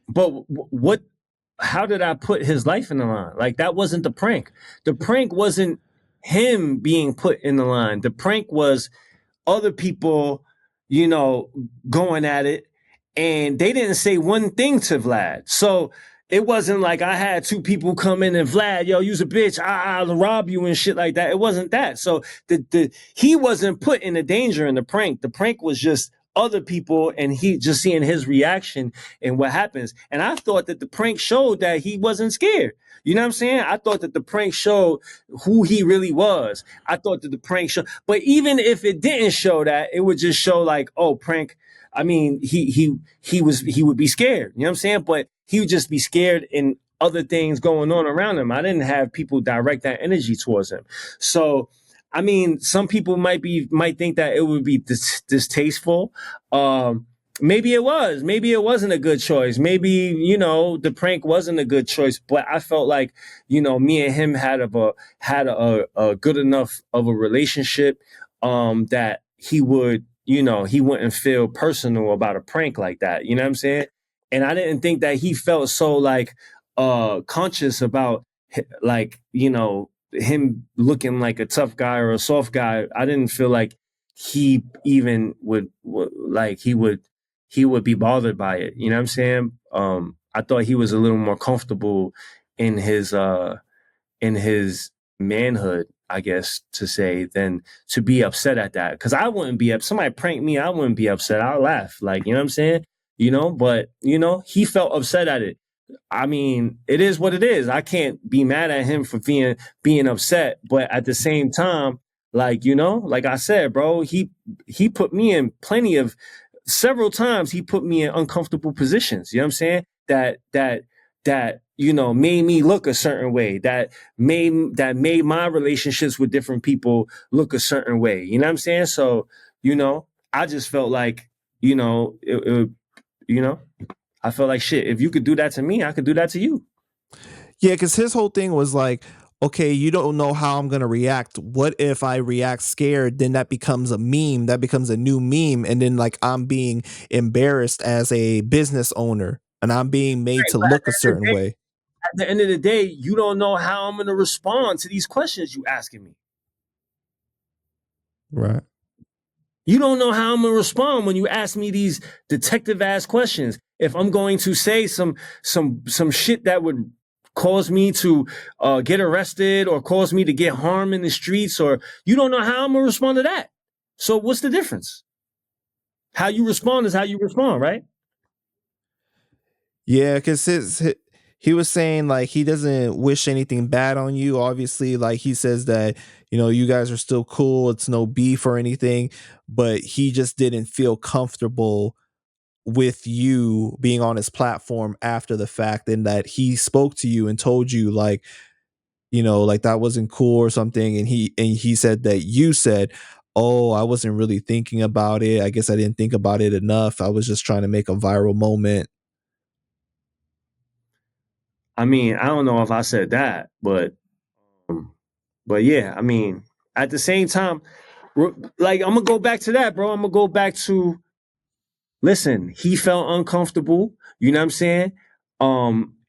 but saying, what? How did I put his life in the line? Like that wasn't the prank. The prank wasn't him being put in the line. The prank was other people, you know, going at it, and they didn't say one thing to Vlad. So it wasn't like I had two people come in and Vlad, yo, you's a bitch, I'll rob you and shit like that. It wasn't that. So he wasn't put in a danger in the prank. The prank was just other people and he just seeing his reaction and what happens. And I thought that the prank showed that he wasn't scared. You know what I'm saying? I thought that the prank showed who he really was. I thought that the prank show, but even if it didn't show that, it would just show like, oh, prank. I mean, he would be scared. You know what I'm saying? But he would just be scared in other things going on around him. I didn't have people direct that energy towards him. So, I mean, some people might think that it would be distasteful. Maybe it was. Maybe it wasn't a good choice. Maybe, the prank wasn't a good choice. But I felt like, me and him had a good enough of a relationship that he would, he wouldn't feel personal about a prank like that. You know what I'm saying? And I didn't think that he felt so like conscious about like, him looking like a tough guy or a soft guy. I didn't feel like he even would like he would be bothered by it. You know what I'm saying? I thought he was a little more comfortable in his manhood, I guess to say, than to be upset at that. Because I wouldn't be upset. Somebody pranked me, I wouldn't be upset. I'll laugh. Like, you know what I'm saying? But he felt upset at it. I mean, it is what it is. I can't be mad at him for being upset, but at the same time, like like I said, bro, he put me in several times. He put me in uncomfortable positions. You know what I'm saying? That made me look a certain way. That made my relationships with different people look a certain way. You know what I'm saying? So I just felt like you know I felt like shit. If you could do that to me, I could do that to you. yeah, because his whole thing was like, okay, you don't know how I'm gonna react. What if I react scared? Then that becomes a meme. That becomes a new meme, and then like I'm being embarrassed as a business owner, and I'm being made to look a certain way. At the end of the day, you don't know how I'm going to respond to these questions you asking me. Right. You don't know how I'm going to respond when you ask me these detective ass questions. If I'm going to say some shit that would cause me to get arrested or cause me to get harm in the streets, or you don't know how I'm going to respond to that. So what's the difference? How you respond is how you respond, right? Yeah, because he was saying like he doesn't wish anything bad on you. Obviously, like he says that you guys are still cool. It's no beef or anything, but he just didn't feel comfortable with you being on his platform after the fact, and that he spoke to you and told you like like that wasn't cool or something, and he said that you said, oh, I wasn't really thinking about it. I guess I didn't think about it enough. I was just trying to make a viral moment. I mean, I don't know if I said that, um, but yeah, I mean, at the same time, like I'm gonna go back to that, bro. I'm gonna go back to listen. He felt uncomfortable. You know what I'm saying?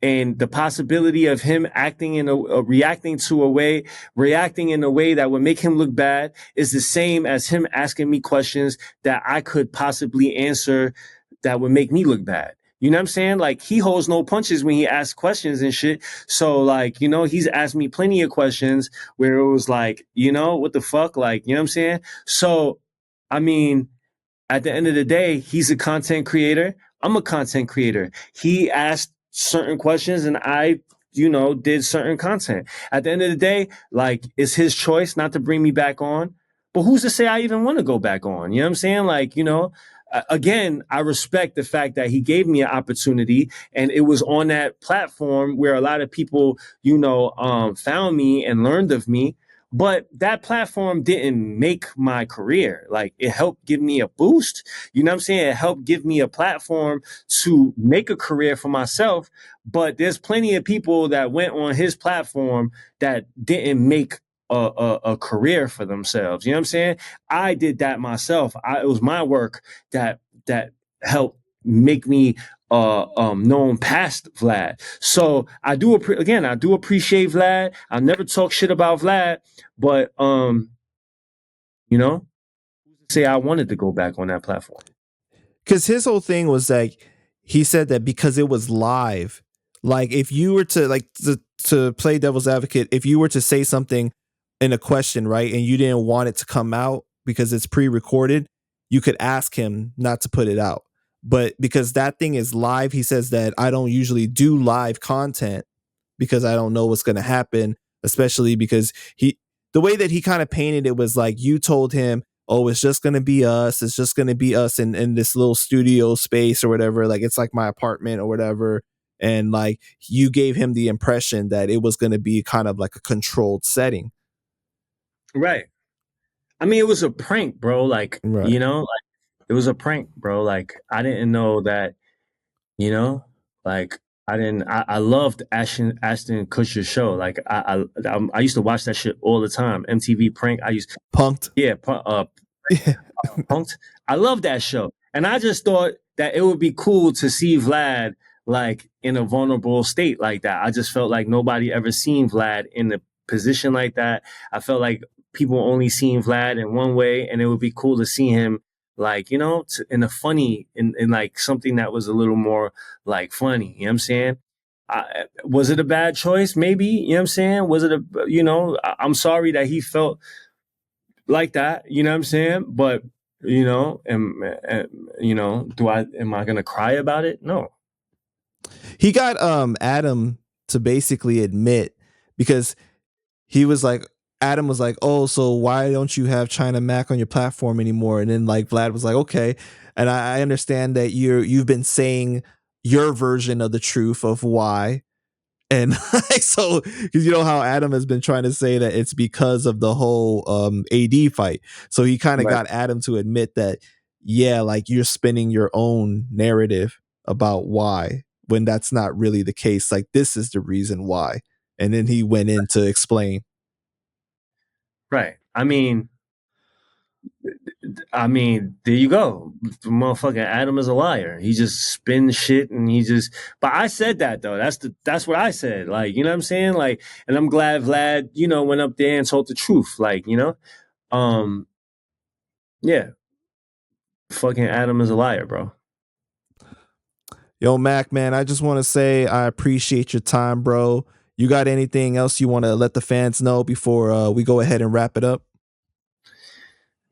And the possibility of him acting reacting in a way that would make him look bad is the same as him asking me questions that I could possibly answer that would make me look bad. You know what I'm saying? Like he holds no punches when he asks questions and shit. So like, he's asked me plenty of questions where it was like, what the fuck? Like, you know what I'm saying? So, I mean, at the end of the day, he's a content creator. I'm a content creator. He asked certain questions and I did certain content. At the end of the day, like, it's his choice not to bring me back on. But who's to say I even want to go back on? You know what I'm saying? Like, again, I respect the fact that he gave me an opportunity, and it was on that platform where a lot of people, found me and learned of me. But that platform didn't make my career. Like, it helped give me a boost. You know what I'm saying? It helped give me a platform to make a career for myself. But there's plenty of people that went on his platform that didn't make a career for themselves. You know what I'm saying? I did that myself. It was my work that helped make me known past Vlad. So I do appreciate Vlad. I never talk shit about Vlad, but you know, say I wanted to go back on that platform. Because his whole thing was like, he said that because it was live, like if you were to like to play devil's advocate, if you were to say something in a question, right, and you didn't want it to come out because it's pre-recorded, you could ask him not to put it out. But because that thing is live, he says that I don't usually do live content because I don't know what's going to happen, especially because the way that he kind of painted it was like you told him, oh, it's just going to be us. It's just going to be us in this little studio space or whatever. Like, it's like my apartment or whatever. And like, you gave him the impression that it was going to be kind of like a controlled setting. Right. I mean, it was a prank, bro. Like, Right. like, it was a prank, bro. Like, I didn't know that, like, I loved Ashton Kutcher's show. Like, I used to watch that shit all the time. MTV Prank. Punked. Yeah, Punked. I love that show. And I just thought that it would be cool to see Vlad like in a vulnerable state like that. I just felt like nobody ever seen Vlad in a position like that. I felt like people only seen Vlad in one way, and it would be cool to see him like, in a funny, in like something that was a little more like funny. You know what I'm saying? Was it a bad choice? Maybe. You know what I'm saying? Was it I'm sorry that he felt like that, you know what I'm saying? But am I gonna cry about it? No. He got Adam to basically admit, because he was like, Adam was like, oh, so why don't you have China Mac on your platform anymore? And then like Vlad was like, okay. And I understand that you've been saying your version of the truth of why. And so, because you know how Adam has been trying to say that it's because of the whole AD fight. So he kind of Right. got Adam to admit that, yeah, like you're spinning your own narrative about why, when that's not really the case. Like, this is the reason why. And then he went in to explain. Right. I mean, there you go. Motherfucking Adam is a liar. He just spins shit, and but I said that though. That's what I said. Like, you know what I'm saying? Like, and I'm glad Vlad, went up there and told the truth. Like, yeah. Fucking Adam is a liar, bro. Yo, Mac, man, I just want to say I appreciate your time, bro. You got anything else you want to let the fans know before we go ahead and wrap it up?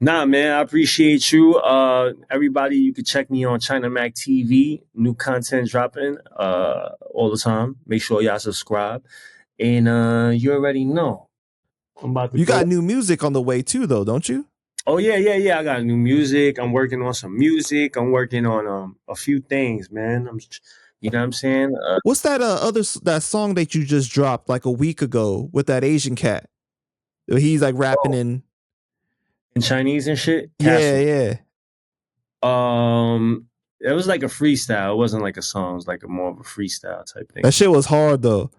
Nah, man, I appreciate you. Everybody, you can check me on China Mac TV. New content dropping all the time. Make sure y'all subscribe. And you already know. I'm about to You go. got new music on the way too, though, don't you? Oh yeah. I got new music. I'm working on some music. I'm working on a few things, man. You know what I'm saying? What's that that song that you just dropped like a week ago with that Asian cat? He's like rapping in Chinese and shit. Yeah, Castle. yeah. It was like a freestyle. It wasn't like a song. It was like more of a freestyle type thing. That shit was hard though.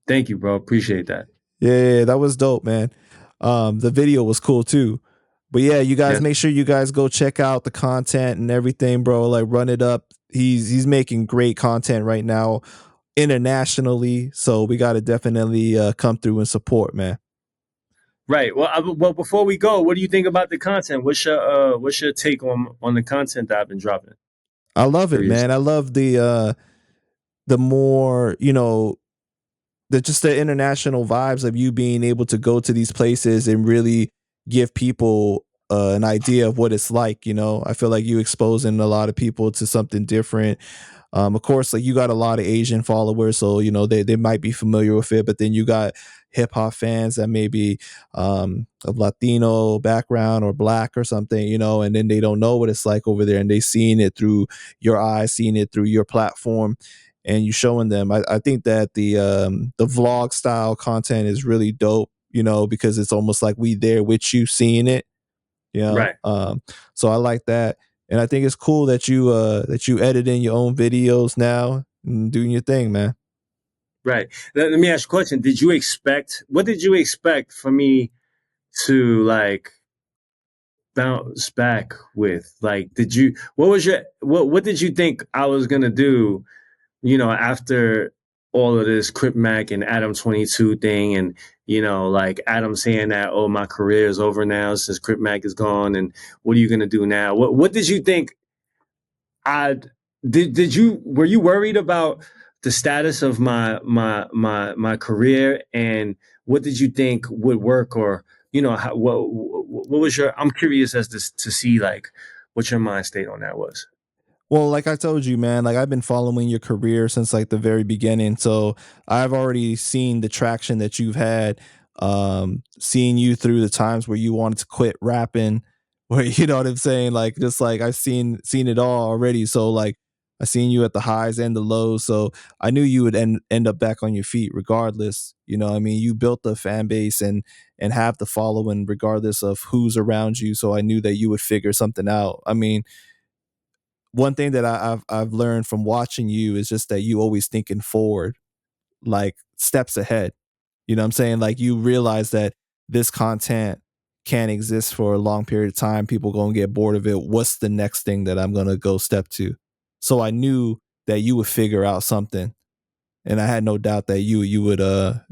Thank you, bro. Appreciate that. Yeah, that was dope, man. The video was cool too. But yeah, you guys make sure you guys go check out the content and everything, bro. Like, run it up. He's making great content right now internationally, so we got to definitely come through and support, man. Right. Well, before we go, what do you think about the content? What's your take on the content that I've been dropping? I love it, man. I love the more, the international vibes of you being able to go to these places and really give people an idea of what it's like. I feel like you exposing a lot of people to something different. Of course, like you got a lot of Asian followers, so they might be familiar with it. But then you got hip hop fans that may be of Latino background or black or something, and then they don't know what it's like over there, and they seeing it through your eyes, seeing it through your platform, and you showing them. I think that the vlog style content is really dope, because it's almost like we there with you seeing it, you know. Right. So I like that, and I think it's cool that you edit in your own videos now and doing your thing, man. Right. Let me ask you a question. What did you expect for me to like bounce back with? Like, what did you think I was gonna do, after all of this Crip Mac and Adam22 thing, and like Adam saying that, oh, my career is over now since Crip Mac is gone, and what are you gonna do now? What did you think I did you were you worried about the status of my career, and what did you think would work, or what was your? I'm curious as to see like what your mind state on that was. Well, like I told you, man, like I've been following your career since like the very beginning. So I've already seen the traction that you've had, seeing you through the times where you wanted to quit rapping, where you know what I'm saying? Like just like I've seen it all already. So like I seen you at the highs and the lows. So I knew you would end up back on your feet regardless. I mean, you built the fan base and have the following regardless of who's around you. So I knew that you would figure something out. I mean, one thing that I've learned from watching you is just that you always thinking forward, like steps ahead. You know what I'm saying? Like you realize that this content can't exist for a long period of time. People gonna get bored of it. What's the next thing that I'm gonna go step to? So I knew that you would figure out something, and I had no doubt that you would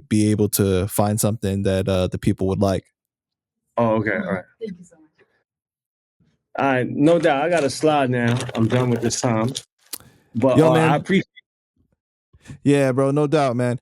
be able to find something that the people would like. Oh, okay, all right. All right, no doubt. I got to slide now. I'm done with this time, but Yo, I man. appreciate. Yeah, bro, no doubt, man.